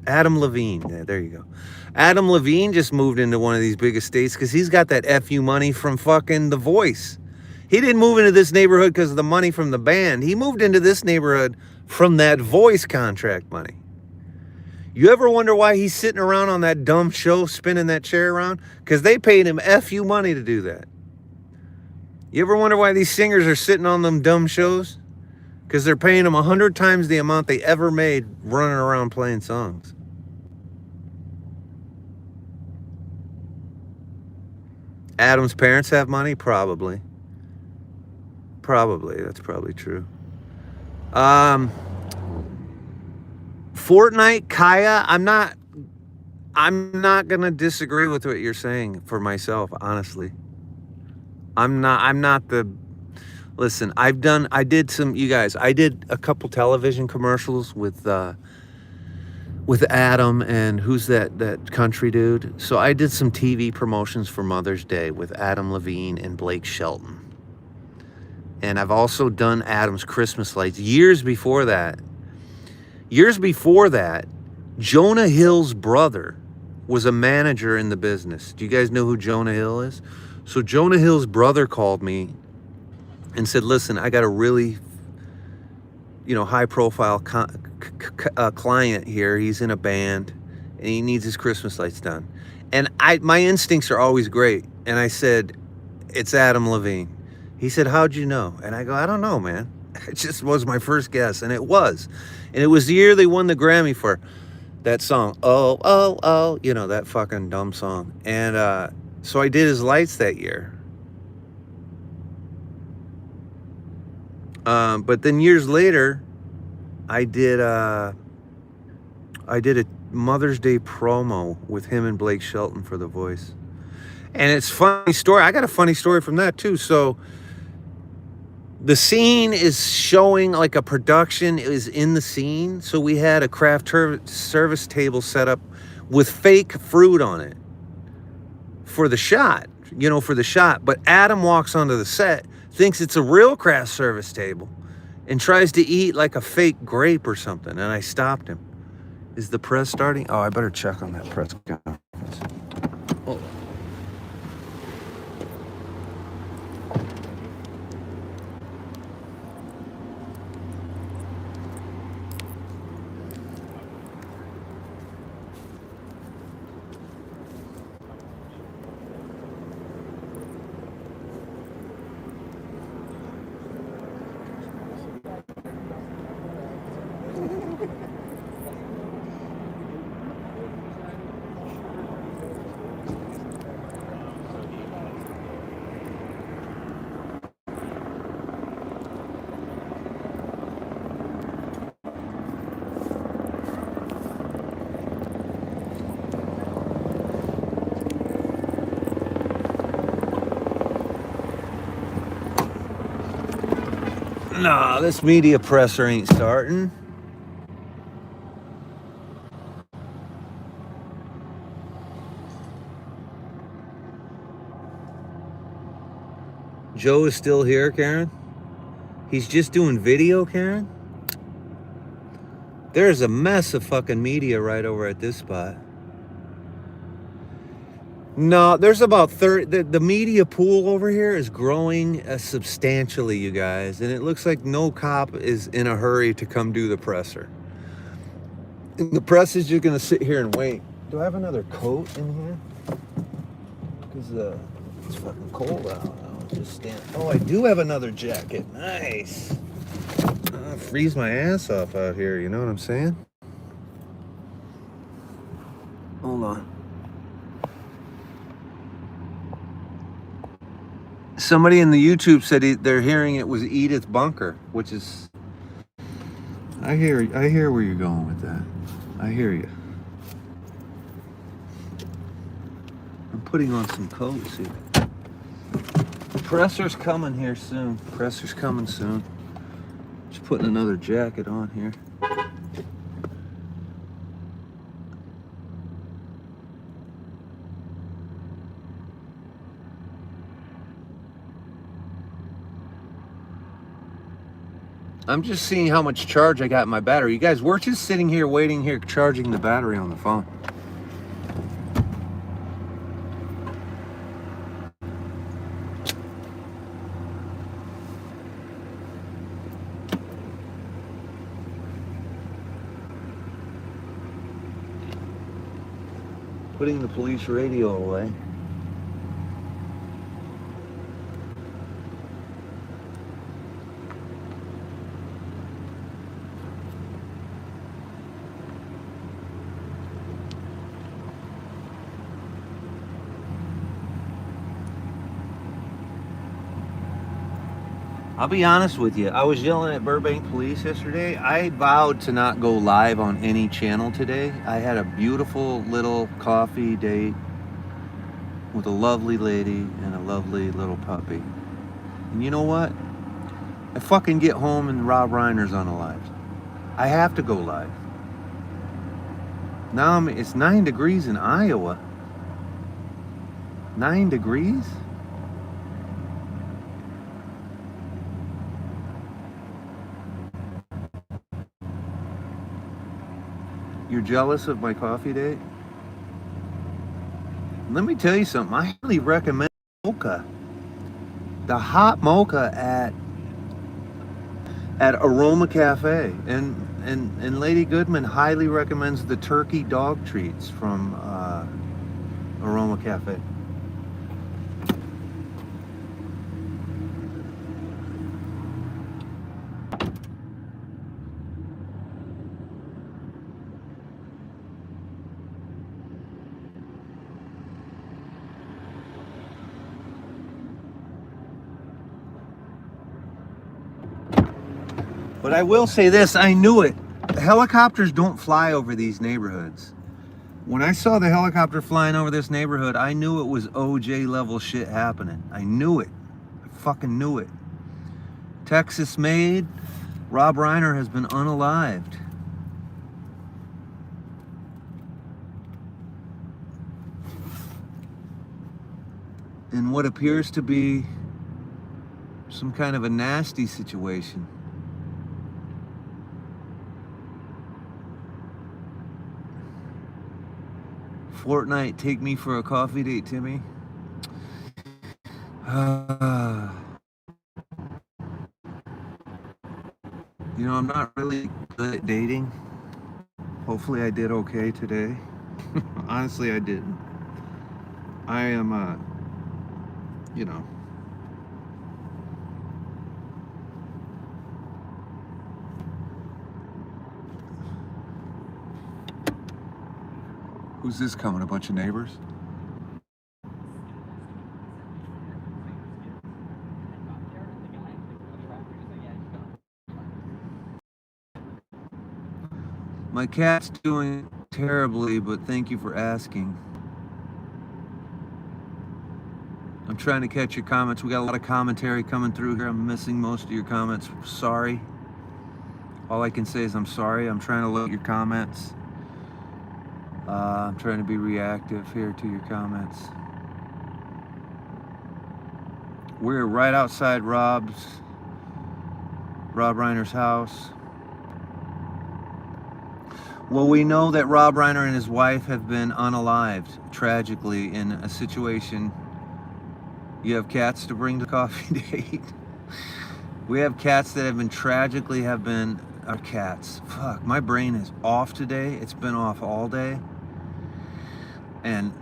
Adam Levine. Yeah, there you go. Adam Levine just moved into one of these big estates because he's got that FU money from fucking The Voice. He didn't move into this neighborhood because of the money from the band. He moved into this neighborhood from that Voice contract money. You ever wonder why he's sitting around on that dumb show spinning that chair around? Because they paid him FU money to do that. You ever wonder why these singers are sitting on them dumb shows? Because they're paying them 100 times the amount they ever made running around playing songs. Adam's parents have money? Probably. Probably. That's probably true. Fortnite, Kaya, I'm not gonna disagree with what you're saying for myself, honestly. Listen, I did a couple television commercials with Adam and who's that country dude? So I did some TV promotions for Mother's Day with Adam Levine and Blake Shelton. And I've also done Adam's Christmas lights. Years before that, Jonah Hill's brother was a manager in the business. Do you guys know who Jonah Hill is? So Jonah Hill's brother called me and said, listen, I got a really, high profile client here. He's in a band and he needs his Christmas lights done. And my instincts are always great. And I said, it's Adam Levine. He said, how'd you know? And I go, I don't know, man. It just was my first guess. And it was. And it was the year they won the Grammy for that song. Oh, that fucking dumb song. And so I did his lights that year. But then years later, I did a Mother's Day promo with him and Blake Shelton for The Voice. And it's a funny story. I got a funny story from that too. So the scene is showing, like a production is in the scene. So we had a craft service table set up with fake fruit on it for the shot, But Adam walks onto the set, thinks it's a real craft service table, and tries to eat like a fake grape or something. And I stopped him. Is the press starting? Oh, I better check on that press conference. Oh. Nah, this media presser ain't starting. Joe is still here, Karen? He's just doing video, Karen? There's a mess of fucking media right over at this spot. No, there's about 30. The media pool over here is growing substantially, you guys. And it looks like no cop is in a hurry to come do the presser. And the press is just going to sit here and wait. Do I have another coat in here? Because it's fucking cold out. I'll just stand. Oh, I do have another jacket. Nice. I'll freeze my ass off out here. You know what I'm saying? Hold on. Somebody in the YouTube said they're hearing it was Edith Bunker, which is. I hear where you're going with that. I hear you. I'm putting on some coats here. Presser's coming here soon. Presser's coming soon. Just putting another jacket on here. I'm just seeing how much charge I got in my battery. You guys, we're just sitting here waiting here, charging the battery on the phone. Putting the police radio away. I'll be honest with you. I was yelling at Burbank Police yesterday. I vowed to not go live on any channel today. I had a beautiful little coffee date with a lovely lady and a lovely little puppy. And you know what? I fucking get home and Rob Reiner's unalived. I have to go live. Now it's 9 degrees in Iowa. 9 degrees? You're jealous of my coffee date? Let me tell you something. I highly recommend mocha. The hot mocha at Aroma Cafe. And Lady Goodman highly recommends the turkey dog treats from Aroma Cafe. But I will say this, I knew it. Helicopters don't fly over these neighborhoods. When I saw the helicopter flying over this neighborhood, I knew it was OJ level shit happening. I knew it. I fucking knew it. Texas made, Rob Reiner has been unalived. In what appears to be some kind of a nasty situation. Fortnite, take me for a coffee date, Timmy. You know, I'm not really good at dating. Hopefully I did okay today. Honestly, I didn't. I am, you know. Who's this coming? A bunch of neighbors? My cat's doing terribly, but thank you for asking. I'm trying to catch your comments. We got a lot of commentary coming through here. I'm missing most of your comments. Sorry. All I can say is I'm sorry. I'm trying to look at your comments. I'm trying to be reactive here to your comments. We're right outside Rob Reiner's house. Well, we know that Rob Reiner and his wife have been unalived, tragically, in a situation. You have cats to bring to coffee date. We have cats that have been tragically our cats. Fuck, my brain is off today. It's been off all day. And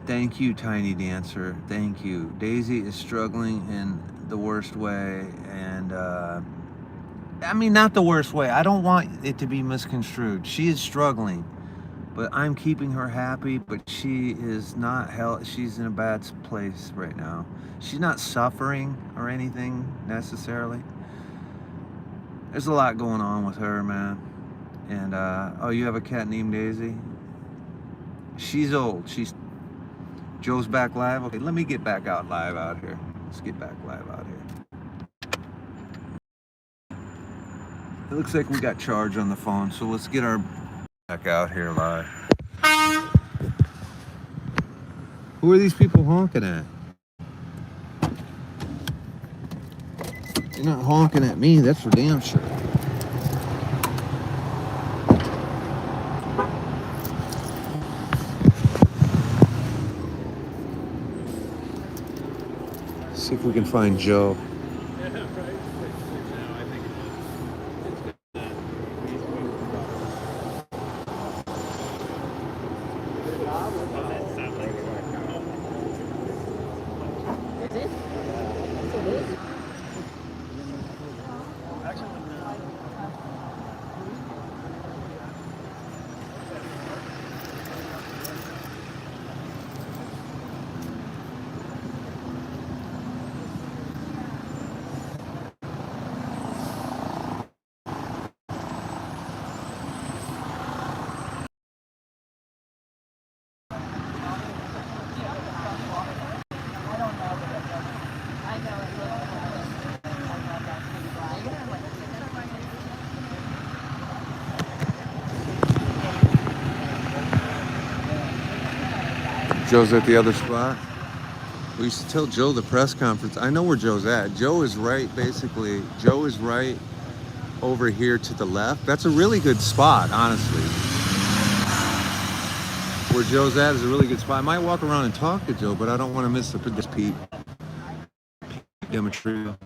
thank you, Tiny Dancer. Thank you. Daisy is struggling in the worst way, and I mean, not the worst way. I don't want it to be misconstrued. She is struggling, but I'm keeping her happy. But she is not she's in a bad place right now. She's not suffering or anything necessarily. There's a lot going on with her, man. And oh, you have a cat named Daisy? She's old. Joe's back live. Okay, let me get back out live out here. Let's get back live out here. It looks like we got charge on the phone, so let's get our back out here live. Who are these people honking at? They're not honking at me, that's for damn sure. See if we can find Joe. Joe's at the other spot. We used to tell Joe the press conference. I know where Joe's at. Joe is right over here to the left. That's a really good spot, honestly. Where Joe's at is a really good spot. I might walk around and talk to Joe, but I don't want to miss this Pete Demetrio.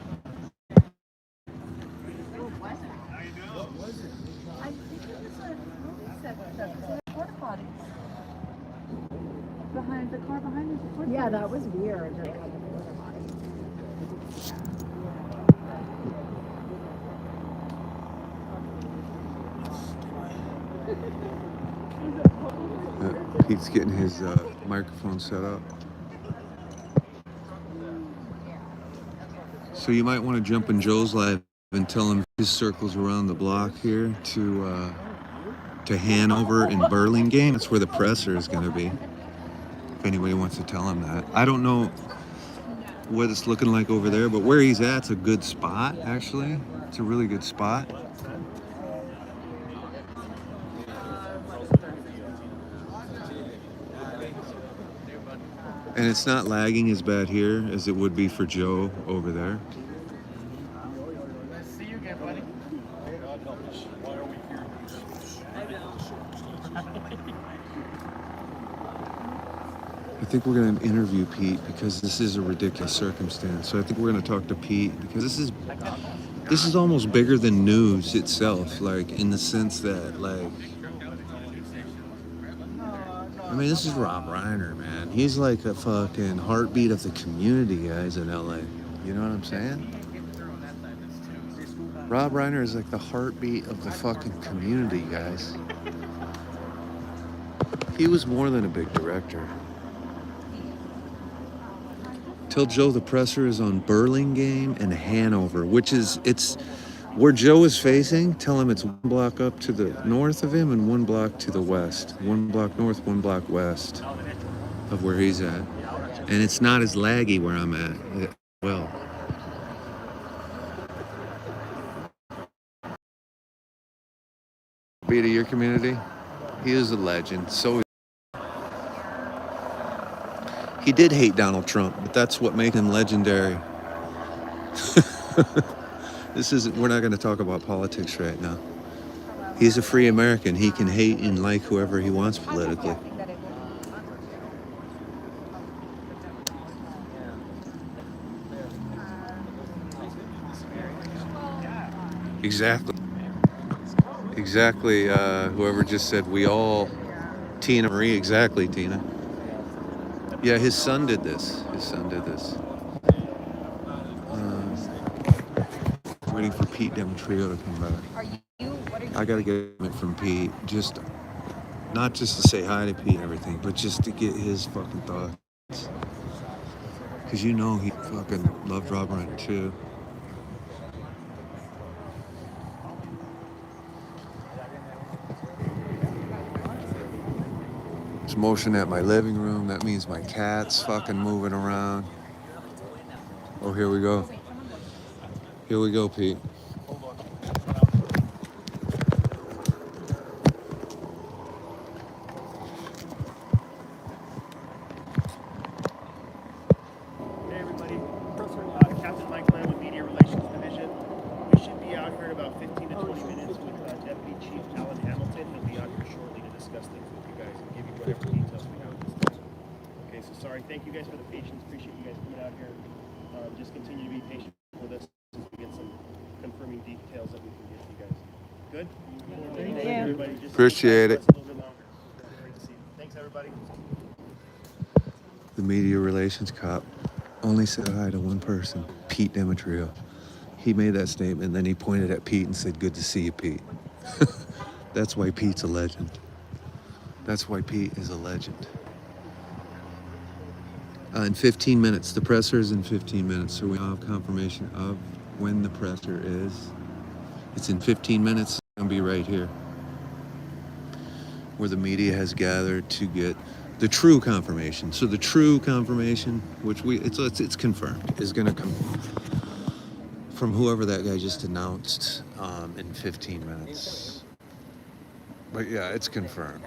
Behind the car behind you. Yeah, that was weird. Pete's getting his microphone set up. So you might want to jump in Joe's live and tell him his circles around the block here to Hanover and Burlingame. That's where the presser is going to be. If anybody wants to tell him that. I don't know what it's looking like over there, but where he's at's a good spot, actually. It's a really good spot. And it's not lagging as bad here as it would be for Joe over there. See you again, buddy. I think we're going to interview Pete because this is a ridiculous circumstance. So I think we're going to talk to Pete because this is almost bigger than news itself, like in the sense that, like, I mean, this is Rob Reiner, man. He's like a fucking heartbeat of the community, guys, in LA. You know what I'm saying? Rob Reiner is like the heartbeat of the fucking community, guys. He was more than a big director. Tell Joe the presser is on Burlingame and Hanover, it's where Joe is facing. Tell him it's one block up to the north of him and one block to the west. One block north, one block west. of where he's at. And it's not as laggy where I'm at. Well, be to your community, he is a legend. So he did hate Donald Trump, but that's what made him legendary. We're not going to talk about politics right now. He's a free American. He can hate and like whoever he wants politically. Exactly. Exactly. Whoever just said we all, Tina Marie. Exactly, Tina. Yeah, his son did this. Waiting for Pete Demetrio to come back. I gotta get it from Pete. Not just to say hi to Pete and everything, but just to get his fucking thoughts. Because you know he fucking loved Rob Reiner too. There's motion at my living room. That means my cat's fucking moving around. Oh, here we go. Here we go, Pete. Hey everybody, Captain Mike Lamb with Media Relations Division. We should be out here in about 15 to 20 minutes with Deputy Chief Alan Hamilton. He'll be out here shortly to discuss things with you guys and give you whatever details we have. Okay, so sorry. Thank you guys for the patience. Appreciate you guys coming out here. Just continue to be patient with us as we get some confirming details that we can get to you guys. Good? Thank you. Everybody. Just Appreciate it. a little bit longer. Great to see you. Thanks, everybody. The media relations cop only said hi to one person, Pete Demetrio. He made that statement, then he pointed at Pete and said, "Good to see you, Pete." That's why Pete's a legend. That's why Pete is a legend. In 15 minutes, the presser is in 15 minutes, so we have confirmation of when the presser is. It's in 15 minutes. It's gonna be right here, where the media has gathered to get the true confirmation. So the true confirmation, which it's confirmed, is gonna come from whoever that guy just announced in 15 minutes. But yeah, it's confirmed.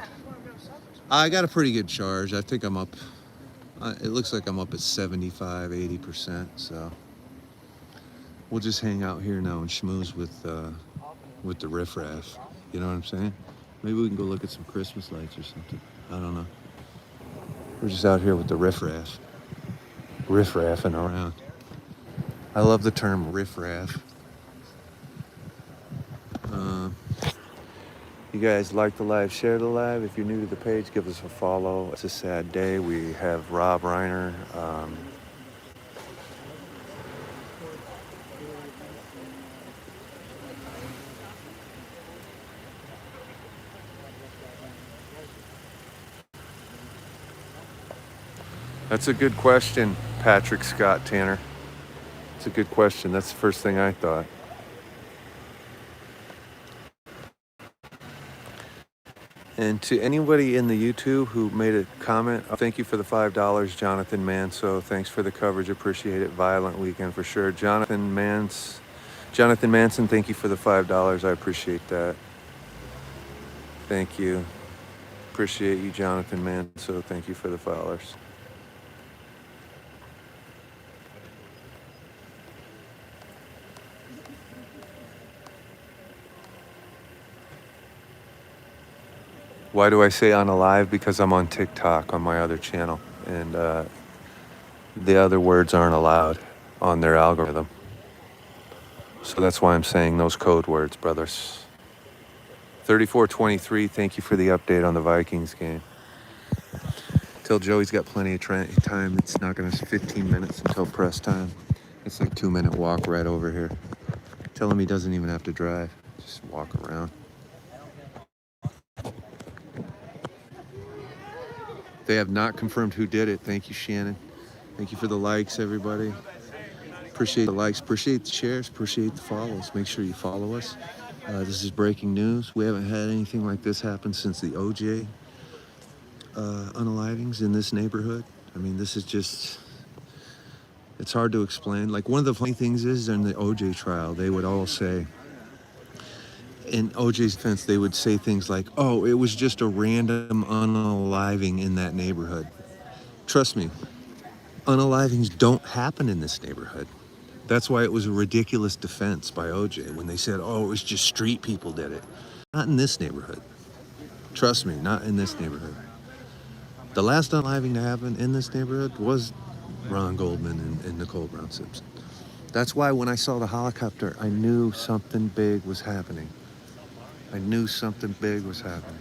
I got a pretty good charge. I think I'm up. It looks like I'm up at 75, 80%. So we'll just hang out here now and schmooze with the riffraff. You know what I'm saying? Maybe we can go look at some Christmas lights or something. I don't know. We're just out here with the riffraff. Riffraffing around. I love the term riffraff. You guys like the live, share the live. If you're new to the page, give us a follow. It's a sad day. We have Rob Reiner. That's a good question, Patrick Scott Tanner. It's a good question. That's the first thing I thought. And to anybody in the YouTube who made a comment, thank you for the $5, Jonathan Manso. Thanks for the coverage, appreciate it. Violent weekend for sure. Jonathan Manson, thank you for the $5. I appreciate that. Thank you. Appreciate you, Jonathan Manso. Thank you for the $5. Why do I say on a live? Because I'm on TikTok on my other channel, and the other words aren't allowed on their algorithm. So that's why I'm saying those code words, brothers. 3423, thank you for the update on the Vikings game. Tell Joey's got plenty of time. It's not going to 15 minutes until press time. It's like 2-minute walk right over here. Tell him he doesn't even have to drive. Just walk around. They have not confirmed who did it. Thank you, Shannon. Thank you for the likes, everybody. Appreciate the likes, appreciate the shares, appreciate the follows. Make sure you follow us. This is breaking news. We haven't had anything like this happen since the OJ unalivings in this neighborhood. I mean, this is just, it's hard to explain. Like, one of the funny things is in the OJ trial, they would all say, in OJ's defense, they would say things like, oh, it was just a random unaliving in that neighborhood. Trust me, unalivings don't happen in this neighborhood. That's why it was a ridiculous defense by OJ when they said, oh, it was just street people did it. Not in this neighborhood. Trust me, not in this neighborhood. The last unaliving to happen in this neighborhood was Ron Goldman and Nicole Brown Simpson. That's why when I saw the helicopter, I knew something big was happening. I knew something big was happening.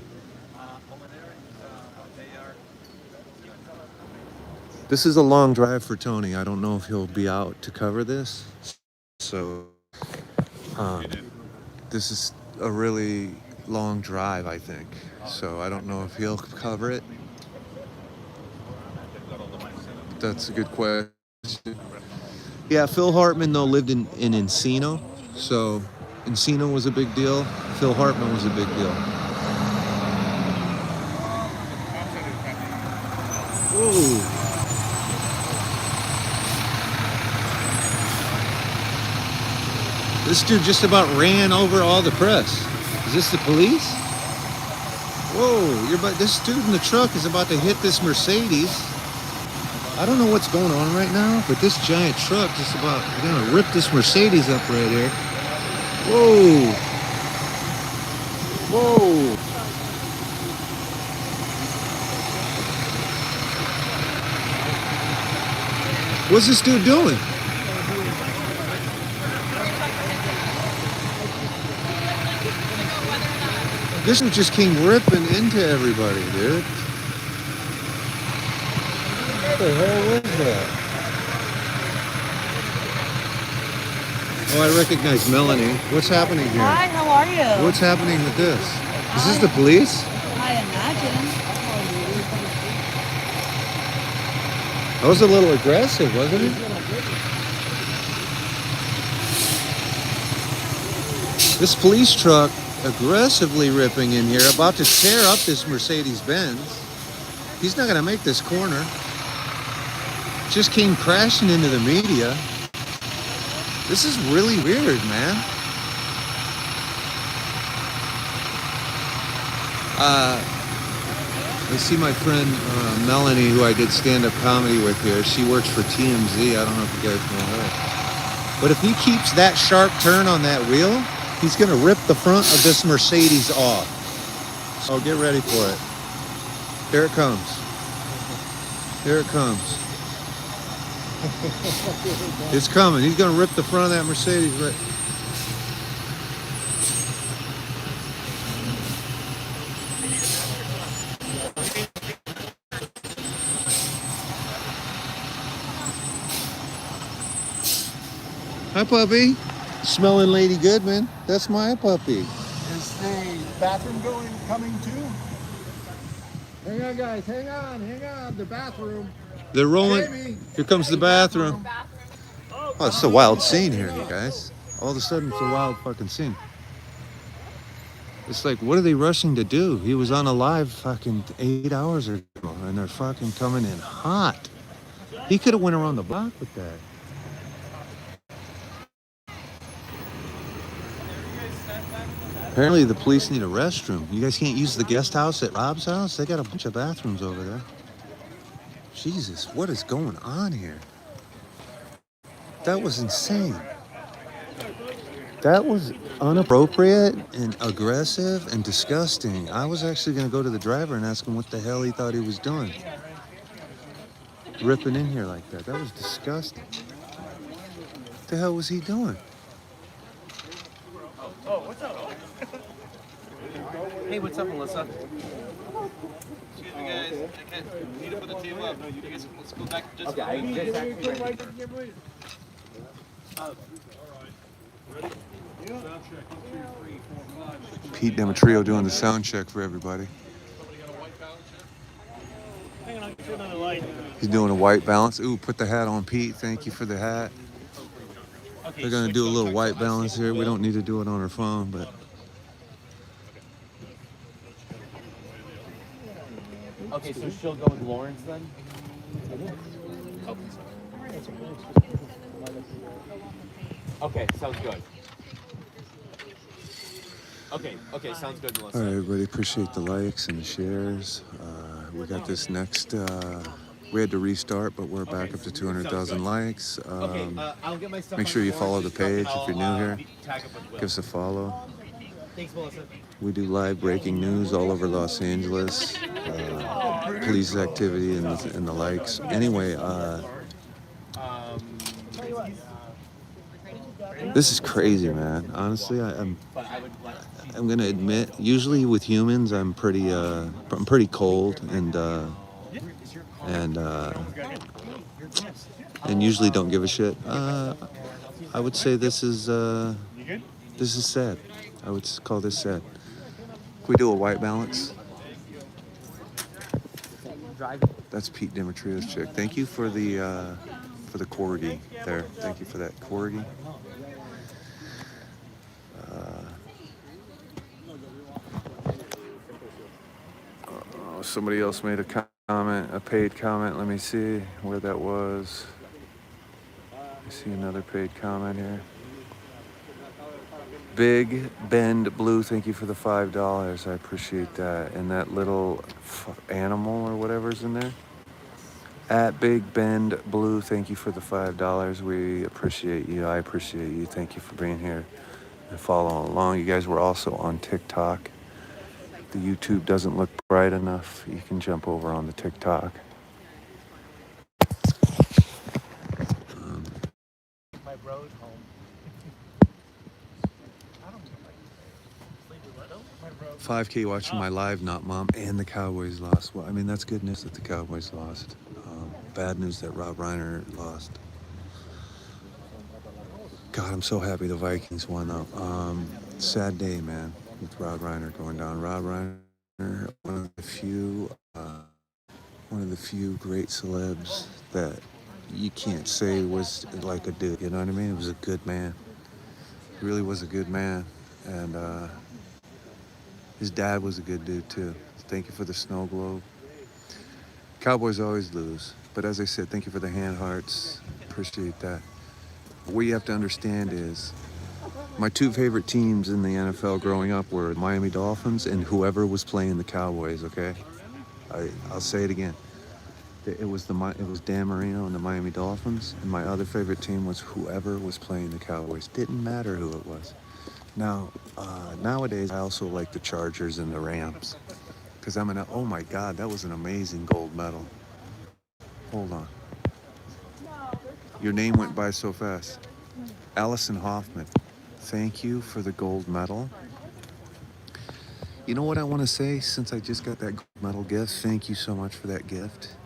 This is a long drive for Tony. I don't know if he'll be out to cover this. So, this is a really long drive, I think. So I don't know if he'll cover it. That's a good question. Yeah, Phil Hartman, though, lived in Encino. So Encino was a big deal. Phil Hartman was a big deal. Whoa. This dude just about ran over all the press. Is this the police? Whoa, this dude in the truck is about to hit this Mercedes. I don't know what's going on right now, but this giant truck just about gonna rip this Mercedes up right here. Whoa. Whoa. What's this dude doing? This one just came ripping into everybody, dude. What the hell was that? Oh, I recognize Melanie. What's happening here? Hi, how are you? What's happening with this? Is this the police? I imagine. That was a little aggressive, wasn't it? This police truck aggressively ripping in here, about to tear up this Mercedes-Benz. He's not gonna make this corner. Just came crashing into the media. This is really weird, man. I see my friend Melanie, who I did stand-up comedy with here. She works for TMZ. I don't know if you guys know her. But if he keeps that sharp turn on that wheel, he's gonna rip the front of this Mercedes off. So get ready for it. Here it comes. Here it comes. It's coming. He's gonna rip the front of that Mercedes right. Hi, puppy. Smelling Lady Goodman. That's my puppy. Is the bathroom coming too? Hang on, guys. Hang on. The bathroom. They're rolling. Jamie. Here comes the bathroom. Oh, it's a wild scene here, you guys. All of a sudden, it's a wild fucking scene. It's like, what are they rushing to do? He was on a live fucking 8 hours ago, and they're fucking coming in hot. He could have went around the block with that. Apparently the police need a restroom. You guys can't use the guest house at Rob's house? They got a bunch of bathrooms over there. Jesus, what is going on here? That was insane. That was inappropriate and aggressive and disgusting. I was actually going to go to the driver and ask him what the hell he thought he was doing. Ripping in here like that. That was disgusting. What the hell was he doing? Oh, what's up? Hey, what's up, Melissa? Excuse me, guys. I can't. Need to put the table up. You guys, let's go back just. Okay, I just actually ready. Pete Demetrio doing the sound check for everybody. He's doing a white balance. Ooh, put the hat on, Pete. Thank you for the hat. They're going to do a little white balance here. We don't need to do it on our phone, but... Okay, so she'll go with Lawrence then? Okay, sounds good. Okay, sounds good, Melissa. All right, everybody, appreciate the likes and the shares. We got this next. We had to restart, but we're back up to 200,000 likes. I'll get my stuff Make on sure you Lawrence's follow the truck and page if you're I'll, new here. tag up with Will. Give us a follow. Thanks, Melissa. We do live breaking news all over Los Angeles. Police activity and the likes. Anyway, this is crazy, man. Honestly, I'm gonna admit. Usually with humans, I'm pretty cold and usually don't give a shit. I would say this is sad. I would call this sad. Can we do a white balance? That's Pete Dimitriou's chick. Thank you for the corgi there. Thank you for that corgi. Somebody else made a comment, a paid comment. Let me see where that was. I see another paid comment here. Big Bend Blue, thank you for the $5. I appreciate that. And that little animal or whatever's in there. At Big Bend Blue, thank you for the $5. We appreciate you. I appreciate you. Thank you for being here and following along. You guys were also on TikTok. The YouTube doesn't look bright enough. You can jump over on the TikTok. My road home. 5K watching my live, not mom, and the Cowboys lost. Well, I mean, that's good news that the Cowboys lost. Bad news that Rob Reiner lost. God, I'm so happy the Vikings won, though. Sad day, man, with Rob Reiner going down. Rob Reiner, one of the few great celebs that you can't say was like a dude. You know what I mean? He was a good man. He really was a good man, and his dad was a good dude too. Thank you for the snow globe. Cowboys always lose, but as I said, thank you for the hand hearts. Appreciate that. What you have to understand is my two favorite teams in the NFL growing up were Miami Dolphins and whoever was playing the Cowboys, okay? I'll say it again. It was Dan Marino and the Miami Dolphins, and my other favorite team was whoever was playing the Cowboys. Didn't matter who it was. Now, nowadays, I also like the Chargers and the Rams, because oh my God, that was an amazing gold medal. Hold on. Your name went by so fast. Allison Hoffman, thank you for the gold medal. You know what I want to say, since I just got that gold medal gift? Thank you so much for that gift.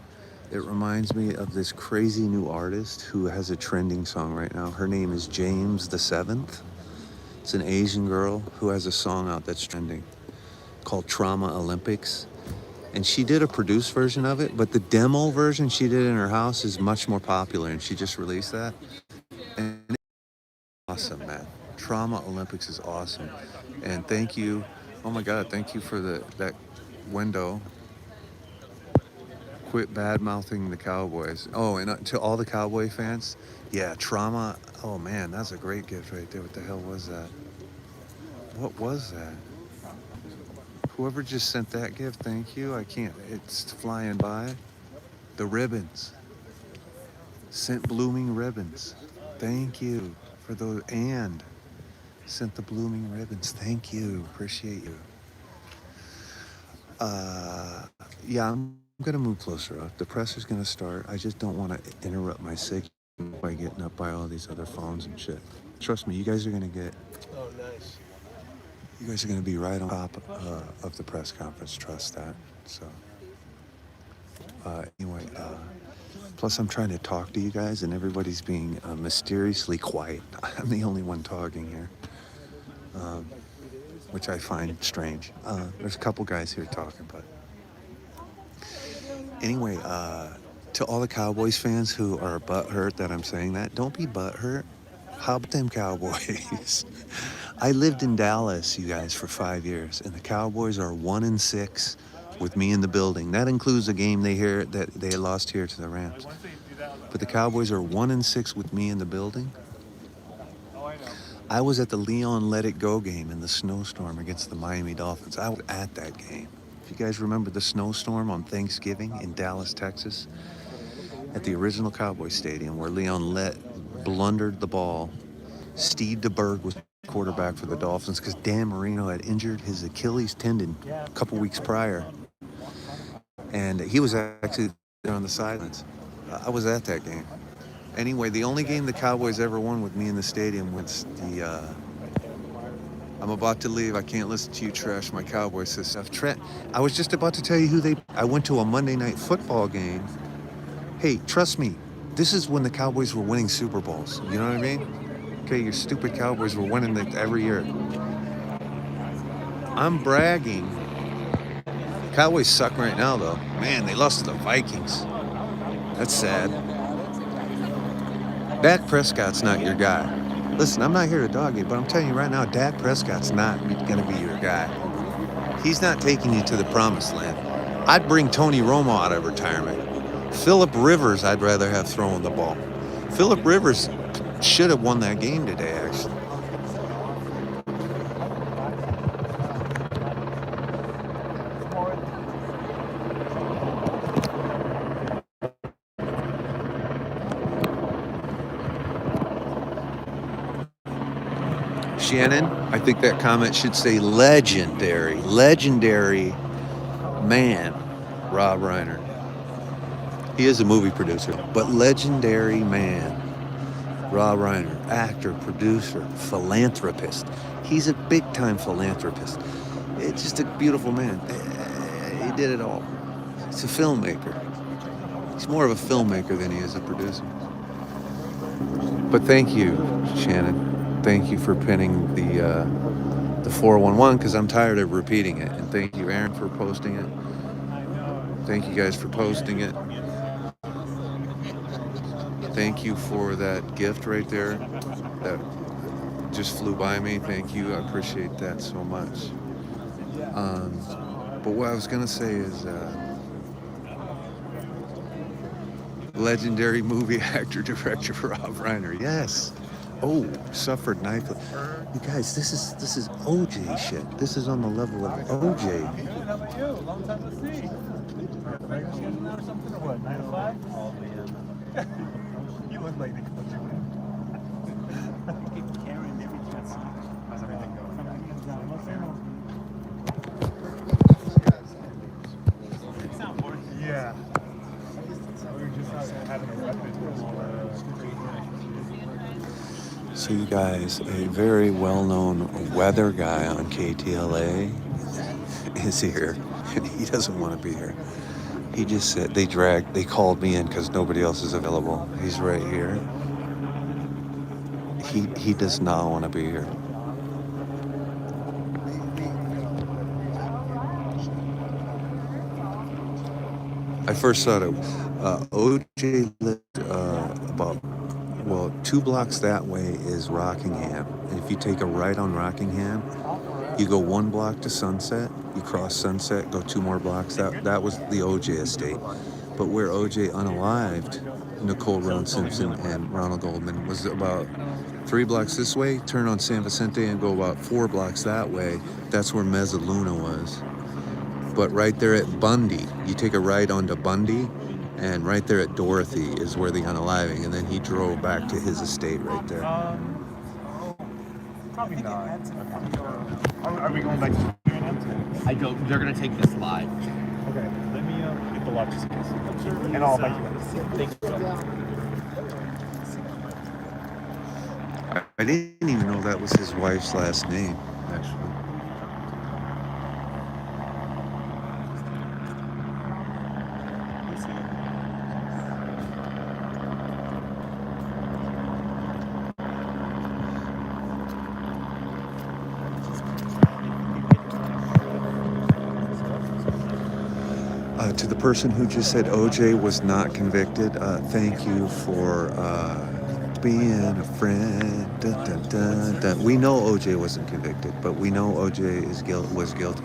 It reminds me of this crazy new artist who has a trending song right now. Her name is James the Seventh. It's an Asian girl who has a song out that's trending called Trauma Olympics. And she did a produced version of it, but the demo version she did in her house is much more popular, and she just released that. And it's awesome, man. Trauma Olympics is awesome. And thank you. Oh my God, thank you for that window. Quit bad-mouthing the Cowboys. Oh, and to all the Cowboy fans, yeah, Trauma. Oh man, that's a great gift right there. What the hell was that? What was that? Whoever just sent that gift, thank you. I can't, it's flying by. The ribbons. Sent blooming ribbons. Thank you for those, and sent the blooming ribbons. Thank you, appreciate you. Yeah, I'm gonna move closer up. The presser's gonna start. I just don't want to interrupt my signal by getting up by all these other phones and shit. Trust me, you guys are gonna get. Oh, nice. You guys are gonna be right on top of the press conference. Trust that. So, anyway, plus I'm trying to talk to you guys, and everybody's being mysteriously quiet. I'm the only one talking here, which I find strange. There's a couple guys here talking, but. Anyway, to all the Cowboys fans who are butthurt that I'm saying that, don't be butthurt. How about them Cowboys? I lived in Dallas, you guys, for 5 years, and the Cowboys are 1-6 with me in the building. That includes the game that they lost here to the Rams. But the Cowboys are 1-6 with me in the building. I was at the Leon Let It Go game in the snowstorm against the Miami Dolphins. I was at that game. If you guys remember the snowstorm on Thanksgiving in Dallas, Texas, at the original Cowboy Stadium where Leon blundered the ball. Steve DeBerg was quarterback for the Dolphins because Dan Marino had injured his Achilles tendon a couple weeks prior. And he was actually there on the sidelines. I was at that game. Anyway, the only game the Cowboys ever won with me in the stadium was I'm about to leave. I can't listen to you trash my Cowboys stuff. I was just about to tell you I went to a Monday Night Football game. Hey, trust me, this is when the Cowboys were winning Super Bowls. You know what I mean? Okay, your stupid Cowboys were winning it every year. I'm bragging. Cowboys suck right now, though. Man, they lost to the Vikings. That's sad. Dak Prescott's not your guy. Listen, I'm not here to dog you, but I'm telling you right now, Dak Prescott's not going to be your guy. He's not taking you to the promised land. I'd bring Tony Romo out of retirement. Phillip Rivers, I'd rather have throwing the ball. Phillip Rivers should have won that game today, actually. Shannon, I think that comment should say legendary man, Rob Reiner. He is a movie producer, but legendary man, Rob Reiner, actor, producer, philanthropist. He's a big-time philanthropist. It's just a beautiful man. He did it all. He's a filmmaker. He's more of a filmmaker than he is a producer. But thank you, Shannon. Thank you for pinning the 411 because I'm tired of repeating it. And thank you, Aaron, for posting it. Thank you guys for posting it. Thank you for that gift right there that just flew by me. Thank you. I appreciate that so much. But what I was going to say is legendary movie actor, director Rob Reiner. Yes. Oh, suffered knife. You guys, this is OJ shit. This is on the level of OJ. Hey, how about you? Long time no see. Vegas getting out or something or what? 9 to 5? Oh, man. You look like the country man. Keep carrying everything. How's everything going? Yeah. We were just having a weapon. So you guys, a very well-known weather guy on KTLA is here, and he doesn't want to be here. He just said they called me in because nobody else is available. He's right here. He does not want to be here. I first thought OJ lived about 2 blocks that way is Rockingham. And if you take a right on Rockingham, you go 1 block to Sunset, you cross Sunset, go 2 more blocks. That was the OJ estate. But where OJ unalived, Nicole Round Simpson and Ronald Goldman, was about 3 blocks this way, turn on San Vicente and go about 4 blocks that way. That's where Mezzaluna was. But right there at Bundy, you take a right onto Bundy, and right there at Dorothy is where the unaliving, and then he drove back to his estate right there. Probably not. Are we going back to They're gonna take this live. Okay, let me get the lock just in case. And I'll make you. Thank you. I didn't even know that was his wife's last name, actually. To the person who just said OJ was not convicted, thank you for being a friend. Dun, dun, dun, dun. We know OJ wasn't convicted, but we know OJ was guilty.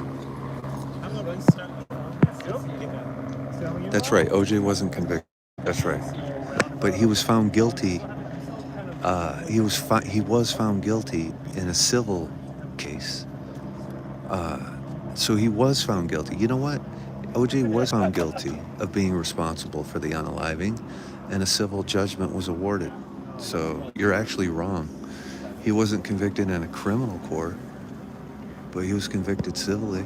That's right. OJ wasn't convicted. That's right. But he was found guilty. He was found guilty in a civil case. So he was found guilty. You know what? OJ was found guilty of being responsible for the unaliving, and a civil judgment was awarded. So you're actually wrong. He wasn't convicted in a criminal court, but he was convicted civilly.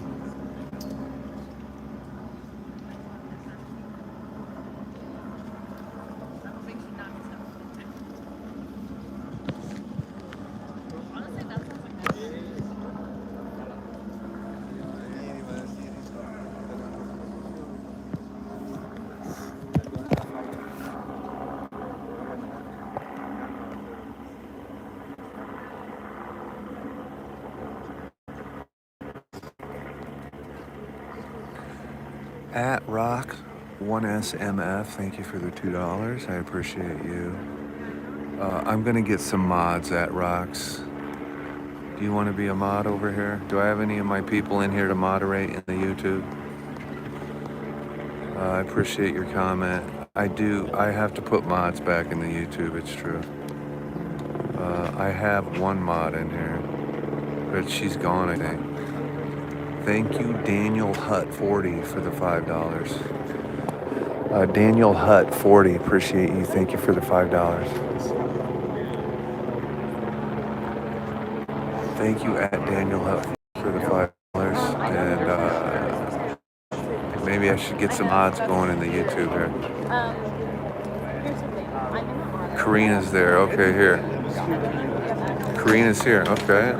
At Rock 1SMF, thank you for the $2. I appreciate you. I'm gonna get some mods at Rocks. Do you want to be a mod over here? Do I have any of my people in here to moderate in the YouTube? I appreciate your comment. I do. I have to put mods back in the YouTube. It's true. I have one mod in here, but she's gone, I think. Thank you, Daniel Hutt 40 for the $5. Daniel Hutt 40, appreciate you. Thank you for the $5. Thank you at Daniel Hutt for the $5. And maybe I should get some odds going in the YouTube here. Karina's there. Okay, here. Karina's here. Okay.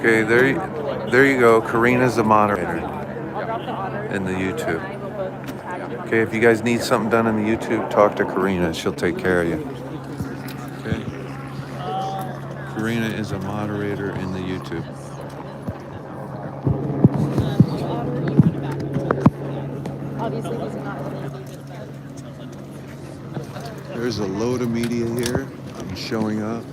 Okay, there you go. Karina's the moderator in the YouTube. Okay, if you guys need something done in the YouTube, talk to Karina. She'll take care of you. Okay. Karina is a moderator in the YouTube. There's a load of media here showing up.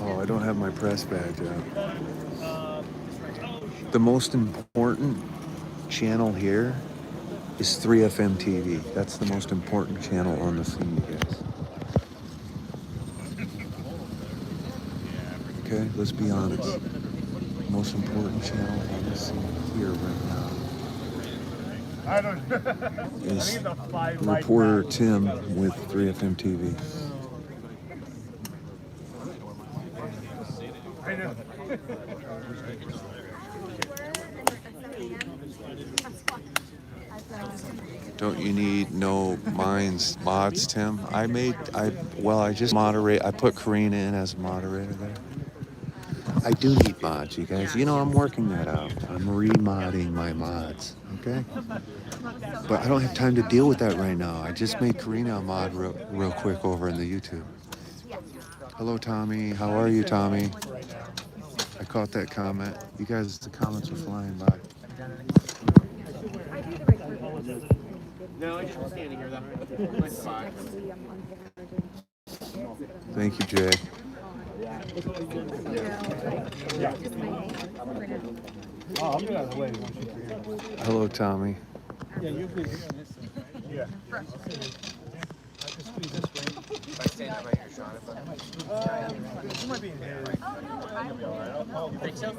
Oh, I don't have my press badge out. The most important channel here is 3FM TV. That's the most important channel on the scene, guys. Okay, let's be honest. Most important channel on the scene here right now is reporter Tim with 3FM TV. Don't you need no mods, Tim? I just moderate. I put Karina in as moderator there. I do need mods, you guys. You know, I'm working that out. I'm remodding my mods, okay? But I don't have time to deal with that right now. I just made Karina a mod real quick over in the YouTube. Hello, Tommy. How are you, Tommy? I caught that comment. You guys, the comments are flying by. No, I just was standing here. That's fine. Thank you, Jay. Oh, I'll get out of the way. Hello, Tommy. Yeah, you'll be here on this side. Yeah. I can squeeze this way. If I stand up right here, Sean, you might be in here. You think so?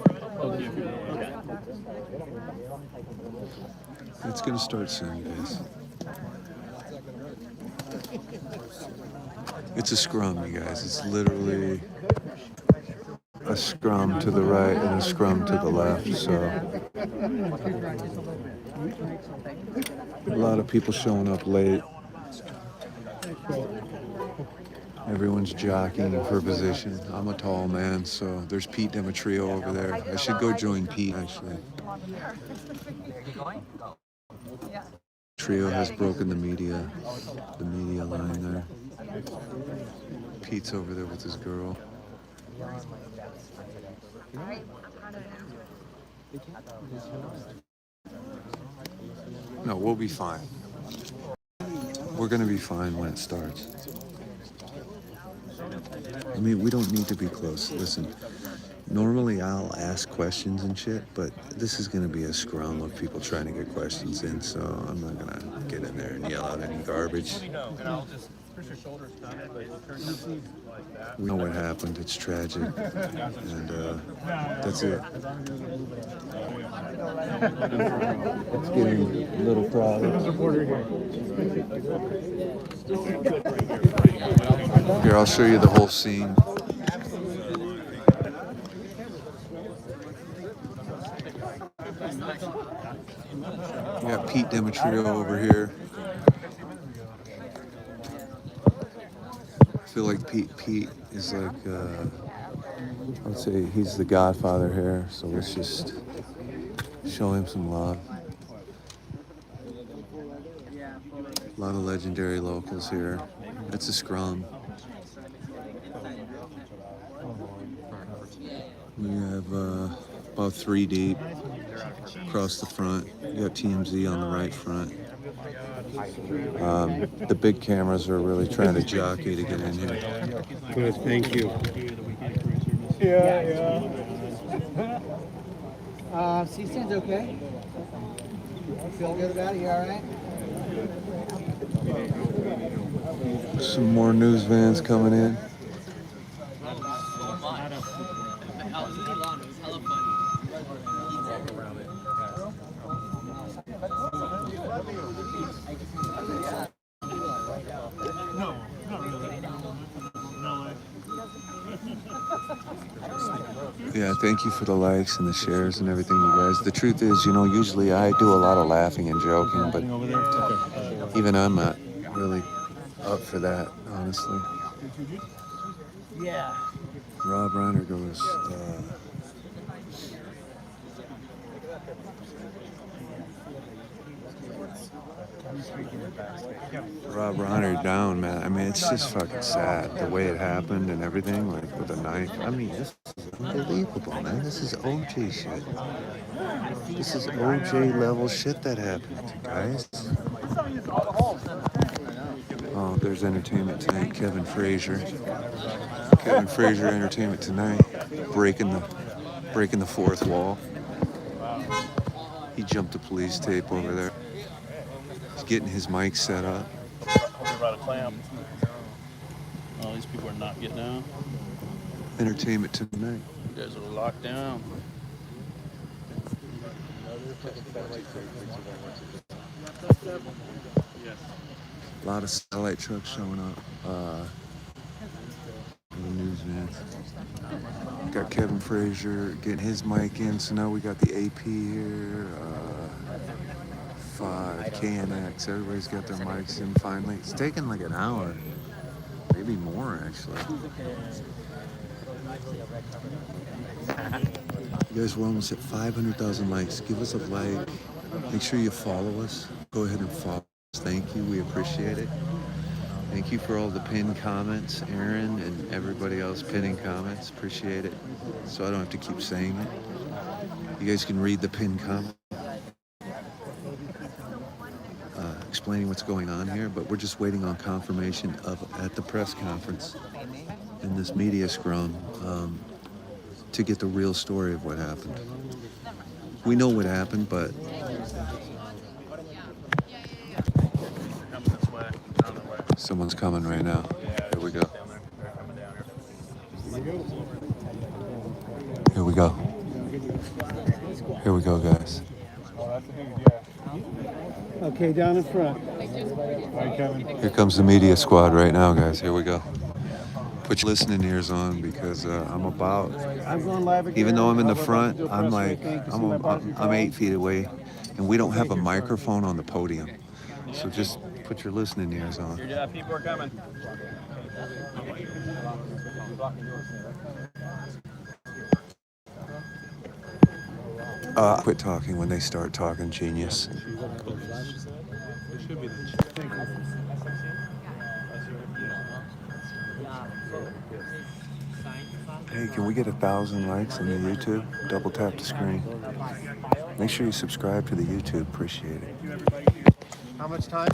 It's gonna start soon, guys. It's a scrum, you guys. It's literally a scrum to the right and a scrum to the left. So a lot of people showing up late. Everyone's jockeying for position. I'm a tall man, so there's Pete Demetrio over there. I should go join Pete, actually. Trio has broken the media line there. Pete's over there with his girl. No, we'll be fine. We're gonna be fine when it starts. I mean, we don't need to be close. Listen, Normally I'll ask questions and shit, but this is gonna be a scrum of people trying to get questions in, so I'm not gonna get in there and yell out any garbage. We know what happened, it's tragic, and that's it. It's getting a little crowded. Here, I'll show you the whole scene. We got Pete Demetrio over here. I feel like Pete is like, I would say he's the godfather here, so let's just show him some love. A lot of legendary locals here. It's a scrum. We have about 3 deep across the front. You got TMZ on the right front. The big cameras are really trying to jockey to get in here. Good, thank you. C-stand's okay? Feel good about it? You all right? Some more news vans coming in. Yeah, thank you for the likes and the shares and everything, you guys. The truth is, you know, usually I do a lot of laughing and joking, but even I'm not really up for that, honestly. Yeah. Rob Reiner goes, Rob Reiner down, man. I mean, it's just fucking sad the way it happened and everything, like with a knife. I mean, this is unbelievable, man. This is OJ shit. This is OJ level shit that happened, guys. Oh, there's entertainment tonight. Kevin Frazier. Kevin Frazier Entertainment Tonight, breaking the fourth wall. He jumped the police tape over there. He's getting his mic set up. About a clamp. Oh, these people are not getting out. Entertainment Tonight. You guys are locked down. A lot of satellite trucks showing up. The news vans. Got Kevin Frazier getting his mic in, so now we got the AP here. 5 KNX. Everybody's got their mics in finally. It's taken like an hour, maybe more actually. You guys, we're almost at 500,000 likes. Give us a like. Make sure you follow us. Go ahead and follow us. Thank you. We appreciate it. Thank you for all the pinned comments, Aaron and everybody else pinning comments. Appreciate it. So I don't have to keep saying it. You guys can read the pinned comment. Explaining what's going on here, but we're just waiting on confirmation at the press conference in this media scrum to get the real story of what happened. We know what happened, but someone's coming right now. Here we go. Here we go. Here we go, guys. Okay, down in front. All right, Kevin. Here comes the media squad right now, guys. Here we go. Put your listening ears on because I'm going live again. even though I'm in the front, I'm like, I'm 8 feet away, and we don't have a microphone on the podium. So just put your listening ears on. Yeah, people are coming. Quit talking when they start talking, genius. Hey, can we get 1,000 likes on the YouTube? Double tap the screen. Make sure you subscribe to the YouTube. Appreciate it. How much time?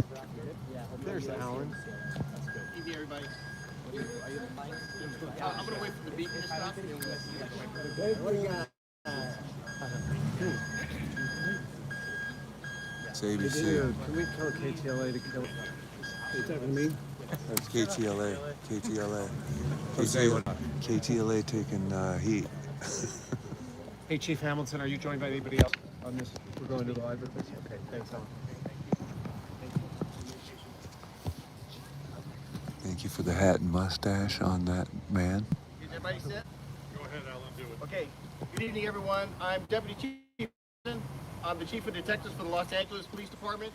There's Alan. Easy, everybody. I'm gonna wait for the beacon to stop and then we'll see that. It's ABC. Can we tell KTLA to kill? You talking to me? That's KTLA. KTLA. KTLA taking heat. Hey, Chief Hamilton, are you joined by anybody else on this? We're going to the live with this? Okay, thanks, Alan. Thank you for the hat and mustache on that man. Is everybody set? Go ahead, Alan, do it. Okay. Good evening, everyone. I'm Deputy Chief. I'm the Chief of Detectives for the Los Angeles Police Department.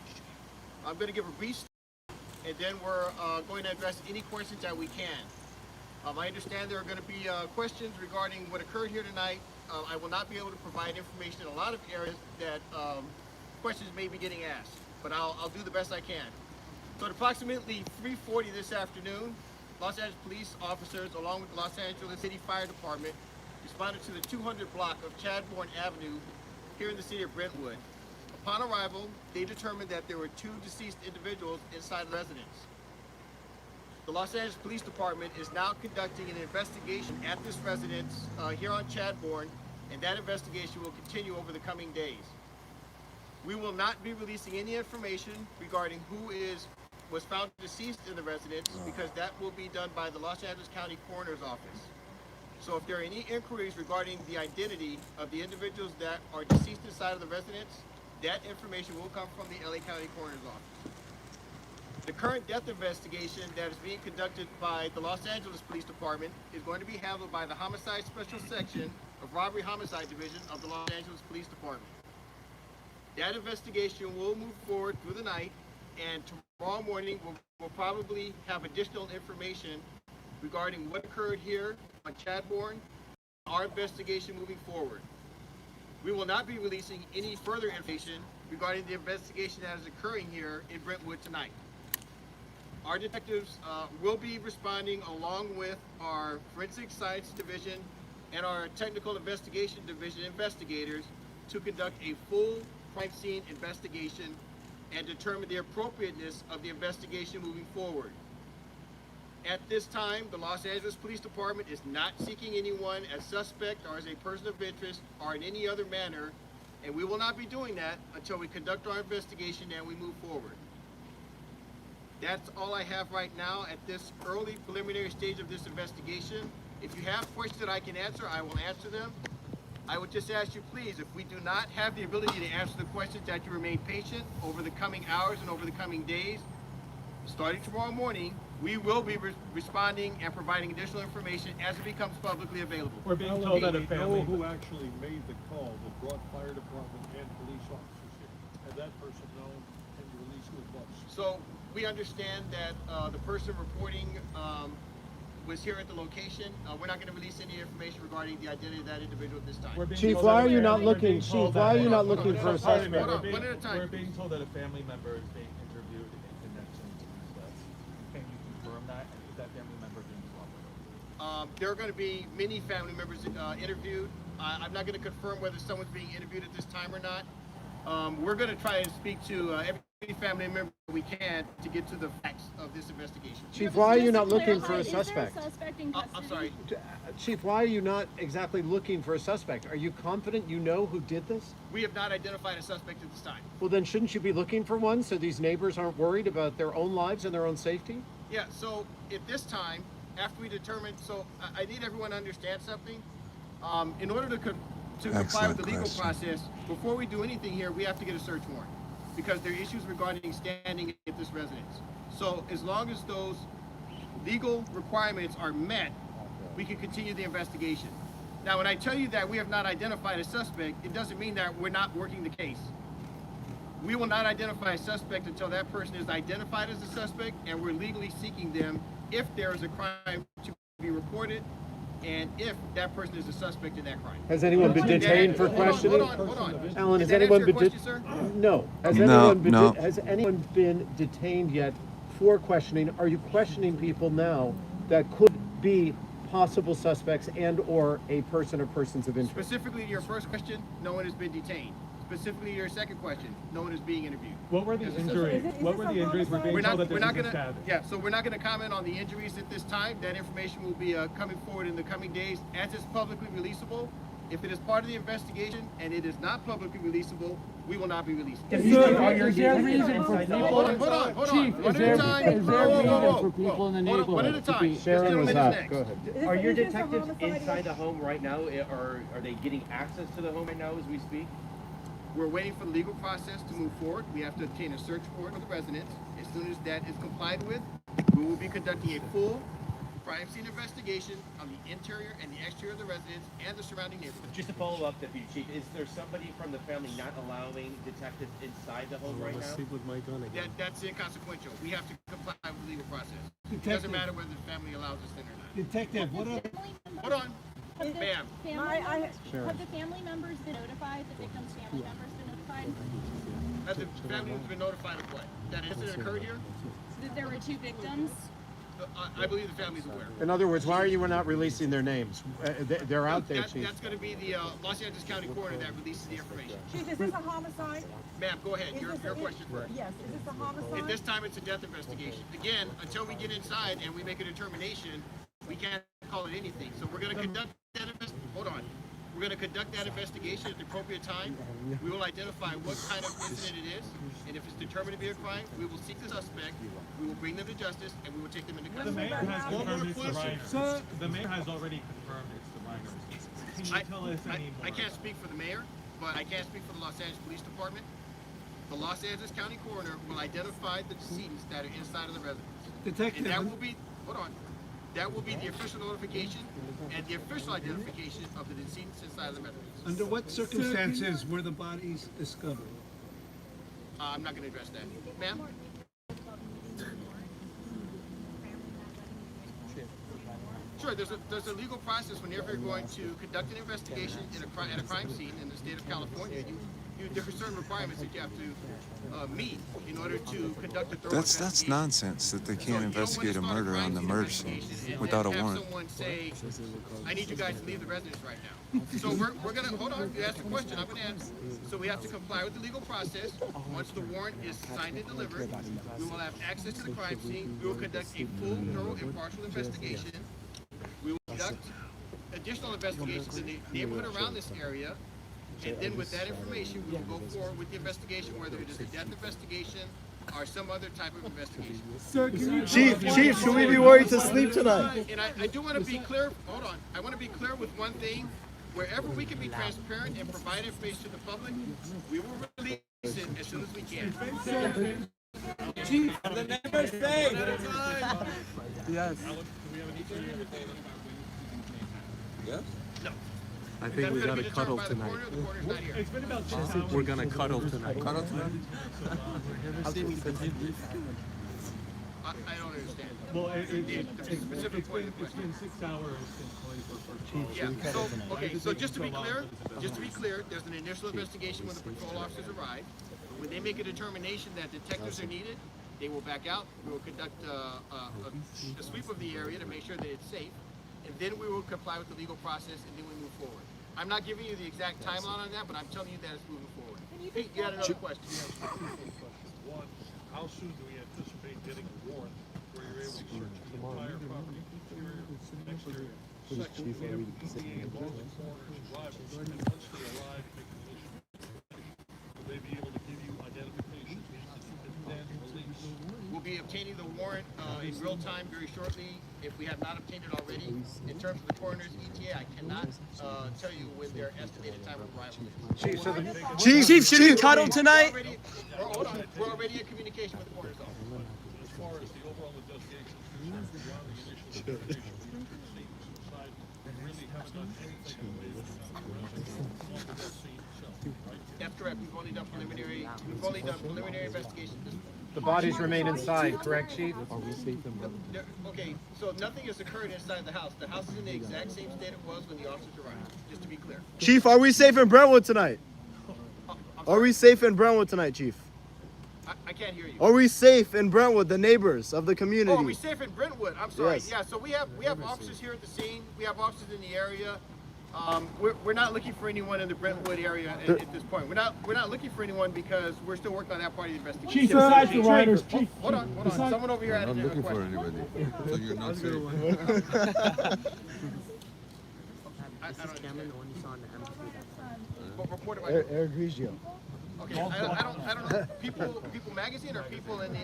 I'm going to give a brief statement, and then we're going to address any questions that we can. I understand there are going to be questions regarding what occurred here tonight. I will not be able to provide information in a lot of areas that questions may be getting asked, but I'll do the best I can. So at approximately 3:40 this afternoon, Los Angeles police officers, along with the Los Angeles City Fire Department, responded to the 200 block of Chadbourne Avenue here in the city of Brentwood. Upon arrival, they determined that there were 2 deceased individuals inside the residence. The Los Angeles Police Department is now conducting an investigation at this residence here on Chadbourne, and that investigation will continue over the coming days. We will not be releasing any information regarding who was found deceased in the residence, because that will be done by the Los Angeles County Coroner's Office. So if there are any inquiries regarding the identity of the individuals that are deceased inside of the residence, that information will come from the LA County Coroner's Office. The current death investigation that is being conducted by the Los Angeles Police Department is going to be handled by the Homicide Special Section of Robbery Homicide Division of the Los Angeles Police Department. That investigation will move forward through the night, and tomorrow morning we'll probably have additional information regarding what occurred here on Chadbourne, our investigation moving forward. We will not be releasing any further information regarding the investigation that is occurring here in Brentwood tonight. Our detectives will be responding along with our Forensic Science Division and our Technical Investigation Division investigators to conduct a full crime scene investigation and determine the appropriateness of the investigation moving forward. At this time, the Los Angeles Police Department is not seeking anyone as suspect or as a person of interest or in any other manner, and we will not be doing that until we conduct our investigation and we move forward. That's all I have right now at this early preliminary stage of this investigation. If you have questions that I can answer, I will answer them. I would just ask you, please, if we do not have the ability to answer the questions, that you remain patient over the coming hours and over the coming days. Starting tomorrow morning, we will be responding and providing additional information as it becomes publicly available. We're being told that a family know who actually made the call that brought fire department and police officers here. Had that person known, and you release who it was? So we understand that the person reporting was here at the location. We're not going to release any information regarding the identity of that individual at this time. Chief, why are you not looking? Chief, why are you not looking for a suspect? Hold on, one at a time. We're being told that a family member is being interviewed in connection to these deaths. Can you confirm that? And is that family member being cooperative? There are going to be many family members interviewed. I'm not going to confirm whether someone's being interviewed at this time or not. We're going to try and speak to every family member we can to get to the facts of this investigation. Chief, why are you not looking for a suspect? I'm sorry. Chief, why are you not exactly looking for a suspect? Are you confident you know who did this? We have not identified a suspect at this time. Well, then shouldn't you be looking for one so these neighbors aren't worried about their own lives and their own safety? Yeah, so at this time, after we determine, so I need everyone to understand something. In order to comply with the legal process, before we do anything here, we have to get a search warrant, because there are issues regarding standing at this residence. So as long as those legal requirements are met, we can continue the investigation. Now, when I tell you that we have not identified a suspect, it doesn't mean that we're not working the case. We will not identify a suspect until that person is identified as a suspect, and we're legally seeking them if there is a crime to be reported, and if that person is a suspect in that crime. Has anyone been detained for questioning? Hold on. Alan, has anyone been detained? No. Has anyone been detained yet for questioning? Are you questioning people now that could be possible suspects and or a person or persons of interest? Specifically to your first question, no one has been detained. Specifically, your second question, no one is being interviewed. What were the injuries? What were the injuries? We're being told that We're this not was a gonna, stabbing. yeah, so we're not gonna comment on the injuries at this time. That information will be coming forward in the coming days as it's publicly releasable. If it is part of the investigation and it is not publicly releasable, we will not be releasing it. Is there a reason for people? Hold on. Chief, One is at there a time. a reason Whoa. for people in the Hold on, one at a neighborhood to time. be? Just Sharon gentleman was is up. next. Go ahead. Are your detectives inside the home right now? Are they getting access to the home right now as we speak? We're waiting for the legal process to move forward. We have to obtain a search warrant for the residence. As soon as that is complied with, we will be conducting a full crime scene investigation on the interior and the exterior of the residence and the surrounding neighborhood. Just to follow up, Deputy Chief, is there somebody from the family not allowing detectives inside the home right now? That's inconsequential. We have to comply with the legal process. It doesn't matter whether the family allows us in or not. Detective, what are... Hold on. Ma'am. Have the family members been notified? The victim's family members been notified? Has the family been notified of what? That incident occurred here? That there were two victims? I believe the family's aware. In other words, why are you not releasing their names? They're out there, Chief. That's going to be the Los Angeles County Coroner that releases the information. Chief, is this a homicide? Ma'am, go ahead. Your question first. Yes, is this a homicide? At this time, it's a death investigation. Again, until we get inside and we make a determination, we can't call it anything. So we're going to conduct that Hold on. We're going to conduct that investigation at the appropriate time. We will identify what kind of incident it is, and if it's determined to be a crime, we will seek the suspect, we will bring them to justice, and we will take them into The custody. mayor has confirmed it's the Reiners. The mayor has already confirmed it's the Reiners. Can you tell us any more? I can't speak for the mayor, but I can speak for the Los Angeles Police Department. The Los Angeles County Coroner will identify the decedents that are inside of the residence. Detective. And that will be, hold on, that will be the official notification and the official identification of the decedents inside of the residence. Under what circumstances were the bodies discovered? I'm not going to address that. Ma'am? Sure, there's a legal process whenever you're going to conduct an investigation at a crime scene in the state of California. There are certain requirements that you have to meet in order to conduct a thorough investigation. That's nonsense that they can't investigate a murder on the murder scene without a warrant. Someone say, I need you guys to leave the residence right now. So we're gonna, hold on, you asked a question, I'm gonna answer. So we have to comply with the legal process. Once the warrant is signed and delivered, we will have access to the crime scene. We will conduct a full, thorough, impartial investigation. We will conduct additional investigations in the neighborhood around this area. And then with that information, we will go forward with the investigation, whether it is a death investigation or some other type of investigation. Sir, can you... Chief, should we be worried to sleep tonight? And I do want to be clear, hold on, I want to be clear with one thing. Wherever we can be transparent and provide information to the public, we will release it as soon as we can. Chief, the neighbors say. Yes. Yes? No. I think we gotta cuddle tonight. It's been about 2 hours. We're gonna cuddle tonight. Cuddle tonight? I don't understand. Well, The specific point of the it's question. been 6 hours since Yeah, so, okay, so just to be clear, there's an initial investigation when the patrol officers arrive. When they make a determination that detectives are needed, they will back out. We will conduct a sweep of the area to make sure that it's safe. And then we will comply with the legal process, and then we move forward. I'm not giving you the exact timeline on that, but I'm telling you that it's moving forward. Pete, you had another question. One, how soon do we anticipate getting a warrant where you're able to search the entire property, interior, exterior? Second, we have being involved in coroners' arrivals, and once they arrive, make a decision. Will they be able to give you identification and then release? We'll be obtaining the warrant in real time very shortly, if we have not obtained it already. In terms of the coroner's ETA, I cannot tell you when their estimated time of arrival is. Chief, should we cuddle tonight? Hold on, we're already in communication with the coroner's office. As far as the overall investigation is concerned, beyond the initial investigation, we took the statements aside, we really haven't done anything in the way of the scene itself, right? That's correct. We've only done preliminary investigation. The bodies remain inside, correct, Chief? Okay, so nothing has occurred inside the house. The house is in the exact same state it was when the officers arrived, just to be clear. Chief, are we safe in Brentwood tonight? Are we safe in Brentwood tonight, Chief? I can't hear you. Are we safe in Brentwood, the neighbors of the community? Oh, are we safe in Brentwood? I'm sorry. Yes. Yeah, so we have officers here at the scene. We have officers in the area. We're not looking for anyone in the Brentwood area at this point. We're not looking for anyone because we're still working on that part of the investigation. Chief, besides the riders, Chief. Hold on. Someone over here had a question. anybody. So you're not safe. I don't understand. Report it by Eric Grigio. Okay, I don't know. People magazine or people in the.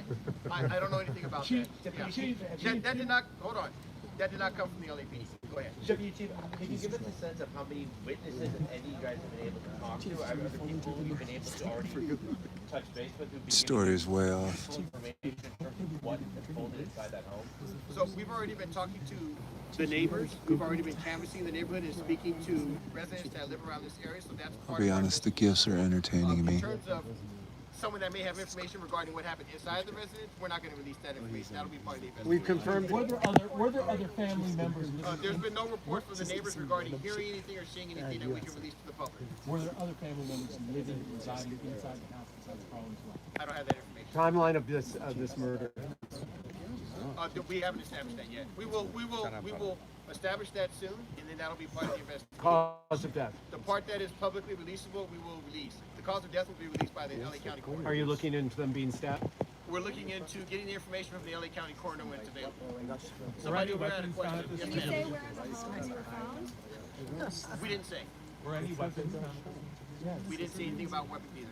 I don't know anything about that. Yeah. That did not. Hold on. That did not come from the LAPD. Go ahead. Deputy Chief, can you give us a sense of how many witnesses, if any, you guys have been able to talk to? Are other people you've been able to already touch base with? Who've been Story is way off. information in terms of what unfolded inside that home? So we've already been talking to the neighbors. We've already been canvassing the neighborhood and speaking to residents that live around this area. So that's I'll part be of our honest, the gifts are entertaining in me. terms of someone that may have information regarding what happened inside the residence, we're not going to release that information. That'll be part of the investigation. We've confirmed. Were there other family members? There's been no report from the neighbors regarding hearing anything or seeing anything that we can release to the public. Were there other family members living, residing inside the house besides Carl as well? I don't have that information. Timeline of this murder. We haven't established that yet. We will establish that soon, and then that'll be part of the investigation. Cause of death. The part that is publicly releasable, we will release. The cause of death will be released by the LA County Coroner. Are you looking into them being stabbed? We're looking into getting the information from the LA County Coroner when it's available. Somebody over had a question. Yes, Did you say ma'am. where in the home you were found? We didn't say. Were any weapons found? We didn't say anything about weapons either.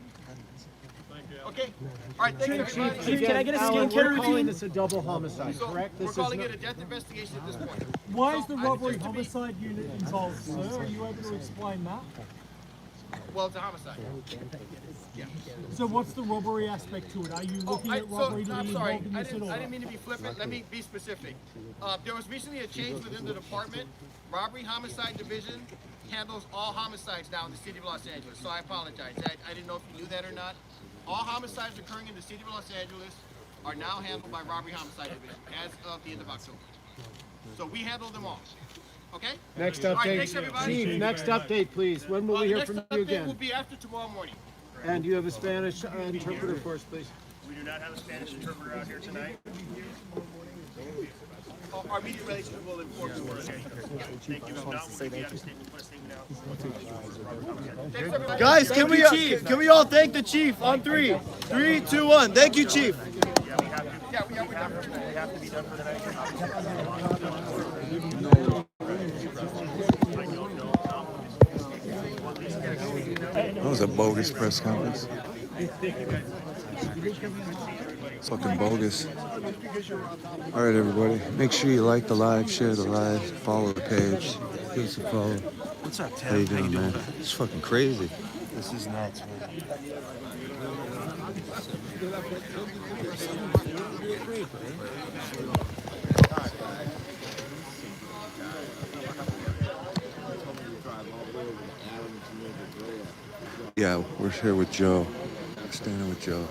Okay. All right. Thanks, everybody. Chief, can I get a skincare routine? We're calling this a double homicide, So correct? we're calling it a death investigation at this point. Why is the robbery homicide unit involved, sir? Are you able to explain that? Well, it's a homicide. Yeah. So what's the robbery aspect to it? Are you looking at robbery to be I'm sorry. involved in this at all? I didn't mean to be flippant. Let me be specific. There was recently a change within the department. Robbery Homicide Division handles all homicides now in the city of Los Angeles. So I apologize. I didn't know if you knew that or not. All homicides occurring in the city of Los Angeles are now handled by Robbery Homicide Division as of the end of October. So we handle them all. Okay? Next All right, update. thanks, everybody. Chief, next update, please. When will we hear from you The next update again? will be after tomorrow morning. And you have a Spanish interpreter for us, please. We do not have a Spanish interpreter out here tonight. Our media relations will inform you. Thank you. Now we'll be out of state requesting now. Guys, can we all thank the chief on 3? 3, 2, 1. Thank you, chief. Yeah, we have to. We have to be done for the night. That was a bogus press conference. Fucking bogus. All right, everybody. Make sure you like the live, share the live, follow the page. Give us a follow. What's up, Tim? How you doing, man? It's fucking crazy. This is nuts, man. Yeah, we're here with Joe. We're standing with Joe.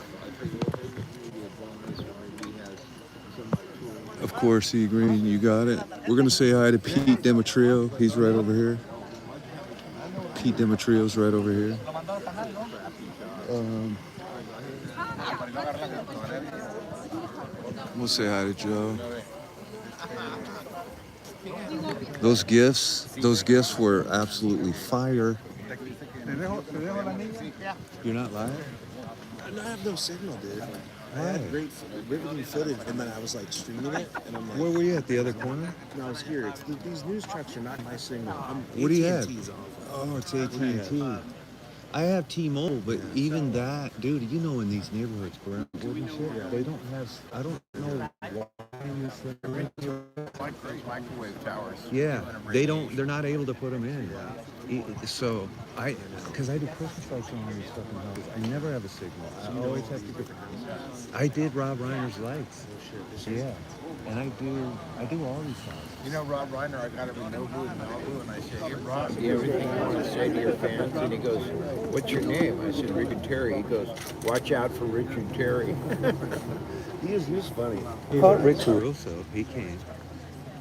Of course, E. Green, you got it. We're gonna say hi to Pete Demetrio. He's right over here. Pete Demetrio's right over here. We'll say hi to Joe. Those gifts were absolutely fire. You're not live? I have no signal, dude. I Why? had great, riveting footage, and then I was like streaming it, and I'm like, Where were you at? The other corner? no, I was here. These news trucks are not my signal. What do you have? AT&T's off. Oh, it's AT&T. I have T-Mobile, but even that, dude, you know, in these neighborhoods, Brentwood and shit, they don't have. I don't know why these things. Microwave towers. Yeah, they don't. They're not able to put them in. So because I do Christmas lights on all these fucking houses, I never have a signal. I always have to go. I did Rob Reiner's lights. Yeah, and I do all these houses. You know Rob Reiner, I got him in Nobu and Malibu, and I said, hey Rob, Do you have anything you want to say to your fans? And he goes, what's your name? I said, Rick and Terry. He goes, watch out for Richard Terry. He's funny. I caught Rick Caruso. He came.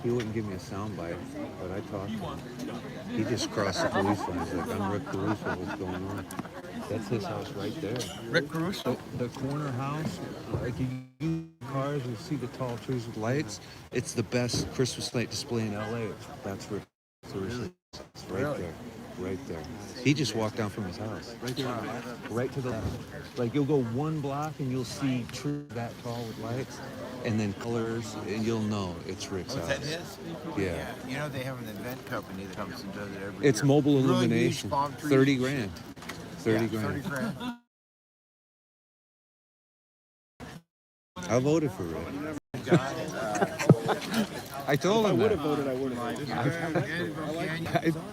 He wouldn't give me a soundbite, but I talked to him. He just crossed the police line. He's like, I'm Rick Caruso. What's going on? That's his house right there. Rick Caruso? The corner house, like you cars, you see the tall trees with lights. It's the best Christmas light display in LA. That's Rick Caruso's Right there. Right there. He just walked down from his house. Right there. Right to the left. Like you'll go one block and you'll see trees that tall with lights, and then colors, and you'll know it's Rick's Was house. that his? Yeah. You know they have an event company that comes and does it every It's year. mobile Really illumination. huge palm trees 30 and grand. shit. 30 Yeah, grand. 30 grand. I voted for Rick. I told him I would that. have voted, I would have.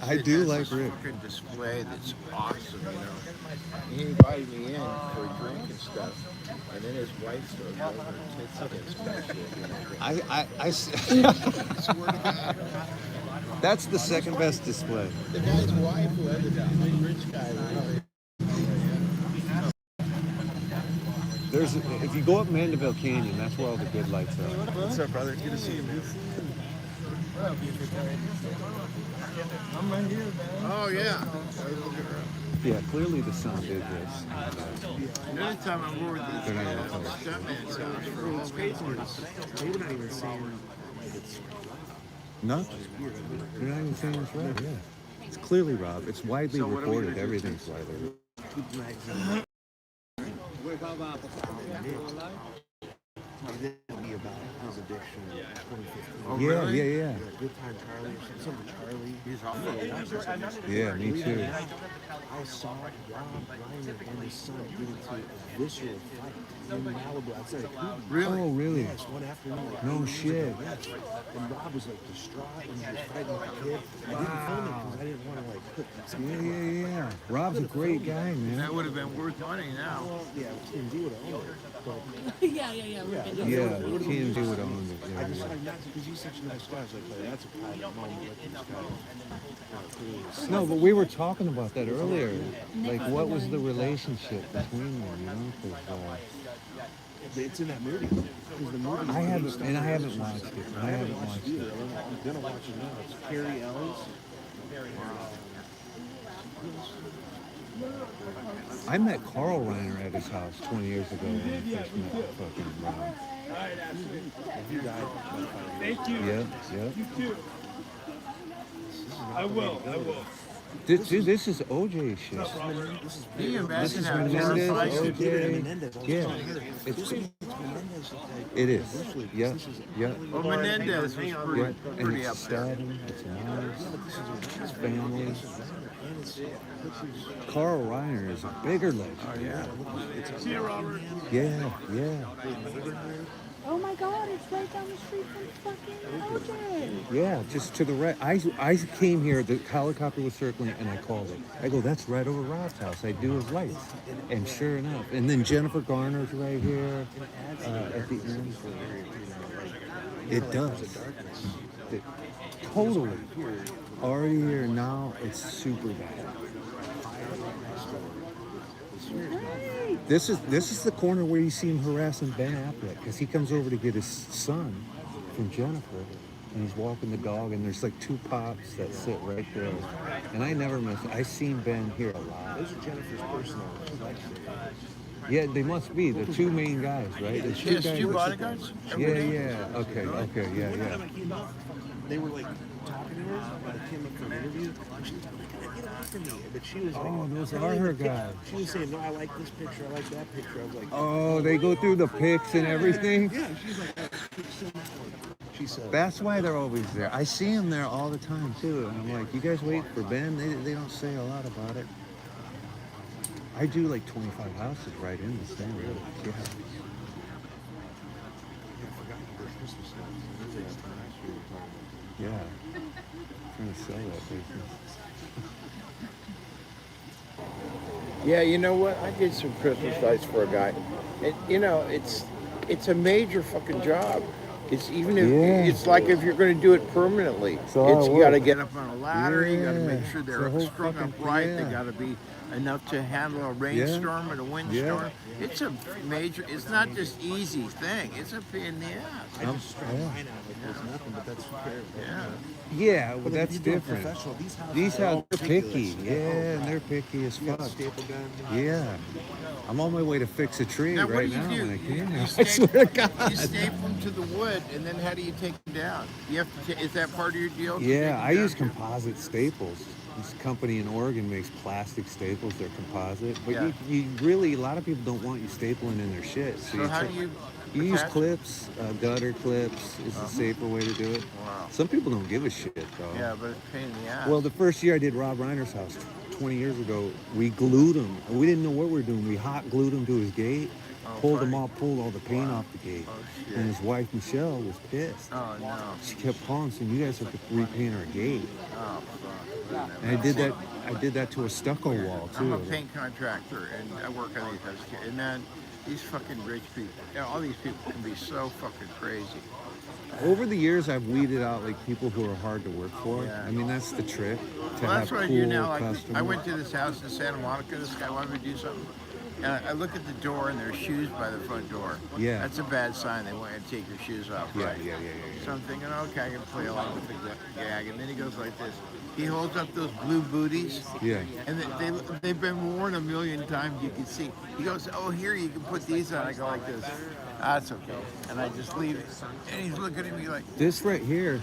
I do like Rick. Fucking display that's awesome, you know. He invited me in for a drink and stuff, and then his wife started over and tits against me. Swear to God. That's the second best display. The guy's wife, who had the big rich guy, There's, if you go up Mandeville Canyon, that's where all the good lights are. What's up, brother? Good to see you, man. I'm right here, man. Oh, yeah. Yeah, clearly the son did this. Another time I'm over with They're not even close. Stuntman's house for all They were not even saying it's No? They're not even saying it's right, yeah. It's clearly Rob. It's widely reported. Everything's widely reported. Be about his addiction in 2015. Oh, yeah, really? Yeah. Good Time Charlie or something. Charlie. He's awful. Yeah, me too. I saw Rob Reiner and his son get into a visceral fight in Malibu outside of Cuba. Really? Oh, really? Yes, one afternoon. Like No 8 years shit. ago, yes. And Rob was like distraught and he was fighting with the kid. I didn't film it because I didn't want to like put Yeah. Rob's a great guy, man. That would have been worth money now. Well, yeah, TMZ would have owned it. But yeah. Yeah, TMZ would own it. I Yeah, just yeah. like not because he's such a nice guy. I was like, that's a private moment. Let these guys. No, but we were talking about that earlier. Like, what was the relationship between them, you know? 'Cause, It's in that movie. 'Cause the movie I haven't watched it. I haven't watched either. it. I'm gonna watch it now. It's Carrie Ellis. I met Carl Reiner at his house 20 years ago when I first met fucking Rob. He died. Thank you. Yeah, yeah. You too. I will. Dude, this is OJ shit. This is Can you This imagine is how Menendez, terrifying OJ. Yeah, it is. Yeah, yeah. Well, Menendez was pretty, Yeah, and pretty it's up there. stabbing, it's nice, it's family. Carl Reiner is a bigger legend. Oh, yeah. See you, Robert. Yeah, yeah, Oh my God, it's right down the street from fucking OJ. yeah, just to the right. I came here, the helicopter was circling, and I called it. I go, that's right over Rob's house. I do his lights. And sure enough. And then Jennifer Garner's right here at the end. It does. It, totally. Already here now, it's super bad. This is the corner where you see him harassing Ben Affleck because he comes over to get his son from Jennifer, and he's walking the dog, and there's like two pops that sit right there, and I never miss. I seen Ben here a lot. Those are Jennifer's personal collection. Yeah, they must be the two main guys, right? The She has two bodyguards? Yeah. Okay. Yeah. They were like talking to her when I came up for an interview. And she was like, get away from me. But she was like, Oh, those are her guys. She was saying, no, I like this picture, I like that picture. I was like, Oh, they go through the pics and everything. yeah. She's like, she said, That's why they're always there. I see them there all the time too. And I'm like, you guys wait for Ben? They don't say a lot about it. I do like 25 houses right in the same road. Yeah. Yeah. Trying to sell that business. Yeah, you know what? I did some Christmas lights for a guy. You know, it's a major fucking job. It's even if it's like if you're going to do it permanently, you got to get up on a ladder. You got to make sure they're strung up right. They got to be enough to handle a rainstorm and a windstorm. It's a major. It's not just easy thing. It's a pain in the ass. I just strung mine out like there's nothing, but that's fair. Yeah. Yeah, well, But that's if you do it different. professional, These houses are picky. ridiculous. Yeah, and they're picky as You got fuck. staple guns. Yeah. I'm on my way to fix a tree Now, what right do you now do? when I came here. You I swear to God. You staple them to the wood, and then how do you take them down? You have to. Is that part of your deal? to Yeah, take 'em I down use too? composite staples. This company in Oregon makes plastic staples. They're composite, but Yeah. you really, a lot of people don't want you stapling in their shit. So how do you you use attach- clips, gutter clips is the safer way to do it. Wow. Some people don't give a shit though. Yeah, but it's a pain in the ass. Well, the first year I did Rob Reiner's house 20 years ago, we glued him. We didn't know what we were doing. We hot glued him to his gate, pulled all the paint off the gate. shit. And his wife, Michelle, was pissed. Oh no. She kept calling saying, you guys have to repaint our gate. Oh fuck. And I did that to a stucco wall I'm too. a paint contractor and I work on these houses. And man, these fucking rich people, all these people can be so fucking crazy. Over the years, I've weeded out like people who are hard to work for. Yeah. I mean, that's the trick. To Well, have that's what I cool do now. Like, customers. I went to this house in Santa Monica. This guy wanted me to do something. And I look at the door and there's shoes by the front door. Yeah. That's a bad sign. They want you to take your shoes off, Yeah, right? yeah. So I'm thinking, okay, I can play along with the gag. And then he goes like this. He holds up those blue booties. Yeah. And they've been worn a million times, you can see. He goes, oh, here, you can put these on. I go like this. That's okay. And I just leave it. And he's looking at me like, This right here,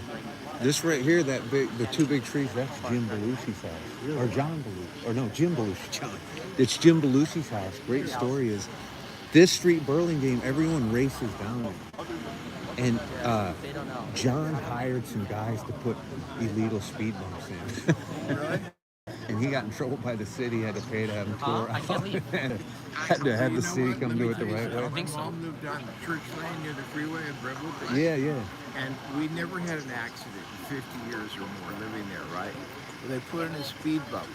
the two big trees, that's Jim Belushi's house. Or John Belushi. Or no, Jim Belushi. John. It's Jim Belushi's house. Great story is, this street Burlingame, everyone races down it. And John hired some guys to put illegal speed bumps in. And he got in trouble by the city, had to pay to have them tore out. Had to have the city come do it the right way. my mom lived on Church Lane near the freeway in Brentwood. Yeah, yeah. And we never had an accident in 50 years or more living there, right? But they put in a speed bump.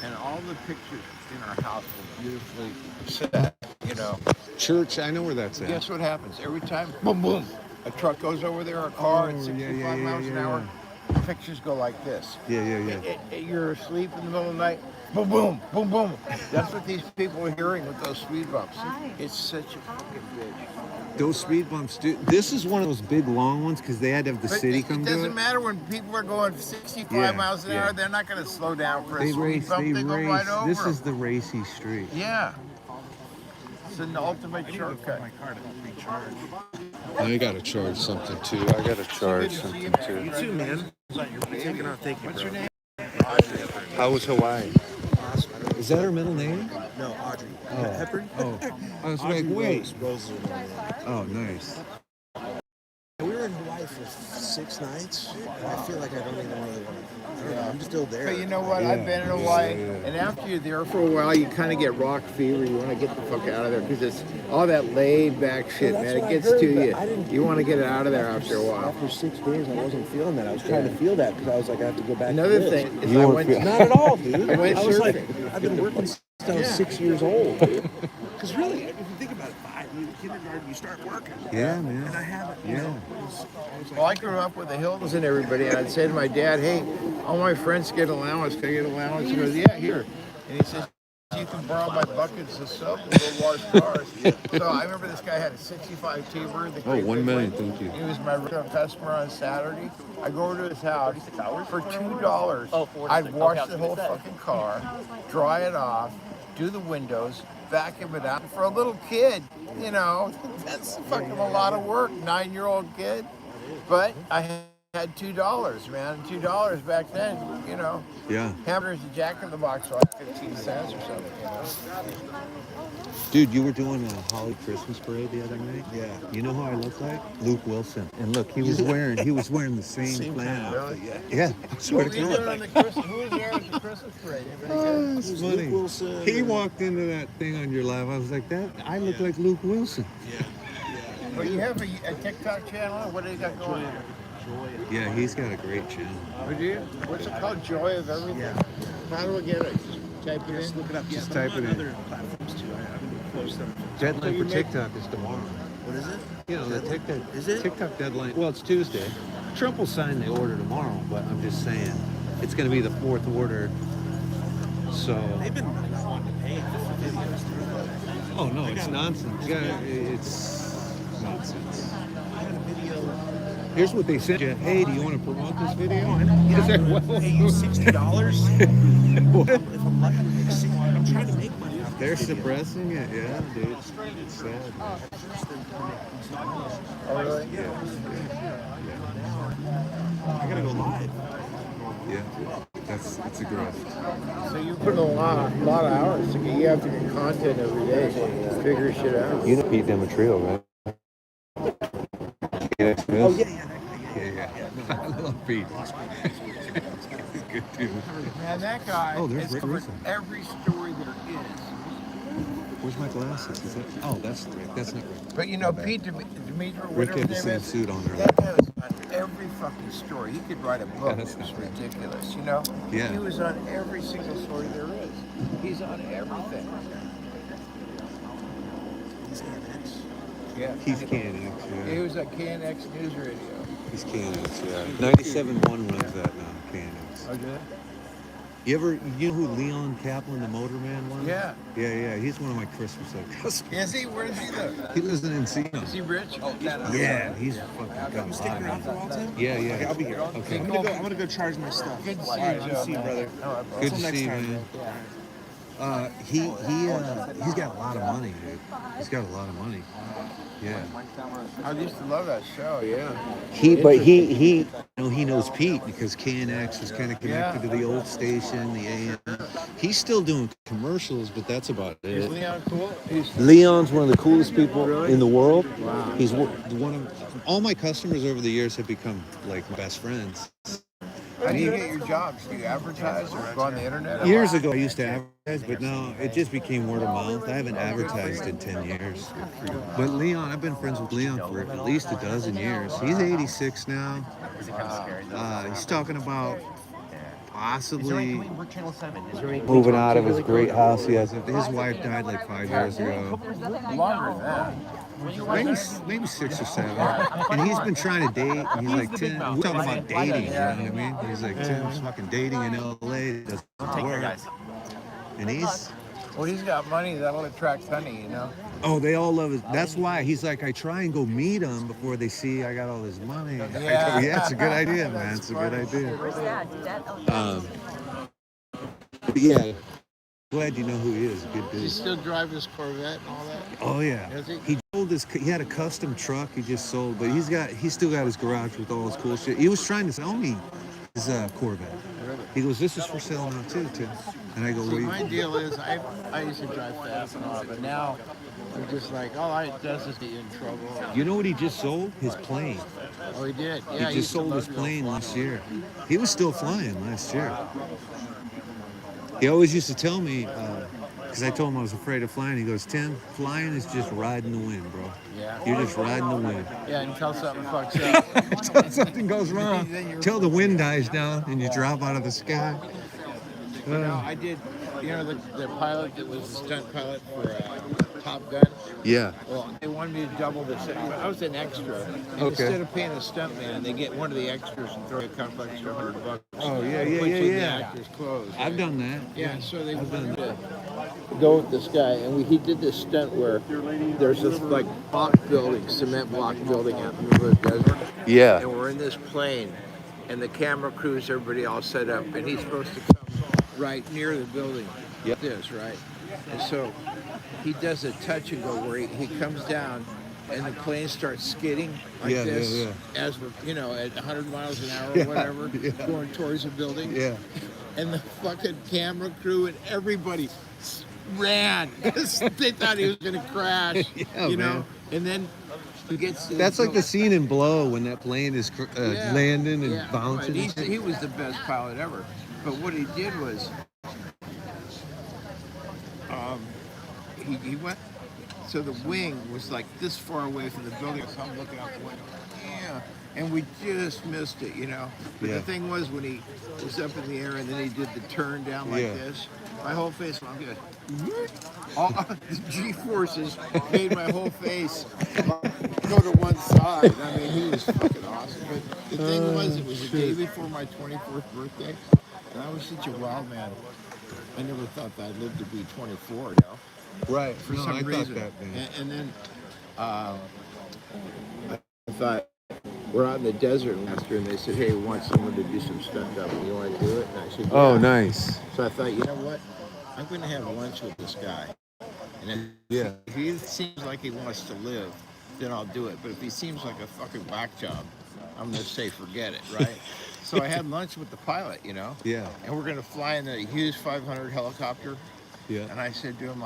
And all the pictures in our house were beautifully set, you know. Church, I know where that's at. Guess what happens? Every time, boom, boom, a truck goes over there, a car at 65 miles an hour, the pictures go like this. Yeah. You're asleep in the middle of the night, boom, boom, boom, boom. That's what these people are hearing with those speed bumps. It's such a fucking bitch. Those speed bumps, dude. This is one of those big long ones because they had to have the city come It do it. doesn't matter when people are going 65 miles an hour, they're not going to slow down for a speed bump. They go right over This is them. the racy street. Yeah. It's an ultimate shortcut. I gotta charge something too. I gotta charge something too. You too, man. Taking off, thank you, What's your bro. name? How was Hawaii? Is that her middle name? No, Audrey. Oh. Hepburn? Oh. I was Audrey like, wait. Rose is her name. Oh, nice. We were in Hawaii for 6 nights. And I feel like I don't even really want to. I don't know, I'm still there. But you know what? I've been in Hawaii, and after you're there for a while, you kind of get rock fever. You want to get the fuck out of there because it's all that laid back shit, Well, man. that's It what I gets heard, to but you. I didn't You want to get out of there after a while. After 6 days, I wasn't feeling that. I was trying to feel that because I was like, I have to go back Another to this. thing is I went Not at all, dude. I went was like, surfing. I've been working since I was 6 years old. Because really, if you think about it, 5, you kindergarten, you start working. Yeah, man. And I haven't. You know, I was Well, I grew up with the Hiltons and everybody, and I'd say to my dad, hey, all my friends get allowance. Can I get allowance? He goes, yeah, here. And he says, you can borrow my buckets of soap and go wash cars. So I remember this guy had a 65 T-Bird. Oh, 1 million, thank you. He was my regular customer on Saturday. I go over to his house for $2. I'd wash the whole fucking car, dry it off, do the windows, vacuum it out. For a little kid, you know, that's fucking a lot of work, 9-year-old kid. But I had $2, man. $2 back then, you know. Yeah. Hamburgers and Jack in the Box were like 15 cents or something, you know. Dude, you were doing a Holly Christmas parade the other night? Yeah. You know who I look like? Luke Wilson. And look, he was wearing the same plan. Really? Yeah. I swear Who to was God. there at the Christmas parade? Anybody Oh, good? it's funny. Wilson He and- walked into that thing on your lap. I was like, that. I look like Luke Wilson. But you have a TikTok channel? What do you got going on? Yeah, he's got a great channel. Would you? What's it called? Joy of Everything? Yeah. How do I get it? Type it Just in? look it up. Just Yeah, type but I'm it on in. other platforms too. I've been close to them. Deadline for TikTok is tomorrow. What is it? You know, the TikTok, Is it? TikTok deadline. Well, it's Tuesday. Trump will sign the order tomorrow, but I'm just saying it's going to be the 4th order. So. They've been not wanting to pay for videos. Oh no, it's nonsense. Yeah, it's nonsense. I had a video. Here's what they sent you. Hey, do you want to promote this video? Yeah, Is that I'm gonna pay you $60. If I'm lucky, I'm trying to make money off They're this video. suppressing it. Yeah, dude. It's sad. Oh, really? I gotta go live. Yeah. It's a grift. So you put in a lot of hours to get. You have to get content every day, figure shit out. You know Pete Demetrio, right? Oh yeah. I love Pete. He's a good dude. Man, that guy Oh, there's has Rick covered Russo. every story there is. Where's my glasses? Is that? Oh, that's Rick. That's not Rick. But you know, My bad. Pete Dimitri, Rick whatever had his the name same is, suit on earlier. that guy was on every fucking story. He could write a book. that's It was not right. ridiculous, you know? Yeah. He was on every single story there is. He's on everything. He's KNX. Yeah. He's KNX, yeah. He was at KNX News Radio. He's KNX, yeah. 97.1 runs that now, KNX. Okay. You know who Leon Kaplan, the motorman, was? Yeah. Yeah. He's one of my Christmas customers. Is he? Where does he live? He lives in Encino. Is he rich? Yeah, he's fucking got You sticking around for a while, Tim? Yeah. Okay, I'll be here. Okay. I'm gonna go charge my stuff. Good to see All right, you, good Joe, to see you, man. brother. All right, bro. Good to Until next see you, time, man. bro. He's got a lot of money, dude. He's got a lot of money. Yeah. I used to love that show, yeah. He knows Pete because KNX was kind of connected to the old station, the AM. He's still doing commercials, but that's about Is it. Leon cool? Leon's one of the coolest people in the world. Wow. He's one of all my customers over the years have become like best friends. How do you get your jobs? Do you advertise or go on the internet? Years ago, I used to advertise, but now it just became word of mouth. I haven't advertised in 10 years. But Leon, I've been friends with Leon for at least a dozen years. He's 86 now. He's talking about possibly moving out of his great house he has. His wife died like 5 years ago. Longer than that. Maybe 6 or 7. And he's been trying to date. And he's like, Tim, we're talking about dating, you know what I mean? He's like, Tim's fucking dating in LA. It doesn't work. And he's... Well, he's got money that'll attract honey, you know? Oh, they all love it. That's why he's like, I try and go meet him before they see I got all this money. I go, yeah, it's a good idea, man. It's a good idea. But yeah, glad you know who he is. A good dude. Does he still drive his Corvette and all that? Oh yeah. Does he? He had a custom truck he just sold, but he's still got his garage with all his cool shit. He was trying to sell me his Corvette. He goes, this is for sale now too, Tim. And I go, See, my deal is I used to drive fast and all, but now I'm just like, all it does is get you in trouble. You know what he just sold? His plane. Oh, he did? Yeah, He just sold his plane last year. He was still flying last year. He always used to tell me, because I told him I was afraid of flying. He goes, Tim, flying is just riding the wind, bro. Yeah. You're just riding the wind. Yeah, until something fucks up. Until something goes wrong. Till the wind dies down and you drop out of the sky. You know, I did, you know, the pilot that was the stunt pilot for Top Gun? Yeah. Well, they wanted me to double the set. I was an extra. And Okay. instead of paying a stunt man, they get one of the extras and throw a couple extra $100. Oh, yeah. Put you in the actor's clothes. I've done that. Yeah, so they wanted to go with this guy, and he did this stunt where there's this like block building, cement block building out in the middle of the desert. Yeah. And we're in this plane, and the camera crews, everybody all set up, and he's supposed to come right near the building. Yep. This, right? And so he does a touch and go where he comes down, and the plane starts skidding like this as we're, you know, at 100 miles an hour or whatever, going towards the building. Yeah. And the fucking camera crew and everybody ran because they thought he was going to crash, you know? Man. And then he gets to That's like the scene in Blow when that plane is landing and bouncing. Right. He was the best pilot ever. But what he did was, he went, so the wing was like this far away from the building, so I'm looking out the window, yeah, and we just missed it, you know. But the thing was, when he was up in the air and then he did the turn down like this, my whole face, I'm good. All the G-forces made my whole face go to one side. I mean, he was fucking awesome. But the thing was, it was the day before my 24th birthday, and I was such a wild man. I never thought that I'd live to be 24, you know? Right. For some reason. And then I thought, we're out in the desert last year, and they said, hey, we want someone to do some stunt double. You want to do it? And I said, yeah. Oh, nice. So I thought, you know what? I'm going to have lunch with this guy. And if he seems like he wants to live, then I'll do it. But if he seems like a fucking whack job, I'm gonna say forget it, right? So I had lunch with the pilot, Yeah. and we're gonna fly in the Hughes 500 helicopter. Yeah. And I said to him,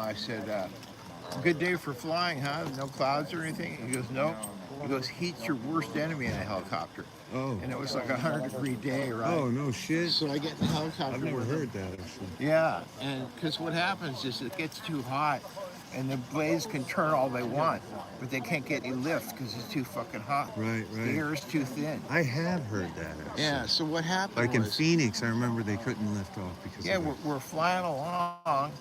good day for flying, huh? No clouds or anything? He goes, no. He goes, heat's your worst enemy in a helicopter. Oh. And it was like a 100-degree day, right? Oh, no shit. So I get in the helicopter. I've never with him. heard that actually. Yeah, and because what happens is it gets too hot, and the blades can turn all they want, but they can't get any lift because it's too fucking hot. Right. The air is too thin. I have heard that actually. Yeah, so what happened Like in was, Phoenix, I remember they couldn't lift off because yeah, of that. we're flying along,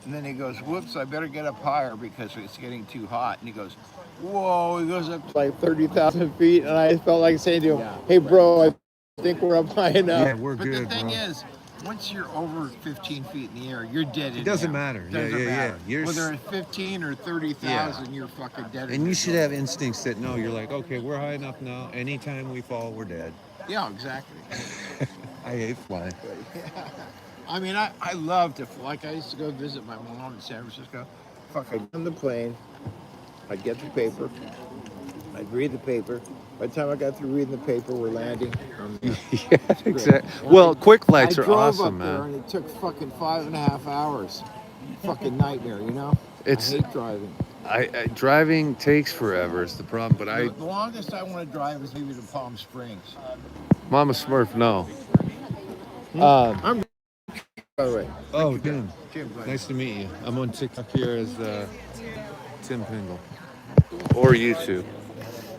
and then he goes, whoops, I better get up higher because it's getting too hot. And he goes, whoa, he goes up to like 30,000 feet, and I felt like saying to him, hey, bro, I think we're up high enough. Yeah, we're but good, the thing bro. is, once you're over 15 feet in the air, you're dead in It doesn't the air. matter. Doesn't matter. You're Whether it's 15 or 30,000, you're fucking dead. And you should have instincts that know you're like, okay, we're high enough now. Anytime we fall, we're dead. Yeah, exactly. I hate flying. Yeah. I mean, I love to fly. Like I used to go visit my mom in San Francisco. Fucking on the plane, I'd get the paper, I'd read the paper. By the time I got through reading the paper, we're landing. Yeah, exactly. Well, quick flights I are drove awesome, up there, man. and it took fucking 5.5 hours. Fucking nightmare, I hate driving. Driving takes forever. It's the problem. But The longest I want to drive is maybe to Palm Springs. Mama Smurf, no. I'm by the way. Oh, Tim. Jim, glad Nice to meet you. I'm on TikTok here as Tim Pingle. Or YouTube.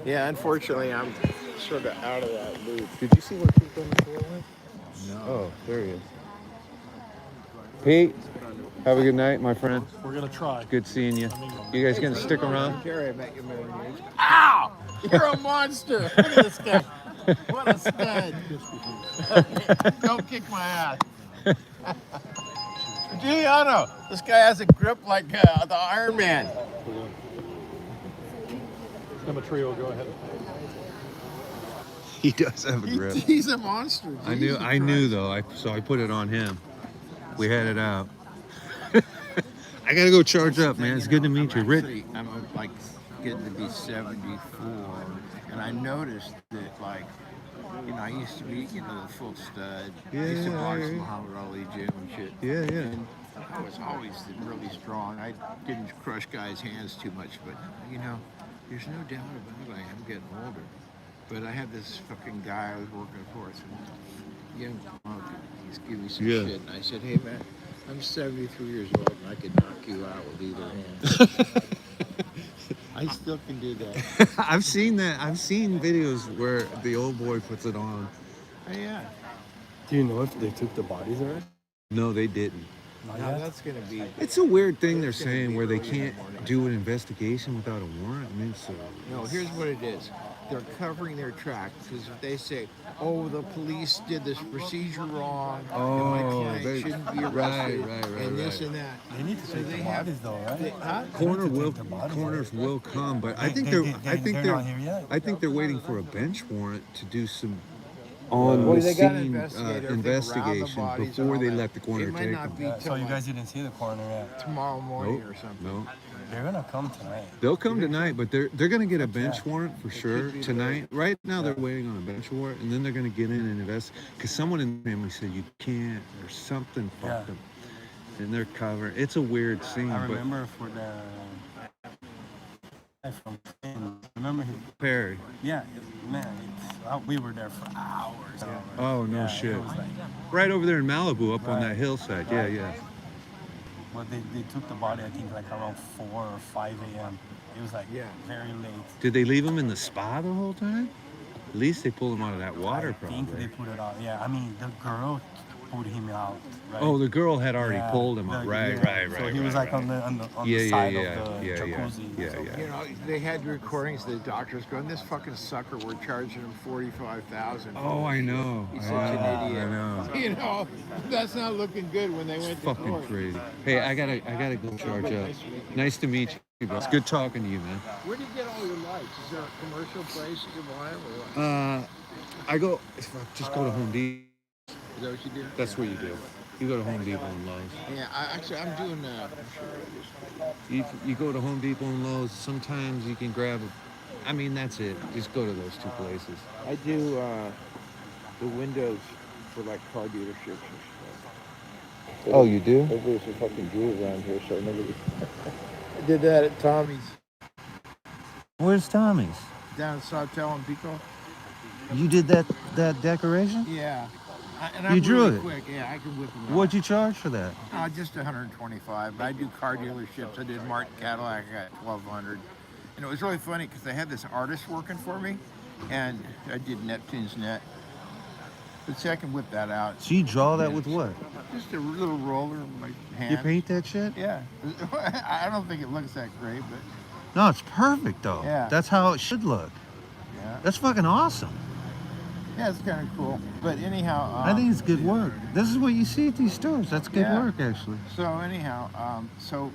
Yeah, unfortunately, I'm sort of out of that loop. Did you see what he's done before with? No. Oh, there he is. Pete, have a good night, my friend. We're gonna try. Good seeing you. You guys gonna stick around? Gary, I met you many years. Ow! You're a monster. Look at this guy. What a stud. Don't kick my ass. Giuliano, this guy has a grip like the Iron Man. Demetrio, go ahead. He does have a grip. He's a monster. I knew though. So I put it on him. We had it out. I gotta go charge up, man. It's good to meet you, Rick. I'm like getting to be 74, and I noticed that I used to be the full stud. I used to box Muhammad Ali gym and shit. Yeah. And I was always really strong. I didn't crush guys' hands too much, but there's no doubt about it. I am getting older. But I had this fucking guy I was working for, some young punk. He's giving me some shit, and I said, hey man, I'm 73 years old and I could knock you out with either hand. I still can do that. I've seen that. I've seen videos where the old boy puts it on. Oh, yeah. Do you know if they took the bodies already? No, they didn't. No, that's gonna be. It's a weird thing they're saying where they can't do an investigation without a warrant. I mean, so. No, here's what it is. They're covering their tracks because if they say, "Oh, the police did this procedure wrong," and my client shouldn't be arrested, and this and that. They need to take the bodies, though, right? Corners will come, but I think they're waiting for a bench warrant to do some scene investigation before they let the coroner take them. So you guys didn't see the coroner yet? Tomorrow morning or something. No. They're gonna come tonight. They'll come tonight, but they're gonna get a bench warrant for sure tonight. Right now they're waiting on a bench warrant, and then they're gonna get in and investigate. Because someone in the family said you can't, or something fucked up, and they're covered. It's a weird scene. I remember for the guy from remember him? Perry. Yeah, we were there for hours. Oh no shit! Right over there in Malibu, up on that hillside. Yeah. Well, they took the body, I think, like around 4 or 5 a.m. It was like very late. Did they leave him in the spa the whole time? At least they pulled him out of that water, I think they put it out. Yeah, I mean, the girl pulled him out. Right? Oh, the girl had already pulled him out. Right. So he was like on the side of the jacuzzi. Yeah. They had recordings of the doctors going, "This fucking sucker, we're charging him $45,000." Oh, I know. He's such an idiot. I know. That's not looking good when they went to fucking court. crazy. Hey, I gotta go charge up. Nice to meet you, bro. It's good talking to you, man. Where do you get all your lights? Is there a commercial place you can buy them or what? Just go to Home Depot. Is that what you do? That's what you do. You go to Home Depot and Lowe's. Yeah, I'm doing. You go to Home Depot and Lowe's. Sometimes you can grab I mean, that's it. Just go to those two places. I do the windows for like car dealerships and stuff. Oh, you do? There's a fucking Jew around here, so nobody. I did that at Tommy's Where's Tommy's? down in Sawtell and Pico. You did that decoration? Yeah. And You I'm drew really it? quick. Yeah, I can whip them out. What'd you charge for that? Just 125. But I do car dealerships. I did Martin Cadillac. I got 1,200. And it was really funny because I had this artist working for me, and I did Neptune's Net. But see, I can whip that out. So you draw that with what? Just a little roller in my hand. You paint that shit? Yeah. I don't think it looks that great, but No, it's perfect though. Yeah. That's how it should look. yeah. That's fucking awesome. Yeah, it's kind of cool. But anyhow, I think it's good work. This is what you see at these stores. That's good Yeah. work, actually. So anyhow, so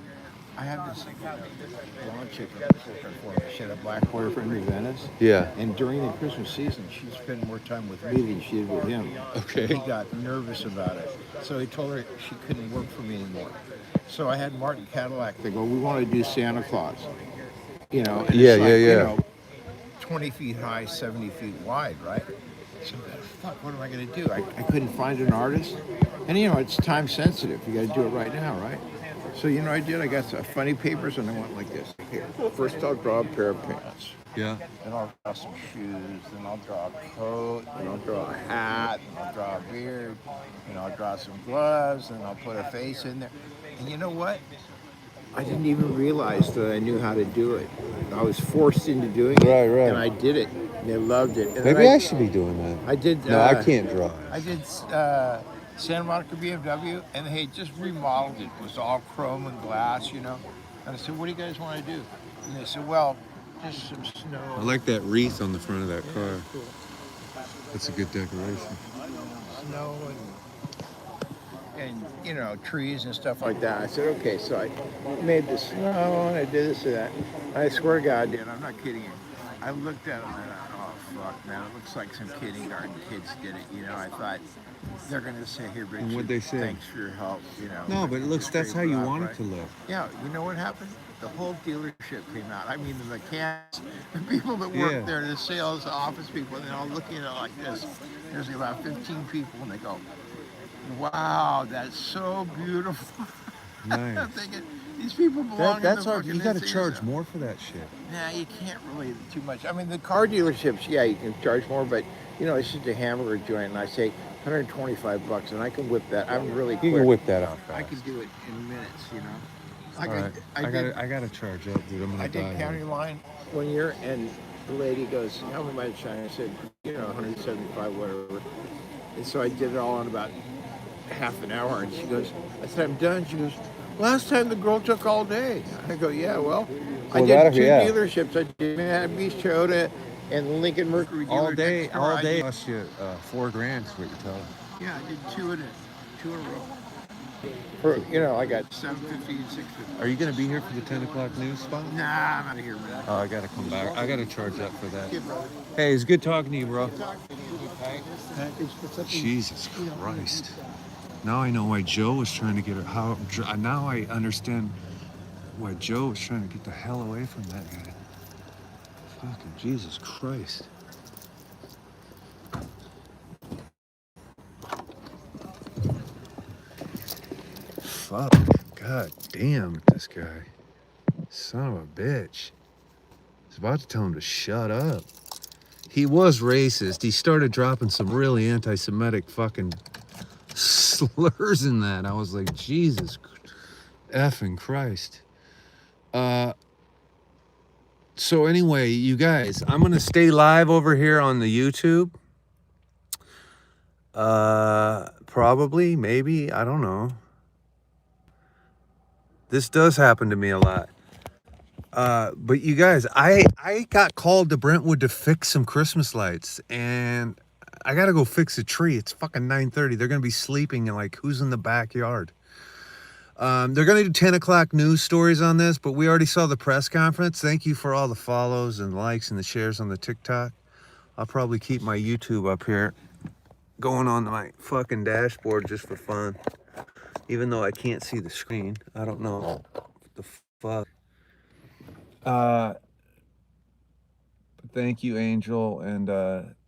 I have this blonde chick that's working for me. She had a black boyfriend in Venice. Yeah. And during the Christmas season, she spent more time with me than she did with him. Okay. He got nervous about it. So he told her she couldn't work for me anymore. So I had Martin Cadillac. They go, we want to do Santa Claus. You know, and Yeah, it's like, yeah, you yeah. know, 20 feet high, 70 feet wide, right? So fuck, what am I going to do? I couldn't find an artist. And, you know, it's time sensitive. You got to do it right now, right? So, you know, I did. I got some funny papers, and I went like this. Here, first I'll draw a pair of pants. Yeah. Then I'll draw some shoes. Then I'll draw a coat. Then I'll draw a hat. Then I'll draw a beard. Then I'll draw some gloves. Then I'll put a face in there. And you know what? I didn't even realize that I knew how to do it. I was forced into doing it. Right, right. And I did it. And they loved it. And then Maybe I should be doing that. I did. No, I can't draw. I did Santa Monica BMW, and they had just remodeled it. It was all chrome and glass, you know. And I said, "What do you guys want to do?" And they said, "Well, just some snow." I like that wreath on the front of that Yeah, car. cool. That's a good decoration. Snow and you know, trees and stuff like that. I said, "Okay." So I made the snow and I did this and that. I swear to God, Dan, I'm not kidding you. I looked at it and I thought, "Oh fuck, man! It looks like some kindergarten kids did it." You know, I thought they're gonna say, "Here, Richard, what'd they say? thanks for your help." You know. No, but it looks. That's how you want it to look. Yeah, you know what happened? The whole dealership came out. I mean, the mechanics, the people that Yeah. work there, the sales office people, they're all looking at it like this. There's about 15 people, and they go, "Wow, that's so beautiful." Nice. I'm thinking, these people belong That's in the hard. You fucking got to Insigne charge zone. more for that shit. Nah, you can't really too much. I mean, the car dealerships, yeah, you can charge more, but you know, it's just a hamburger joint, and I say $125, and I can whip that. I'm really You quick. can whip that out I fast. can do it in minutes, you know. All right. I gotta charge up, dude. I'm gonna I die. did county line one year, and the lady goes, "How much?" I said, "You know, 175, whatever." And so I did it all in about half an hour, and she goes, I said, "I'm done." She goes, "Last time the girl took all day." I go, "Yeah, well, I did two dealerships. I did Manhattan Beach Toyota and Lincoln Mercury dealer. All day, next door. all I day. did- Cost you $4,000 is what you're telling me. Yeah, I did two in a row. For, you know, I got 750 and 650. Are you gonna be here for the 10 o'clock news spot? Nah, I'm out of here, man. Oh, I gotta come back. I gotta charge up for that. Okay, brother. Hey, it's good talking to you, bro. Package for something. Jesus Christ. Now I know why Joe was trying to get her. Now I understand why Joe was trying to get the hell away from that guy. Fucking Jesus Christ. Fuck. God damn this guy. Son of a bitch. I was about to tell him to shut up. He was racist. He started dropping some really anti-Semitic fucking slurs in that. I was like, Jesus effing Christ. So anyway, you guys, I'm gonna stay live over here on the YouTube. Probably, maybe, I don't know. This does happen to me a lot. But you guys, I got called to Brentwood to fix some Christmas lights, and I gotta go fix a tree. It's fucking 9:30. They're gonna be sleeping, and like, who's in the backyard? They're gonna do 10 o'clock news stories on this, but we already saw the press conference. Thank you for all the follows and likes and the shares on the TikTok. I'll probably keep my YouTube up here going on my fucking dashboard just for fun. Even though I can't see the screen. I don't know what the fuck. Thank you, Angel, and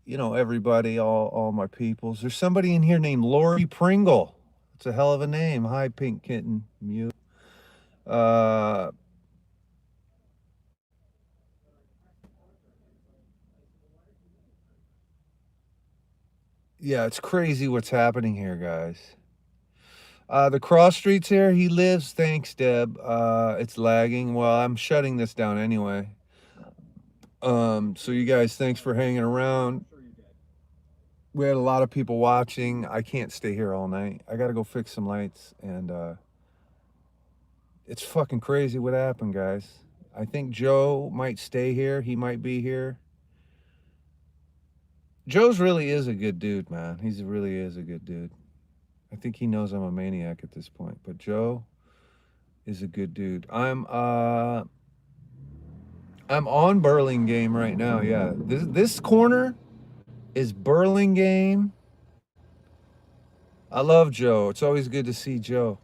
everybody, all my peoples. There's somebody in here named Lori Pringle. It's a hell of a name. Hi, Pink Kitten, Mew. Uh, yeah, it's crazy what's happening here, guys. The cross streets here, he lives. Thanks, Deb. It's lagging. Well, I'm shutting this down anyway. So you guys, thanks for hanging around. We had a lot of people watching. I can't stay here all night. I gotta go fix some lights, and it's fucking crazy what happened, guys. I think Joe might stay here. He might be here. Joe's really is a good dude, man. He really is a good dude. I think he knows I'm a maniac at this point, but Joe is a good dude. I'm on Burlingame right now. Yeah, this corner is Burlingame. I love Joe. It's always good to see Joe.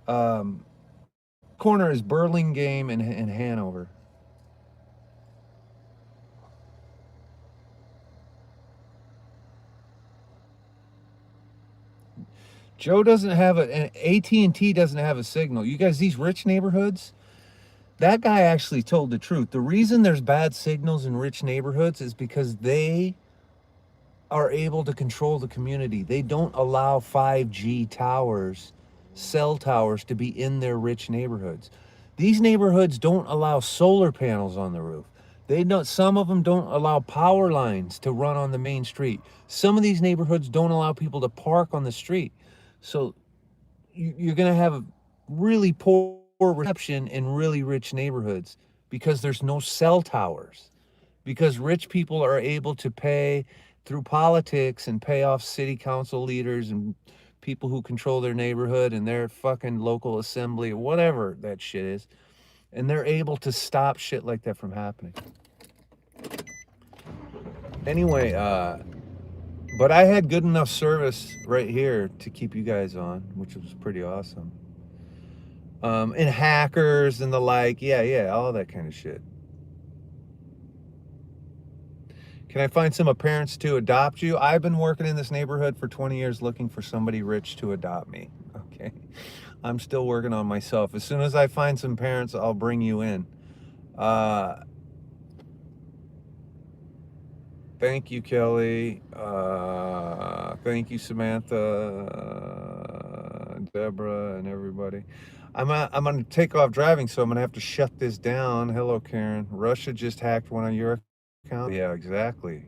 Corner is Burlingame and Hanover. Joe doesn't have an AT&T doesn't have a signal. You guys, these rich neighborhoods, that guy actually told the truth. The reason there's bad signals in rich neighborhoods is because they are able to control the community. They don't allow 5G towers, cell towers, to be in their rich neighborhoods. These neighborhoods don't allow solar panels on the roof. Some of them don't allow power lines to run on the main street. Some of these neighborhoods don't allow people to park on the street. So you're going to have a really poor reception in really rich neighborhoods because there's no cell towers. Because rich people are able to pay through politics and pay off city council leaders and people who control their neighborhood and their fucking local assembly or whatever that shit is. And they're able to stop shit like that from happening. Anyway, but I had good enough service right here to keep you guys on, which was pretty awesome. And hackers and the like. Yeah, all that kind of shit. Can I find some parents to adopt you? I've been working in this neighborhood for 20 years looking for somebody rich to adopt me. Okay. I'm still working on myself. As soon as I find some parents, I'll bring you in. Thank you, Kelly. Thank you, Samantha, Deborah, and everybody. I'm going to take off driving, so I'm going to have to shut this down. Hello, Karen. Russia just hacked one of your accounts. Yeah, exactly.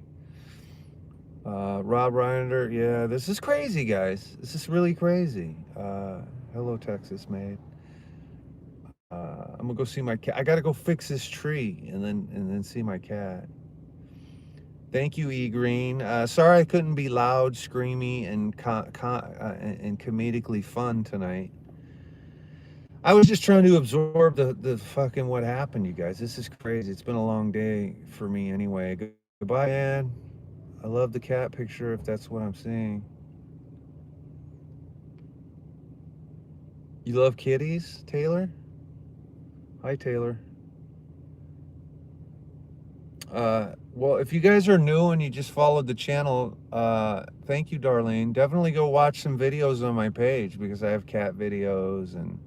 Rob Reiner. Yeah, this is crazy, guys. This is really crazy. Hello, Texas Maid. I'm going to go see my cat. I got to go fix this tree and then see my cat. Thank you, E Green. Sorry I couldn't be loud, screamy, and comedically fun tonight. I was just trying to absorb the fucking what happened, you guys. This is crazy. It's been a long day for me anyway. Goodbye, man. I love the cat picture, if that's what I'm seeing. You love kitties, Taylor? Hi, Taylor. Well, if you guys are new and you just followed the channel, thank you, Darlene. Definitely go watch some videos on my page because I have cat videos and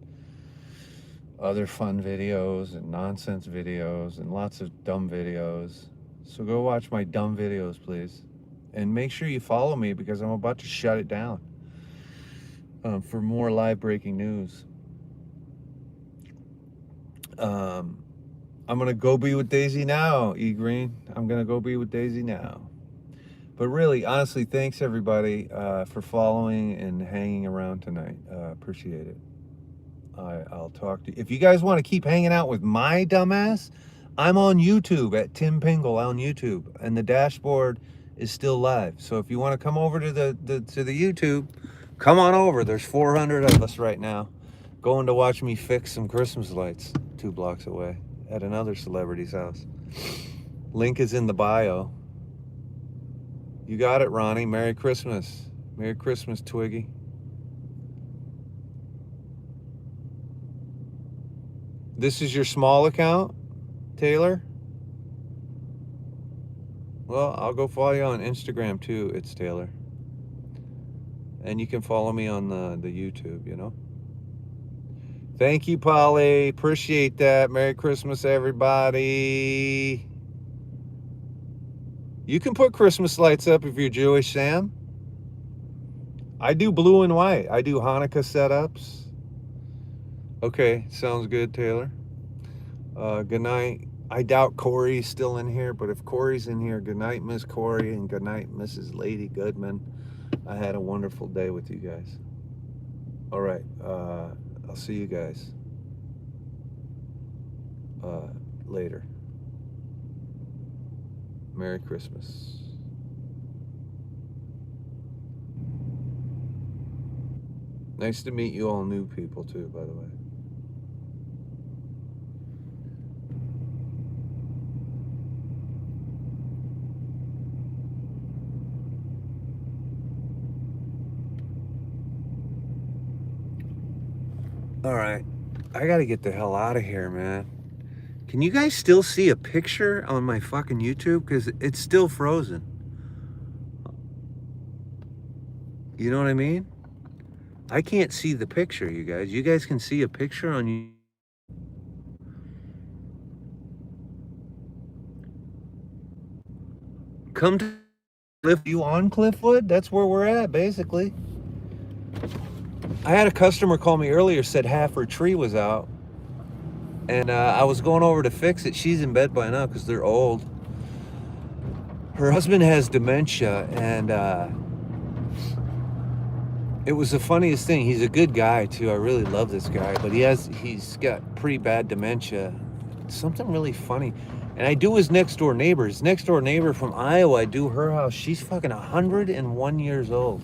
other fun videos and nonsense videos and lots of dumb videos. So go watch my dumb videos, please. And make sure you follow me because I'm about to shut it down for more live breaking news. I'm going to go be with Daisy now, E Green. I'm going to go be with Daisy now. But really, honestly, thanks everybody for following and hanging around tonight. Appreciate it. I'll talk to you. If you guys want to keep hanging out with my dumbass, I'm on YouTube at Tim Pingle on YouTube. And the dashboard is still live. So if you want to come over to the YouTube, come on over. There's 400 of us right now going to watch me fix some Christmas lights 2 blocks away at another celebrity's house. Link is in the bio. You got it, Ronnie. Merry Christmas. Merry Christmas, Twiggy. This is your small account, Taylor? Well, I'll go follow you on Instagram too. It's Taylor. And you can follow me on the YouTube, you know. Thank you, Polly. Appreciate that. Merry Christmas, everybody. You can put Christmas lights up if you're Jewish, Sam. I do blue and white. I do Hanukkah setups. Okay, sounds good, Taylor. Good night. I doubt Corey's still in here, but if Corey's in here, good night, Miss Corey, and good night, Mrs. Lady Goodman. I had a wonderful day with you guys. All right, I'll see you guys later. Merry Christmas. Nice to meet you all new people too, by the way. All right, I gotta get the hell out of here, man. Can you guys still see a picture on my fucking YouTube? Because it's still frozen. You know what I mean? I can't see the picture, you guys. You guys can see a picture on you. Come to Cliff. You on Cliffwood? That's where we're at, basically. I had a customer call me earlier, said half her tree was out. And I was going over to fix it. She's in bed by now because they're old. Her husband has dementia, and it was the funniest thing. He's a good guy too. I really love this guy, but he's got pretty bad dementia. Something really funny. And I do his next door neighbor. His next door neighbor from Iowa, I do her house. She's fucking 101 years old.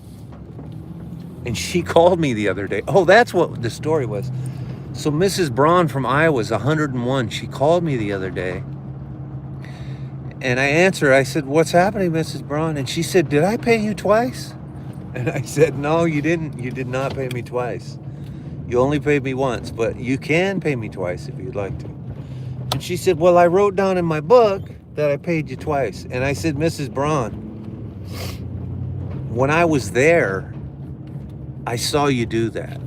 And she called me the other day. Oh, that's what the story was. So Mrs. Braun from Iowa is 101. She called me the other day. And I answered. I said, "What's happening, Mrs. Braun?" And she said, "Did I pay you twice?" And I said, "No, you didn't. You did not pay me twice. You only paid me once, but you can pay me twice if you'd like to." And she said, "Well, I wrote down in my book that I paid you twice." And I said, "Mrs. Braun, when I was there, I saw you do that."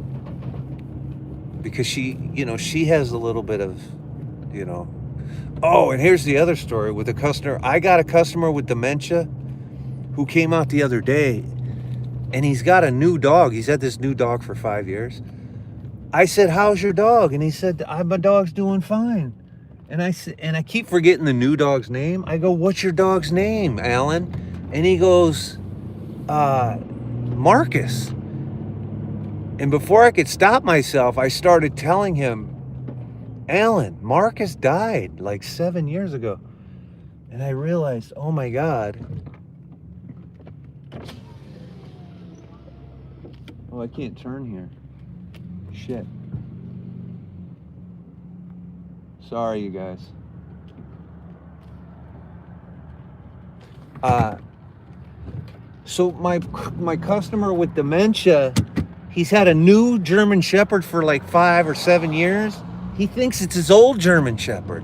Because she has a little bit of, Oh, and here's the other story with a customer. I got a customer with dementia who came out the other day, and he's got a new dog. He's had this new dog for 5 years. I said, "How's your dog?" And he said, "My dog's doing fine." And I said, and I keep forgetting the new dog's name. I go, "What's your dog's name, Alan?" And he goes, "Marcus." And before I could stop myself, I started telling him, "Alan, Marcus died like 7 years ago." And I realized, oh my God. Oh, I can't turn here. Shit. Sorry, you guys. So my customer with dementia, he's had a new German Shepherd for like 5 or 7 years. He thinks it's his old German Shepherd.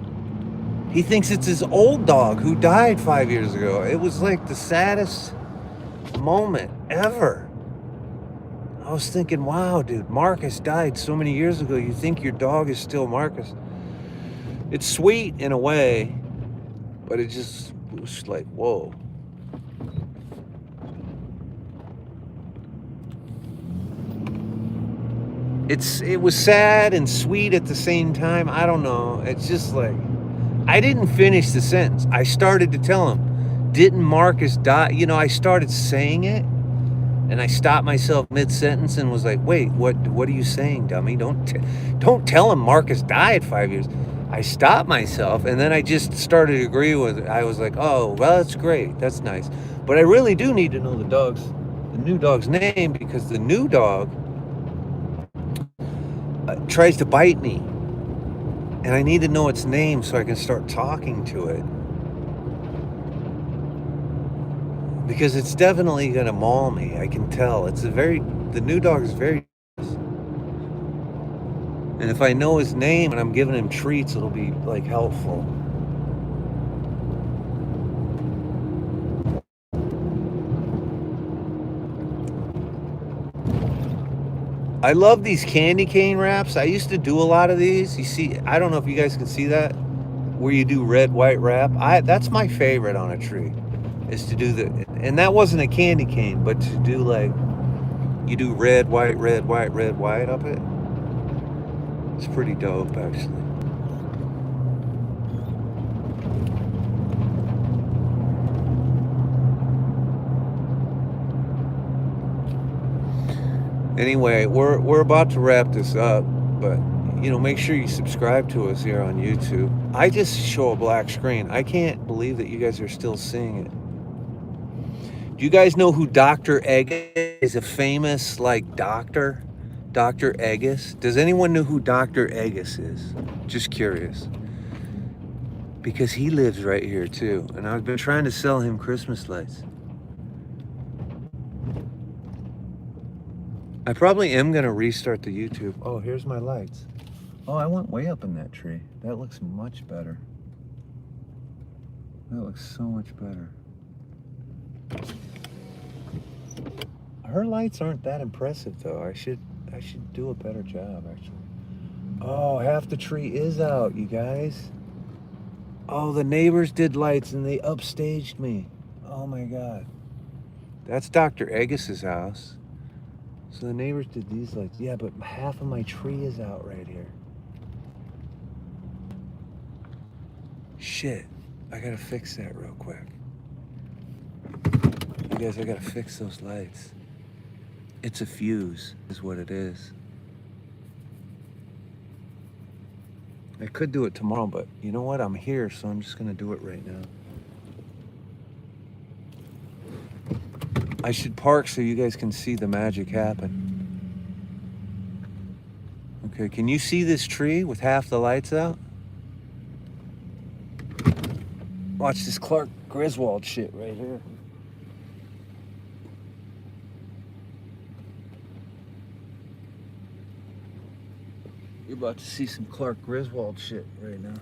He thinks it's his old dog who died 5 years ago. It was like the saddest moment ever. I was thinking, wow, dude, Marcus died so many years ago. You think your dog is still Marcus. It's sweet in a way, but it was like, whoa. It was sad and sweet at the same time. I don't know. It's just like, I didn't finish the sentence. I started to tell him, "Didn't Marcus die?" I started saying it, and I stopped myself mid-sentence and was like, "Wait, what are you saying, dummy? Don't tell him Marcus died 5 years." I stopped myself, and then I just started to agree with it. I was like, "Oh, well, that's great. That's nice." But I really do need to know the new dog's name, because the new dog tries to bite me, and I need to know its name so I can start talking to it, because it's definitely gonna maul me. I can tell. The new dog is very, and if I know his name and I'm giving him treats, it'll be like helpful. I love these candy cane wraps. I used to do a lot of these. You see, I don't know if you guys can see that, where you do red, white wrap. That's my favorite on a tree, is to do and that wasn't a candy cane, but to do like, you do red, white, red, white, red, white up it. It's pretty dope, actually. Anyway, we're about to wrap this up, but make sure you subscribe to us here on YouTube. I just show a black screen. I can't believe that you guys are still seeing it. Do you guys know who Dr. Egg is? A famous doctor? Dr. Eggis? Does anyone know who Dr. Eggis is? Just curious. Because he lives right here too, and I've been trying to sell him Christmas lights. I probably am gonna restart the YouTube. Oh, here's my lights. Oh, I went way up in that tree. That looks much better. That looks so much better. Her lights aren't that impressive though. I should do a better job actually. Oh, half the tree is out, you guys. Oh, the neighbors did lights and they upstaged me. Oh my God. That's Dr. Eggis's house. So the neighbors did these lights. Yeah, but half of my tree is out right here. Shit. I gotta fix that real quick. You guys, I gotta fix those lights. It's a fuse, is what it is. I could do it tomorrow, but you know what? I'm here, so I'm just gonna do it right now. I should park so you guys can see the magic happen. Okay, can you see this tree with half the lights out? Watch this Clark Griswold shit right here. You're about to see some Clark Griswold shit right now.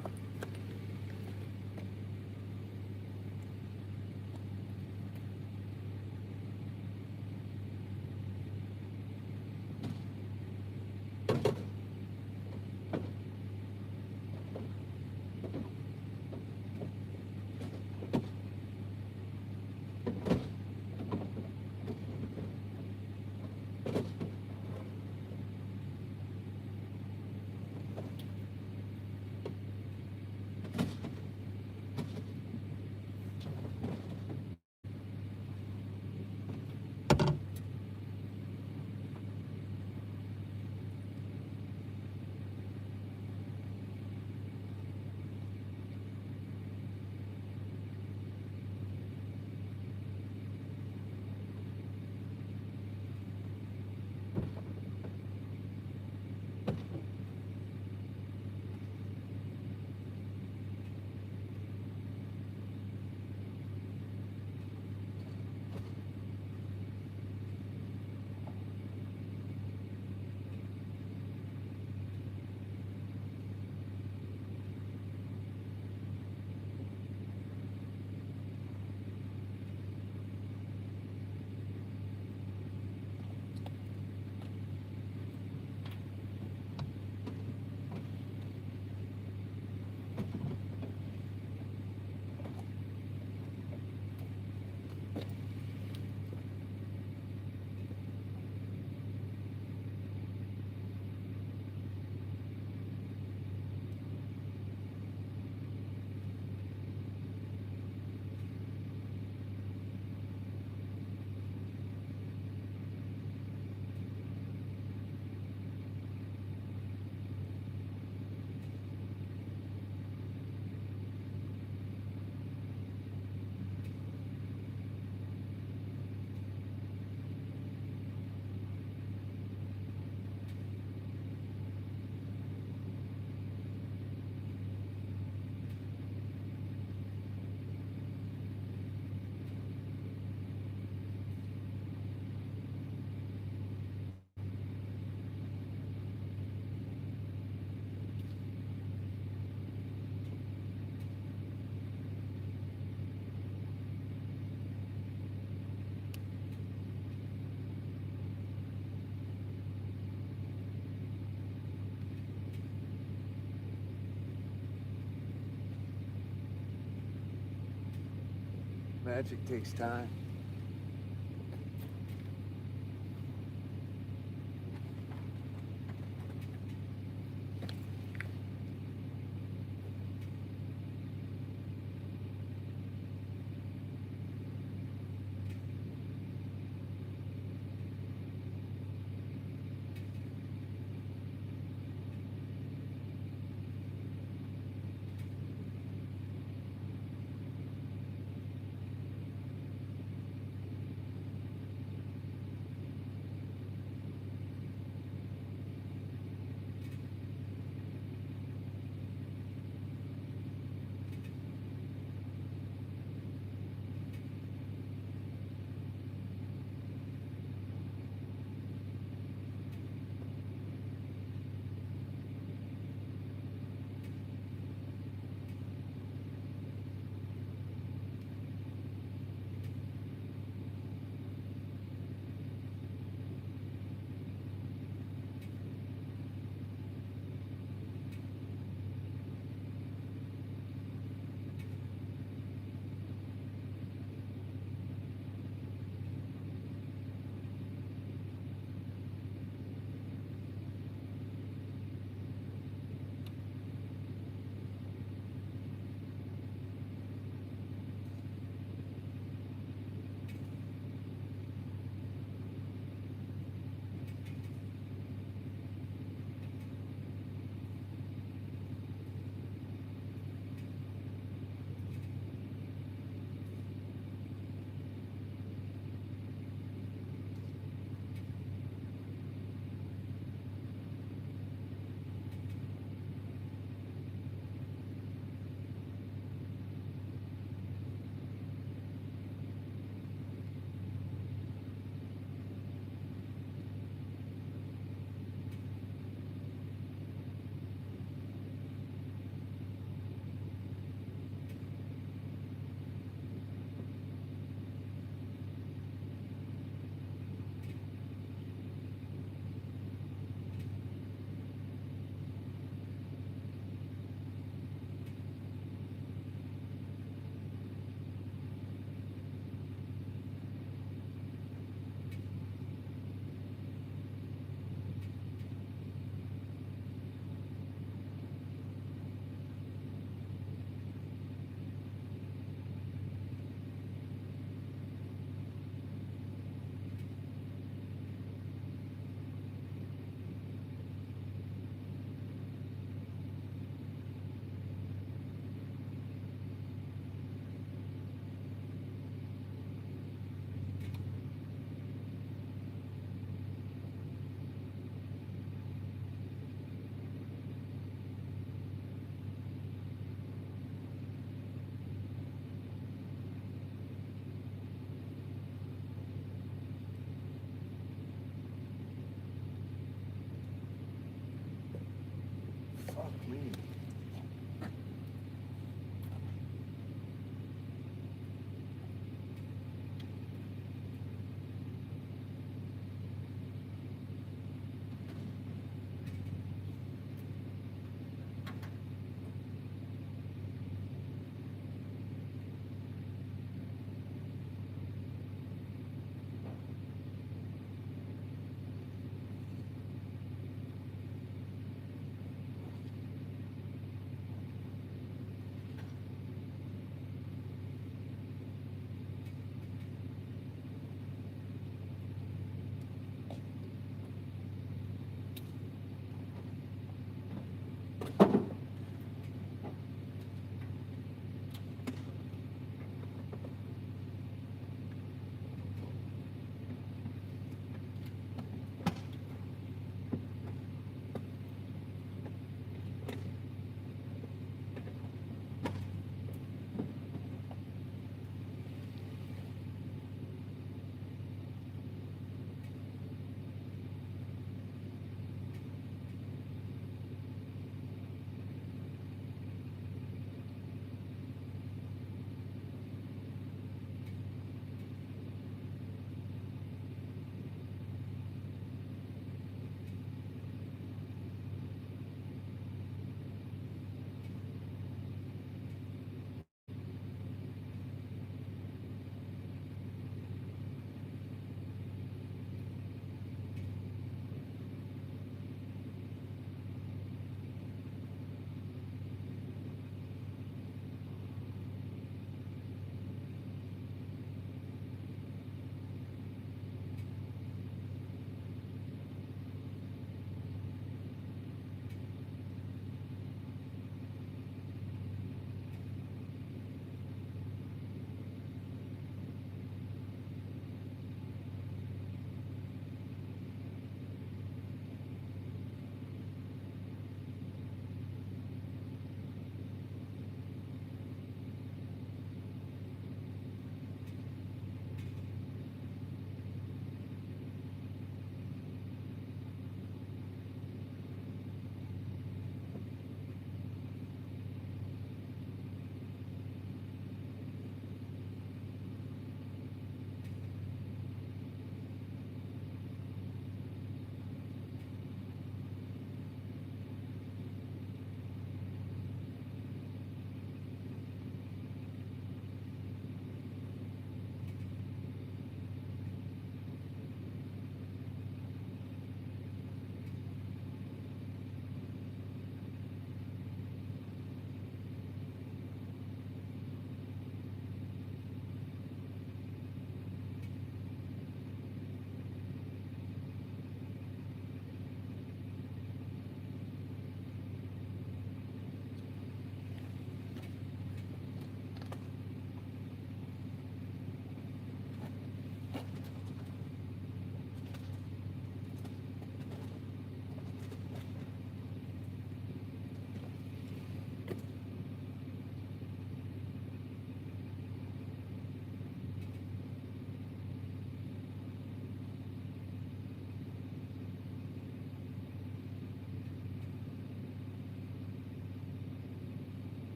Magic takes time. Fuck me.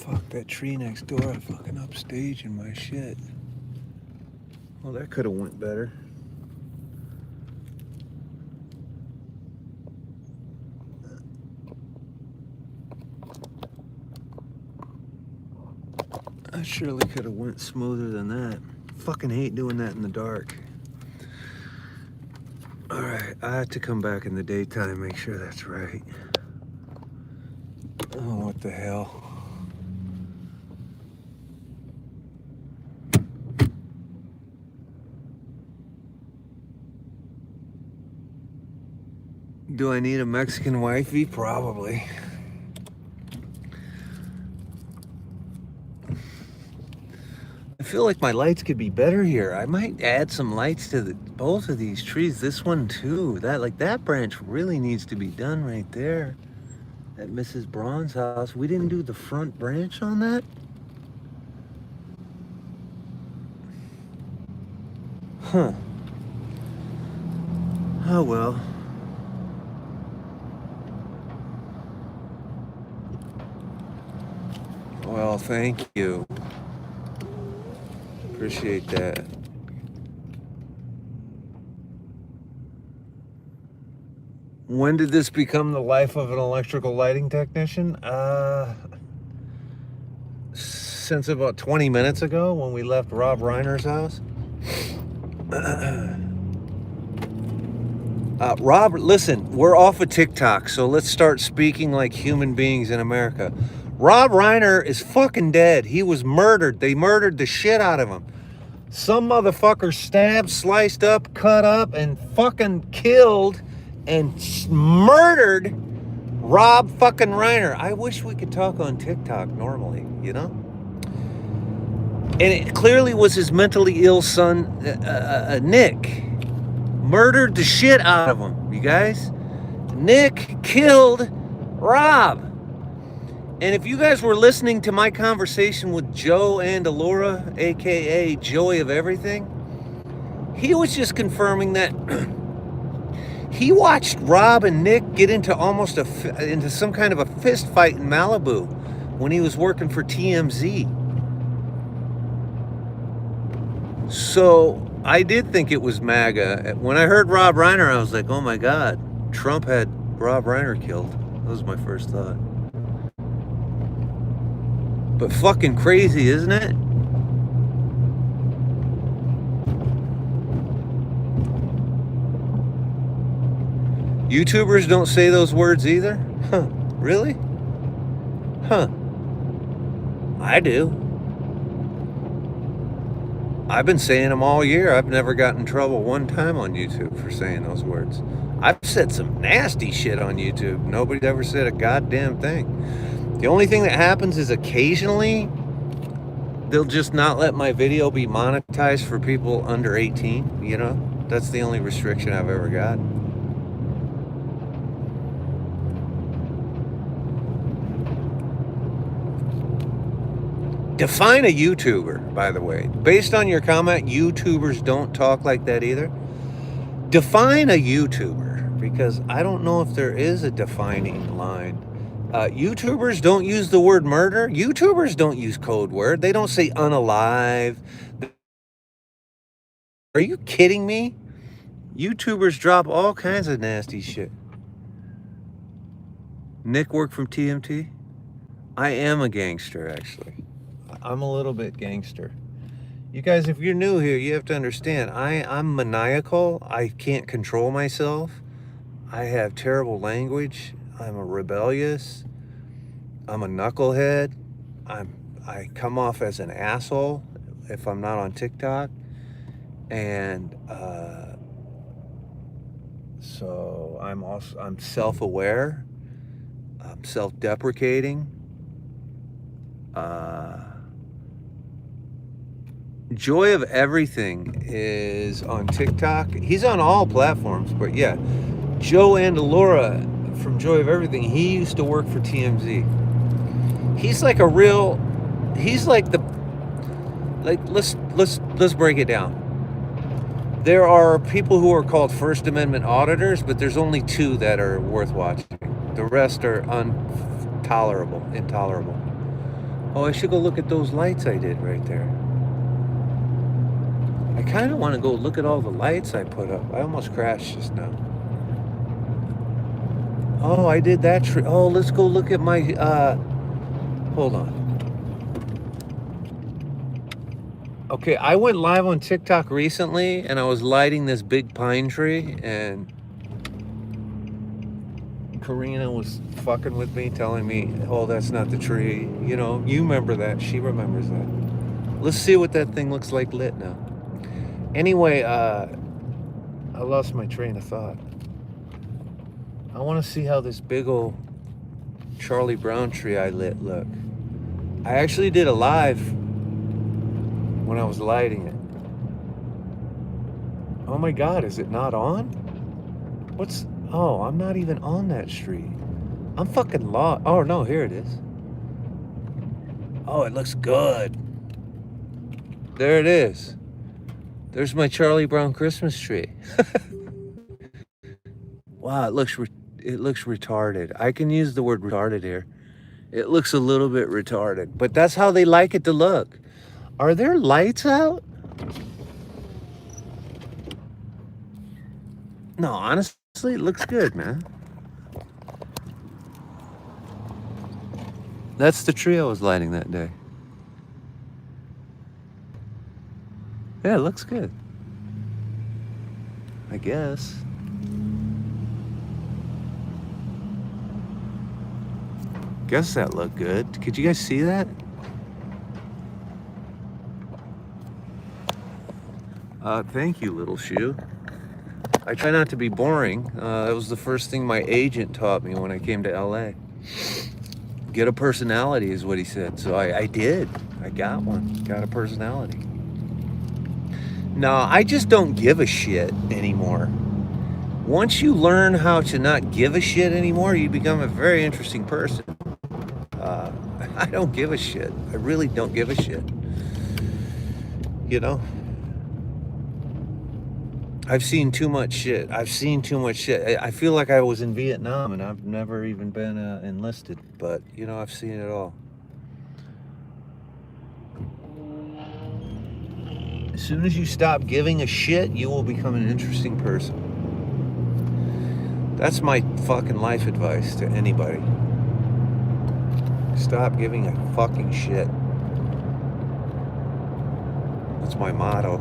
Fuck, that tree next door, fucking upstaging my shit. Well, that could have went better. I surely could have went smoother than that. Fucking hate doing that in the dark. All right, I have to come back in the daytime and make sure that's right. Oh, what the hell. Do I need a Mexican wifey? Probably. I feel like my lights could be better here. I might add some lights to both of these trees. This one too. That branch really needs to be done right there at Mrs. Braun's house. We didn't do the front branch on that? Huh. Oh well. Well, thank you. Appreciate that. When did this become the life of an electrical lighting technician? Since about 20 minutes ago when we left Rob Reiner's house. Rob, listen, we're off of TikTok, so let's start speaking like human beings in America. Rob Reiner is fucking dead. He was murdered. They murdered the shit out of him. Some motherfucker stabbed, sliced up, cut up, and fucking killed and murdered Rob fucking Reiner. I wish we could talk on TikTok normally, you know? And it clearly was his mentally ill son, Nick. Murdered the shit out of him, you guys. Nick killed Rob. And if you guys were listening to my conversation with Joe and Allura, aka Joey of Everything, he was just confirming that he watched Rob and Nick get into into some kind of a fist fight in Malibu when he was working for TMZ. So I did think it was MAGA. When I heard Rob Reiner, I was like, oh my God, Trump had Rob Reiner killed. That was my first thought. But fucking crazy, isn't it? YouTubers don't say those words either? Huh, really? Huh. I do. I've been saying them all year. I've never gotten in trouble one time on YouTube for saying those words. I've said some nasty shit on YouTube. Nobody's ever said a goddamn thing. The only thing that happens is occasionally they'll just not let my video be monetized for people under 18, you know? That's the only restriction I've ever got. Define a YouTuber, by the way. Based on your comment, YouTubers don't talk like that either. Define a YouTuber, because I don't know if there is a defining line. YouTubers don't use the word murder. YouTubers don't use code word. They don't say unalive. Are you kidding me? YouTubers drop all kinds of nasty shit. Nick worked from TMT? I am a gangster, actually. I'm a little bit gangster. You guys, if you're new here, you have to understand, I'm maniacal. I can't control myself. I have terrible language. I'm a rebellious. I'm a knucklehead. I come off as an asshole if I'm not on TikTok. And so I'm self-aware. I'm self-deprecating. Joy of Everything is on TikTok. He's on all platforms, but yeah, Joe and Allura from Joy of Everything. He used to work for TMZ. He's like let's break it down. There are people who are called First Amendment auditors, but there's only 2 that are worth watching. The rest are intolerable. Oh, I should go look at those lights I did right there. I kind of want to go look at all the lights I put up. I almost crashed just now. Oh, I did that tree. Oh, let's go look at my, hold on. Okay, I went live on TikTok recently, and I was lighting this big pine tree, and Karina was fucking with me, telling me, oh, that's not the tree. You know, you remember that. She remembers that. Let's see what that thing looks like lit now. Anyway, I lost my train of thought. I want to see how this big old Charlie Brown tree I lit look. I actually did a live when I was lighting it. Oh my God, is it not on? Oh, I'm not even on that street. I'm fucking lost. Oh no, here it is. Oh, it looks good. There it is. There's my Charlie Brown Christmas tree. Wow, it looks retarded. I can use the word retarded here. It looks a little bit retarded, but that's how they like it to look. Are there lights out? No, honestly, it looks good, man. That's the tree I was lighting that day. Yeah, it looks good. I guess. Guess that looked good. Could you guys see that? Thank you, little shoe. I try not to be boring. That was the first thing my agent taught me when I came to LA. Get a personality is what he said. So I did. I got one. Got a personality. No, I just don't give a shit anymore. Once you learn how to not give a shit anymore, you become a very interesting person. I don't give a shit. I really don't give a shit. You know? I've seen too much shit. I feel like I was in Vietnam and I've never even been enlisted. But, you know, I've seen it all. As soon as you stop giving a shit, you will become an interesting person. That's my fucking life advice to anybody. Stop giving a fucking shit. That's my motto.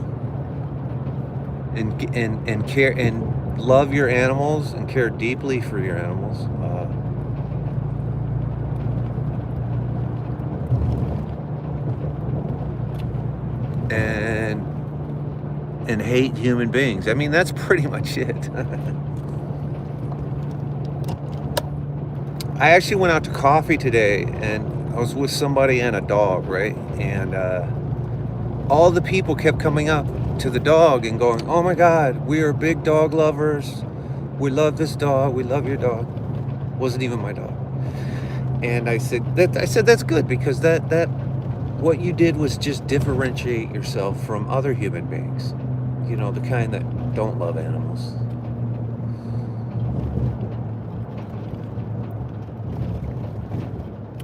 And care and love your animals and care deeply for your animals. And hate human beings. I mean, that's pretty much it. I actually went out to coffee today, and I was with somebody and a dog, right? And all the people kept coming up to the dog and going, oh my God, we are big dog lovers. We love this dog. We love your dog. Wasn't even my dog. And I said that's good, because that what you did was just differentiate yourself from other human beings. You know, the kind that don't love animals.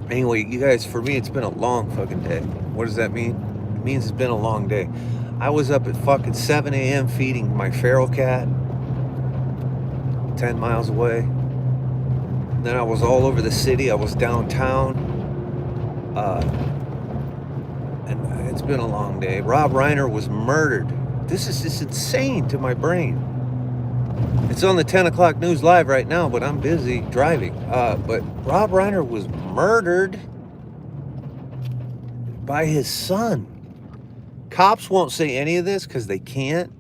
Anyway, you guys, for me, it's been a long fucking day. What does that mean? It means it's been a long day. I was up at fucking 7 a.m. feeding my feral cat 10 miles away. And then I was all over the city. I was downtown. And it's been a long day. Rob Reiner was murdered. This is just insane to my brain. It's on the 10 o'clock news live right now, but I'm busy driving. But Rob Reiner was murdered by his son. Cops won't say any of this because they can't.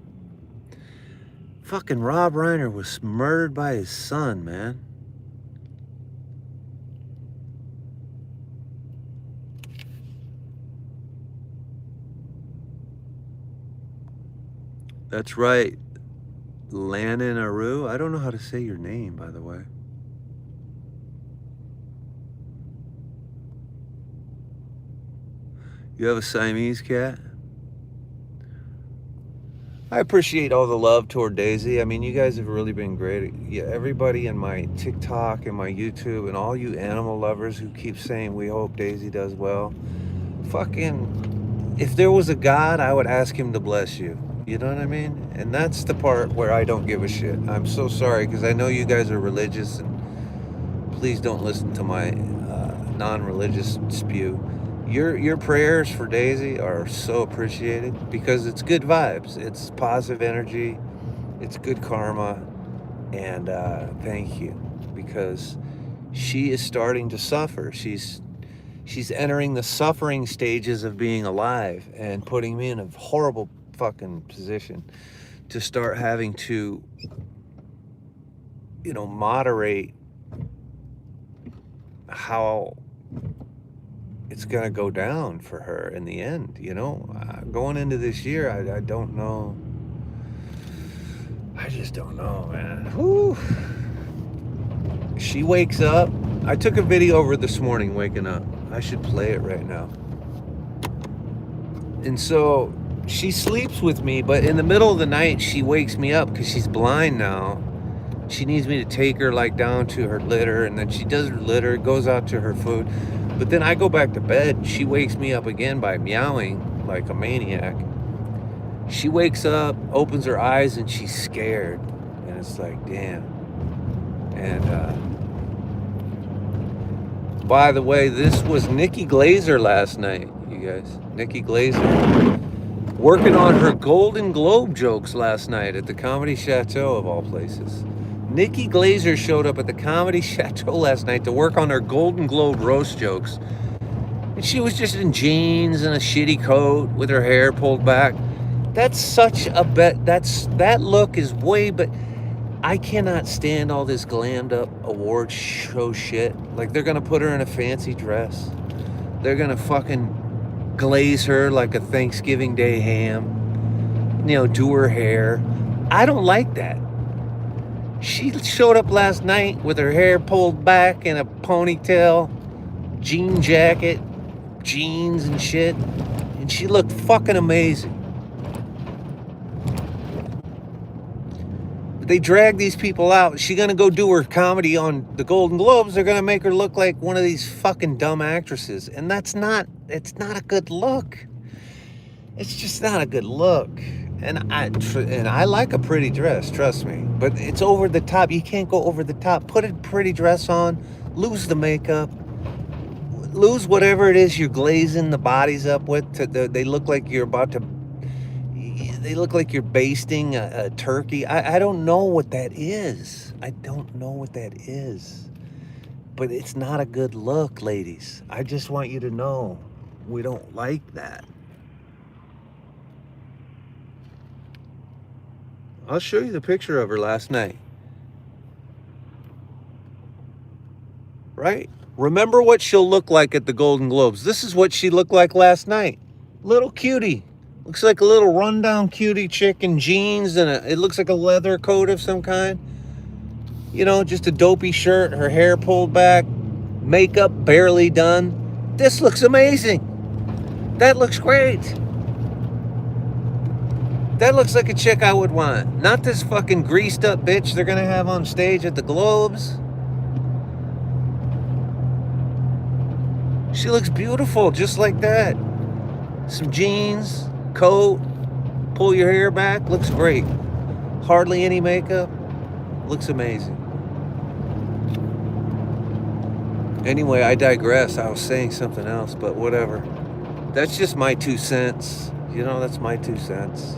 Fucking Rob Reiner was murdered by his son, man. That's right. Lannon Aru. I don't know how to say your name, by the way. You have a Siamese cat? I appreciate all the love toward Daisy. I mean, you guys have really been great. Yeah, everybody in my TikTok and my YouTube and all you animal lovers who keep saying we hope Daisy does well. Fucking, if there was a God, I would ask him to bless you. You know what I mean? And that's the part where I don't give a shit. I'm so sorry because I know you guys are religious, and please don't listen to my non-religious spew. Your prayers for Daisy are so appreciated because it's good vibes, it's positive energy, it's good karma, and thank you, because she is starting to suffer. She's entering the suffering stages of being alive and putting me in a horrible fucking position to start having to, moderate how it's gonna go down for her in the end. Going into this year, I don't know. I just don't know, man. Whew. She wakes up. I took a video of her this morning waking up. I should play it right now. And so she sleeps with me, but in the middle of the night, she wakes me up because she's blind now. She needs me to take her down to her litter, and then she does her litter, goes out to her food. But then I go back to bed. She wakes me up again by meowing like a maniac. She wakes up, opens her eyes, and she's scared. And it's like, damn. And by the way, this was Nikki Glazer last night, you guys. Nikki Glazer working on her Golden Globe jokes last night at the Comedy Chateau, of all places. Nikki Glazer showed up at the Comedy Chateau last night to work on her Golden Globe roast jokes. And she was just in jeans and a shitty coat with her hair pulled back. That's such a bet. That look is way, but I cannot stand all this glammed up award show shit. Like, they're gonna put her in a fancy dress. They're gonna fucking glaze her like a Thanksgiving Day ham. Do her hair. I don't like that. She showed up last night with her hair pulled back in a ponytail, jean jacket, jeans and shit, and she looked fucking amazing. But they drag these people out. She's gonna go do her comedy on the Golden Globes. They're gonna make her look like one of these fucking dumb actresses, and it's not a good look. It's just not a good look. And I like a pretty dress, trust me. But it's over the top. You can't go over the top. Put a pretty dress on, lose the makeup, lose whatever it is you're glazing the bodies up with. They look like you're about to. They look like you're basting a turkey. I don't know what that is. I don't know what that is. But it's not a good look, ladies. I just want you to know we don't like that. I'll show you the picture of her last night. Right? Remember what she'll look like at the Golden Globes. This is what she looked like last night. Little cutie. Looks like a little rundown cutie chick in jeans and it looks like a leather coat of some kind. Just a dopey shirt, her hair pulled back, makeup barely done. This looks amazing. That looks great. That looks like a chick I would want. Not this fucking greased up bitch they're gonna have on stage at the Globes. She looks beautiful just like that. Some jeans, coat, pull your hair back, looks great. Hardly any makeup, looks amazing. Anyway, I digress. I was saying something else, but whatever. That's just my 2 cents. That's my 2 cents.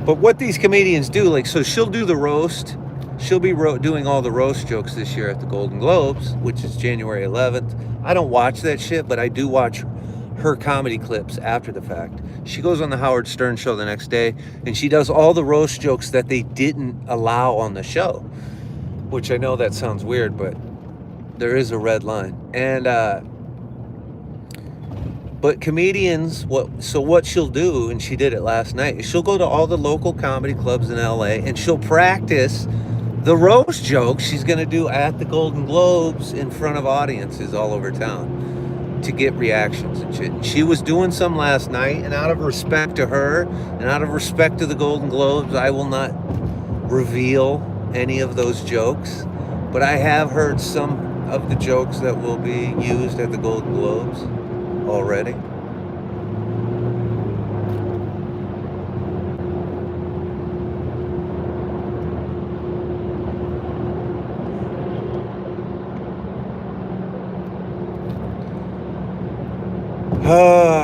But what these comedians do, so she'll do the roast. She'll be doing all the roast jokes this year at the Golden Globes, which is January 11th. I don't watch that shit, but I do watch her comedy clips after the fact. She goes on the Howard Stern show the next day, and she does all the roast jokes that they didn't allow on the show, which I know that sounds weird, but there is a red line. And but comedians, what she'll do, and she did it last night, is she'll go to all the local comedy clubs in LA and she'll practice the roast jokes she's gonna do at the Golden Globes in front of audiences all over town. to get reactions and shit. And she was doing some last night, and out of respect to her and out of respect to the Golden Globes, I will not reveal any of those jokes. But I have heard some of the jokes that will be used at the Golden Globes already.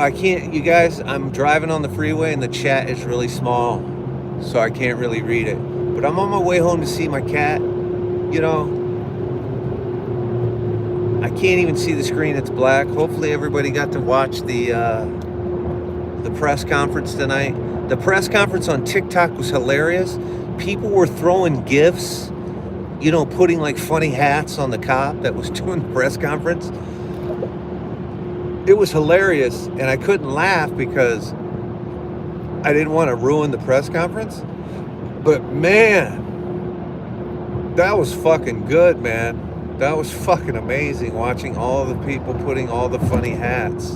I can't, you guys, I'm driving on the freeway and the chat is really small, so I can't really read it. But I'm on my way home to see my cat. You know, I can't even see the screen, it's black. Hopefully everybody got to watch the press conference tonight. The press conference on TikTok was hilarious. People were throwing gifts, you know, putting like funny hats on the cop that was doing the press conference. It was hilarious, and I couldn't laugh because I didn't want to ruin the press conference. But man, that was fucking good, man. That was fucking amazing, watching all the people putting all the funny hats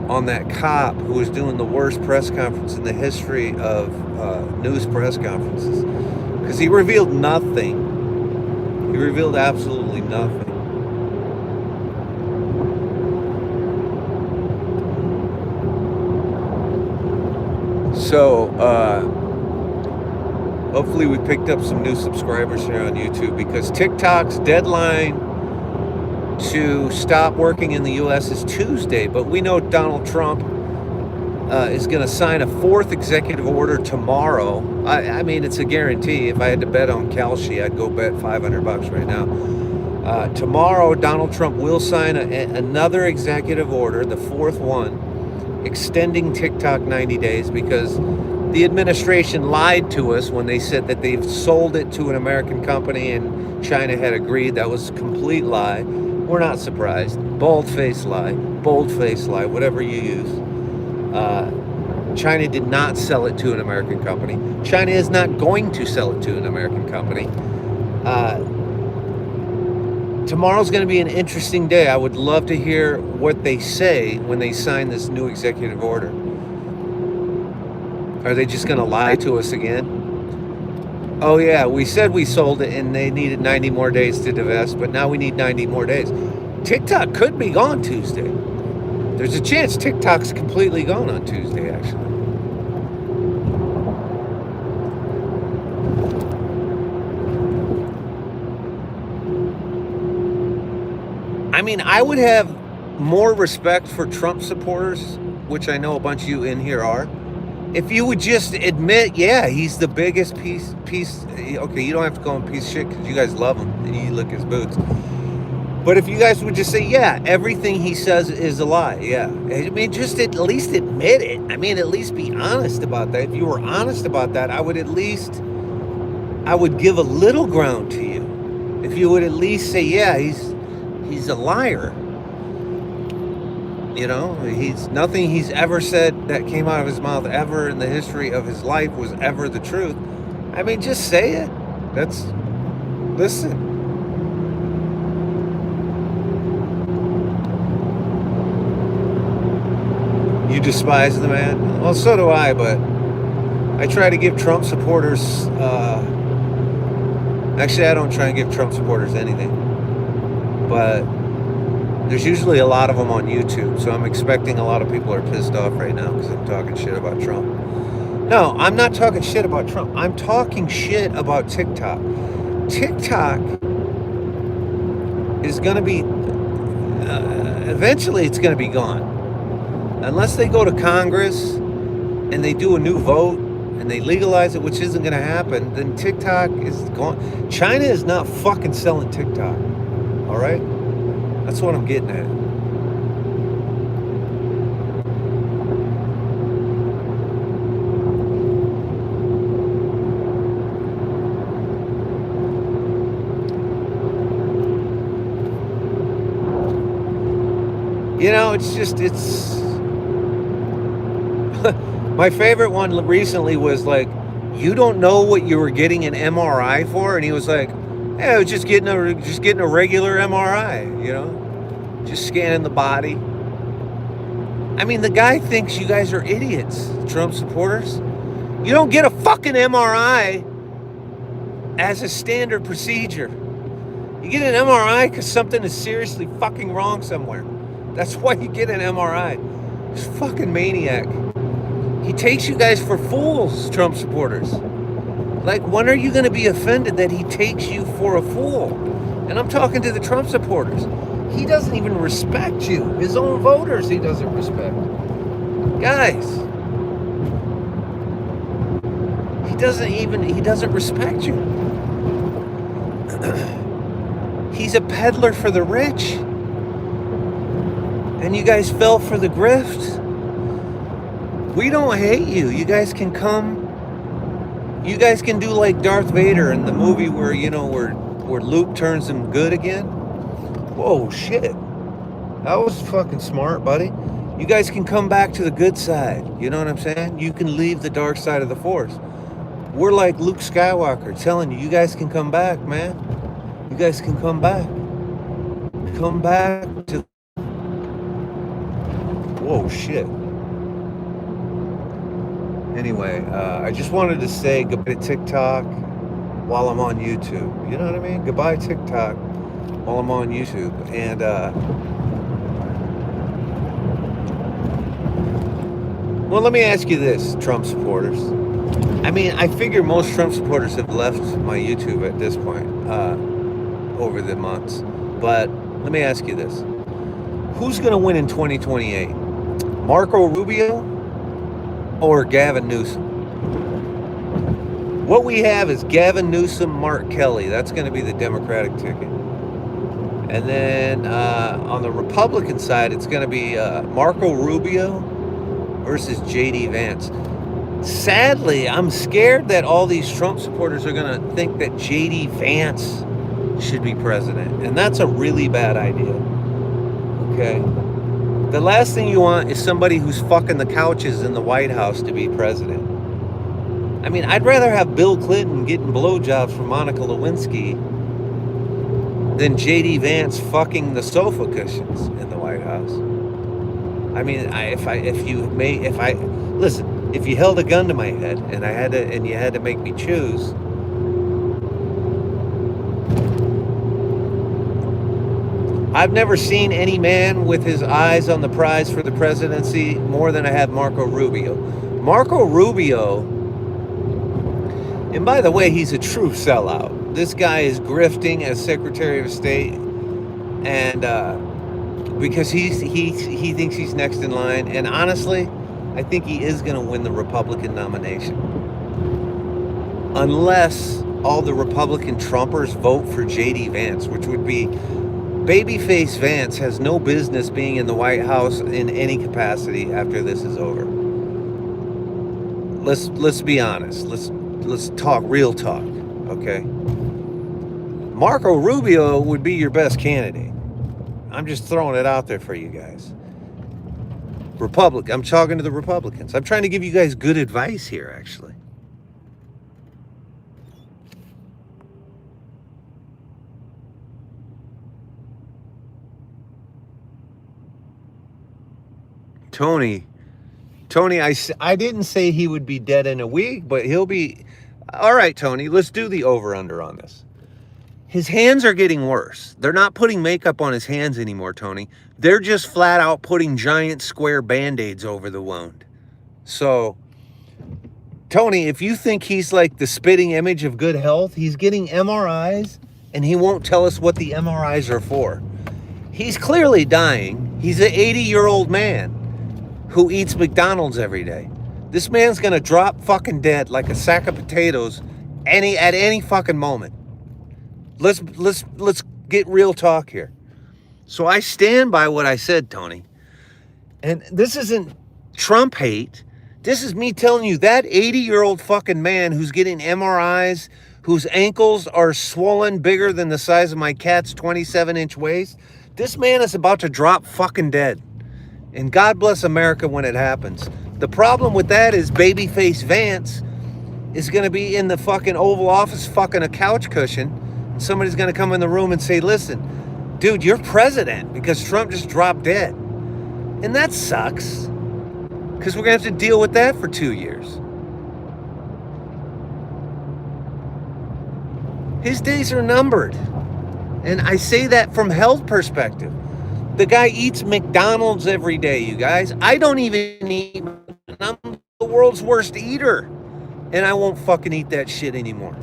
on that cop who was doing the worst press conference in the history of news press conferences. Because he revealed nothing. He revealed absolutely nothing. So, hopefully we picked up some new subscribers here on YouTube, because TikTok's deadline to stop working in the U.S. is Tuesday, but we know Donald Trump is going to sign a 4th executive order tomorrow. I mean, it's a guarantee. If I had to bet on Kalshi, I'd go bet $500 right now. Tomorrow, Donald Trump will sign another executive order, the 4th one, extending TikTok 90 days, because the administration lied to us when they said that they've sold it to an American company and China had agreed. That was a complete lie. We're not surprised. Bold-faced lie, whatever you use. China did not sell it to an American company. China is not going to sell it to an American company. Tomorrow's going to be an interesting day. I would love to hear what they say when they sign this new executive order. Are they just going to lie to us again? Oh yeah, we said we sold it and they needed 90 more days to divest, but now we need 90 more days. TikTok could be gone Tuesday. There's a chance TikTok's completely gone on Tuesday, actually. I mean, I would have more respect for Trump supporters, which I know a bunch of you in here are, if you would just admit, yeah, he's the biggest piece. Okay, you don't have to call him piece of shit because you guys love him and you lick his boots. But if you guys would just say, yeah, everything he says is a lie, yeah. I mean, just at least admit it. I mean, at least be honest about that. If you were honest about that, I would give a little ground to you. If you would at least say, yeah, he's a liar. You know, nothing he's ever said that came out of his mouth ever in the history of his life was ever the truth. I mean, just say it. Listen. You despise the man? Well, so do I, but I try to give Trump supporters, actually, I don't try and give Trump supporters anything, but there's usually a lot of them on YouTube, so I'm expecting a lot of people are pissed off right now because I'm talking shit about Trump. No, I'm not talking shit about Trump. I'm talking shit about TikTok. TikTok is going to be, eventually it's going to be gone. Unless they go to Congress and they do a new vote and they legalize it, which isn't going to happen, then TikTok is gone. China is not fucking selling TikTok. All right? That's what I'm getting at. You know, it's my favorite one recently was like, you don't know what you were getting an MRI for? And he was like, yeah, I was just getting a regular MRI, you know? just scanning the body. I mean, the guy thinks you guys are idiots, Trump supporters. You don't get a fucking MRI as a standard procedure. You get an MRI because something is seriously fucking wrong somewhere. That's why you get an MRI. This fucking maniac. He takes you guys for fools, Trump supporters. Like, when are you going to be offended that he takes you for a fool? And I'm talking to the Trump supporters. He doesn't even respect you. His own voters he doesn't respect. Guys, he doesn't respect you. He's a peddler for the rich. And you guys fell for the grift. We don't hate you. You guys can come. You guys can do like Darth Vader in the movie where, where Luke turns him good again. Whoa, shit. That was fucking smart, buddy. You guys can come back to the good side. You know what I'm saying? You can leave the dark side of the Force. We're like Luke Skywalker telling you, you guys can come back, man. You guys can come back. Come back to... Whoa, shit. Anyway, I just wanted to say goodbye to TikTok while I'm on YouTube. You know what I mean? Goodbye, TikTok, while I'm on YouTube. And, well, let me ask you this, Trump supporters. I mean, I figure most Trump supporters have left my YouTube at this point, over the months. But let me ask you this. Who's going to win in 2028? Marco Rubio or Gavin Newsom? What we have is Gavin Newsom, Mark Kelly. That's going to be the Democratic ticket. And then on the Republican side, it's going to be Marco Rubio versus J.D. Vance. Sadly, I'm scared that all these Trump supporters are going to think that J.D. Vance should be president. And that's a really bad idea. Okay? The last thing you want is somebody who's fucking the couches in the White House to be president. I mean, I'd rather have Bill Clinton getting blowjobs from Monica Lewinsky than J.D. Vance fucking the sofa cushions in the White House. I mean, if you held a gun to my head and you had to make me choose, I've never seen any man with his eyes on the prize for the presidency more than I have Marco Rubio. Marco Rubio, and by the way, he's a true sellout. This guy is grifting as Secretary of State, and because he thinks he's next in line. And honestly, I think he is going to win the Republican nomination, unless all the Republican Trumpers vote for J.D. Vance, which would be... Babyface Vance has no business being in the White House in any capacity after this is over. Let's be honest. Let's talk real talk, okay? Marco Rubio would be your best candidate. I'm just throwing it out there for you guys. I'm talking to the Republicans. I'm trying to give you guys good advice here, actually. Tony, I didn't say he would be dead in a week, but he'll be... All right, Tony, let's do the over-under on this. His hands are getting worse. They're not putting makeup on his hands anymore, Tony. They're just flat out putting giant square Band-Aids over the wound. So, Tony, if you think he's like the spitting image of good health, he's getting MRIs, and he won't tell us what the MRIs are for. He's clearly dying. He's an 80-year-old man who eats McDonald's every day. This man's gonna drop fucking dead like a sack of potatoes at any fucking moment. Let's get real talk here. So I stand by what I said, Tony. And this isn't Trump hate. This is me telling you that 80-year-old fucking man who's getting MRIs, whose ankles are swollen bigger than the size of my cat's 27-inch waist, this man is about to drop fucking dead. And God bless America when it happens. The problem with that is Babyface Vance is going to be in the fucking Oval Office fucking a couch cushion. And somebody's going to come in the room and say, listen, dude, you're president because Trump just dropped dead. And that sucks. Because we're going to have to deal with that for 2 years. His days are numbered. And I say that from health perspective. The guy eats McDonald's every day, you guys. I don't even eat. I'm the world's worst eater. And I won't fucking eat that shit anymore.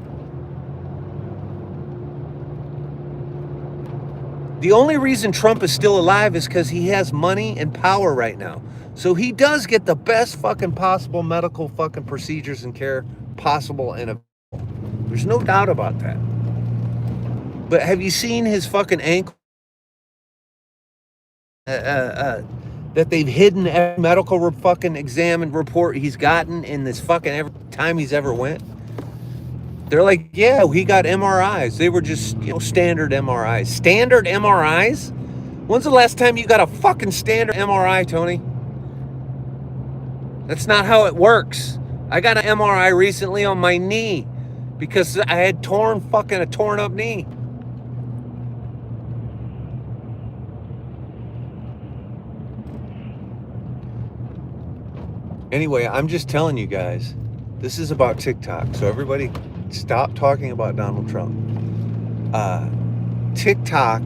The only reason Trump is still alive is because he has money and power right now. So he does get the best fucking possible medical fucking procedures and care possible and available. There's no doubt about that. But have you seen his fucking ankle? That they've hidden every medical fucking exam and report he's gotten in this fucking every time he's ever went. They're like, yeah, he got MRIs. They were just, standard MRIs. Standard MRIs? When's the last time you got a fucking standard MRI, Tony? That's not how it works. I got an MRI recently on my knee because I had a torn up knee. Anyway, I'm just telling you guys, this is about TikTok. So everybody stop talking about Donald Trump. TikTok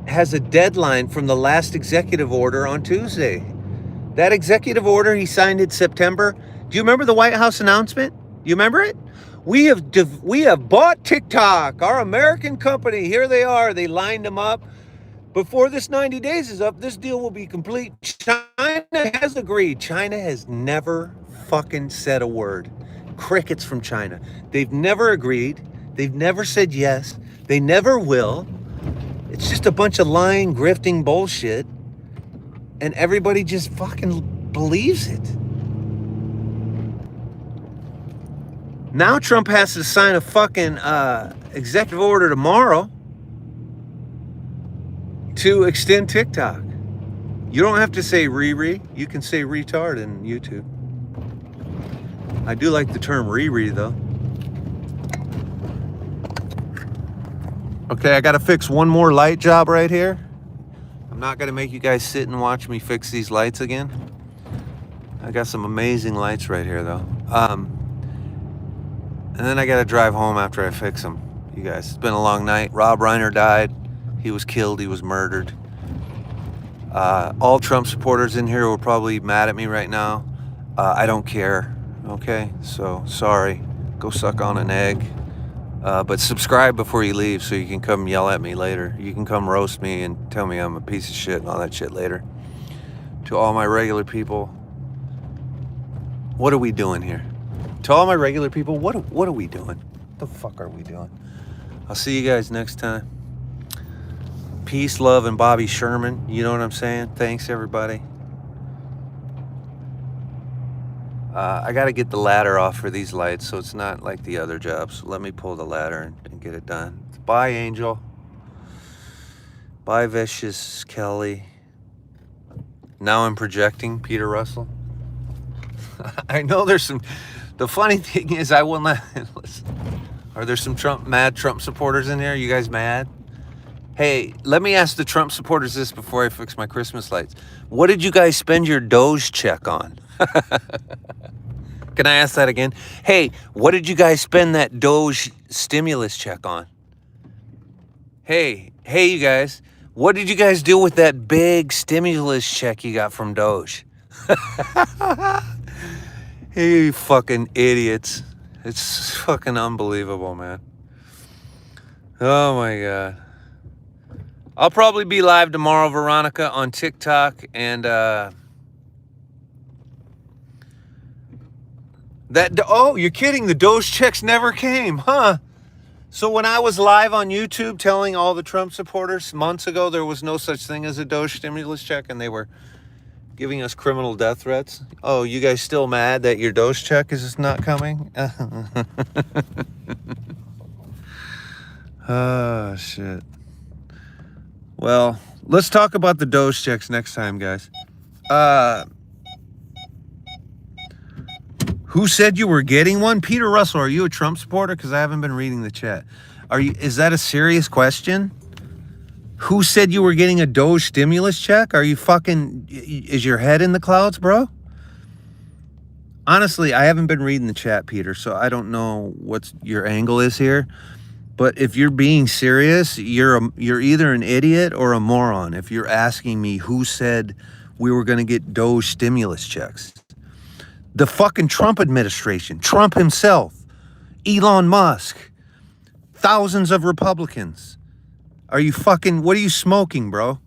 has a deadline from the last executive order on Tuesday. That executive order, he signed in September. Do you remember the White House announcement? You remember it? We have bought TikTok, our American company. Here they are. They lined them up. Before this 90 days is up, this deal will be complete. China has agreed. China has never fucking said a word. Crickets from China. They've never agreed. They've never said yes. They never will. It's just a bunch of lying, grifting bullshit. And everybody just fucking believes it. Now Trump has to sign a fucking executive order tomorrow to extend TikTok. You don't have to say Riri. You can say retard in YouTube. I do like the term Riri though. Okay, I gotta fix one more light job right here. I'm not gonna make you guys sit and watch me fix these lights again. I got some amazing lights right here though. And then I gotta drive home after I fix them. You guys, it's been a long night. Rob Reiner died. He was killed, he was murdered. All Trump supporters in here will probably be mad at me right now. I don't care, okay? So, sorry. Go suck on an egg. But subscribe before you leave so you can come yell at me later. You can come roast me and tell me I'm a piece of shit and all that shit later. To all my regular people, what are we doing here? To all my regular people, what are we doing? What the fuck are we doing? I'll see you guys next time. Peace, love, and Bobby Sherman. You know what I'm saying? Thanks, everybody. I got to get the ladder off for these lights so it's not like the other jobs. Let me pull the ladder and get it done. Bye, Angel. Bye, Vicious Kelly. Now I'm projecting Peter Russell. I know there's some... The funny thing is I will not... Listen, are there some mad Trump supporters in here? You guys mad? Hey, let me ask the Trump supporters this before I fix my Christmas lights. What did you guys spend your Doge check on? Can I ask that again? Hey, what did you guys spend that Doge stimulus check on? Hey, you guys, what did you guys do with that big stimulus check you got from Doge? Hey, you fucking idiots. It's fucking unbelievable, man. Oh my God. I'll probably be live tomorrow, Veronica, on TikTok, and oh, you're kidding, the Doge checks never came, huh? So when I was live on YouTube telling all the Trump supporters months ago there was no such thing as a Doge stimulus check and they were giving us criminal death threats, oh, you guys still mad that your Doge check is not coming? Oh, shit. Well, let's talk about the Doge checks next time, guys. Who said you were getting one? Peter Russell, are you a Trump supporter? Because I haven't been reading the chat. Is that a serious question? Who said you were getting a Doge stimulus check? Are you fucking, is your head in the clouds, bro? Honestly, I haven't been reading the chat, Peter, so I don't know what your angle is here. But if you're being serious, you're either an idiot or a moron if you're asking me who said we were going to get Doge stimulus checks. The fucking Trump administration, Trump himself, Elon Musk, thousands of Republicans. Are you fucking, what are you smoking, bro?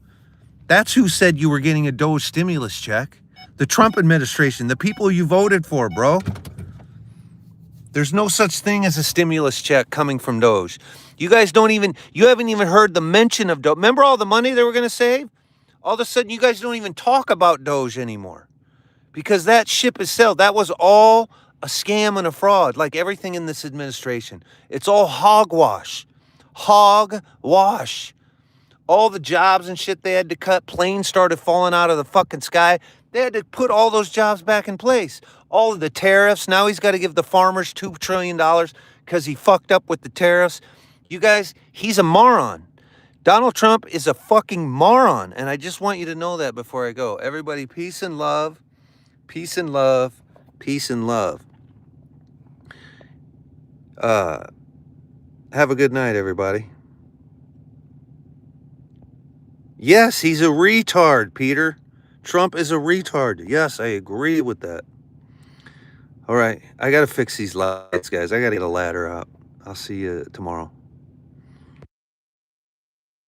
That's who said you were getting a Doge stimulus check. The Trump administration, the people you voted for, bro. There's no such thing as a stimulus check coming from Doge. You guys you haven't even heard the mention of Doge. Remember all the money they were going to save? All of a sudden, you guys don't even talk about Doge anymore. Because that ship is sailed. That was all a scam and a fraud, like everything in this administration. It's all hogwash. Hogwash. All the jobs and shit they had to cut. Planes started falling out of the fucking sky. They had to put all those jobs back in place. All of the tariffs. Now he's got to give the farmers $2 trillion because he fucked up with the tariffs. You guys, he's a moron. Donald Trump is a fucking moron. And I just want you to know that before I go. Everybody, peace and love. Peace and love. Peace and love. Have a good night, everybody. Yes, he's a retard, Peter. Trump is a retard. Yes, I agree with that. All right, I got to fix these lights, guys. I got to get a ladder out. I'll see you tomorrow.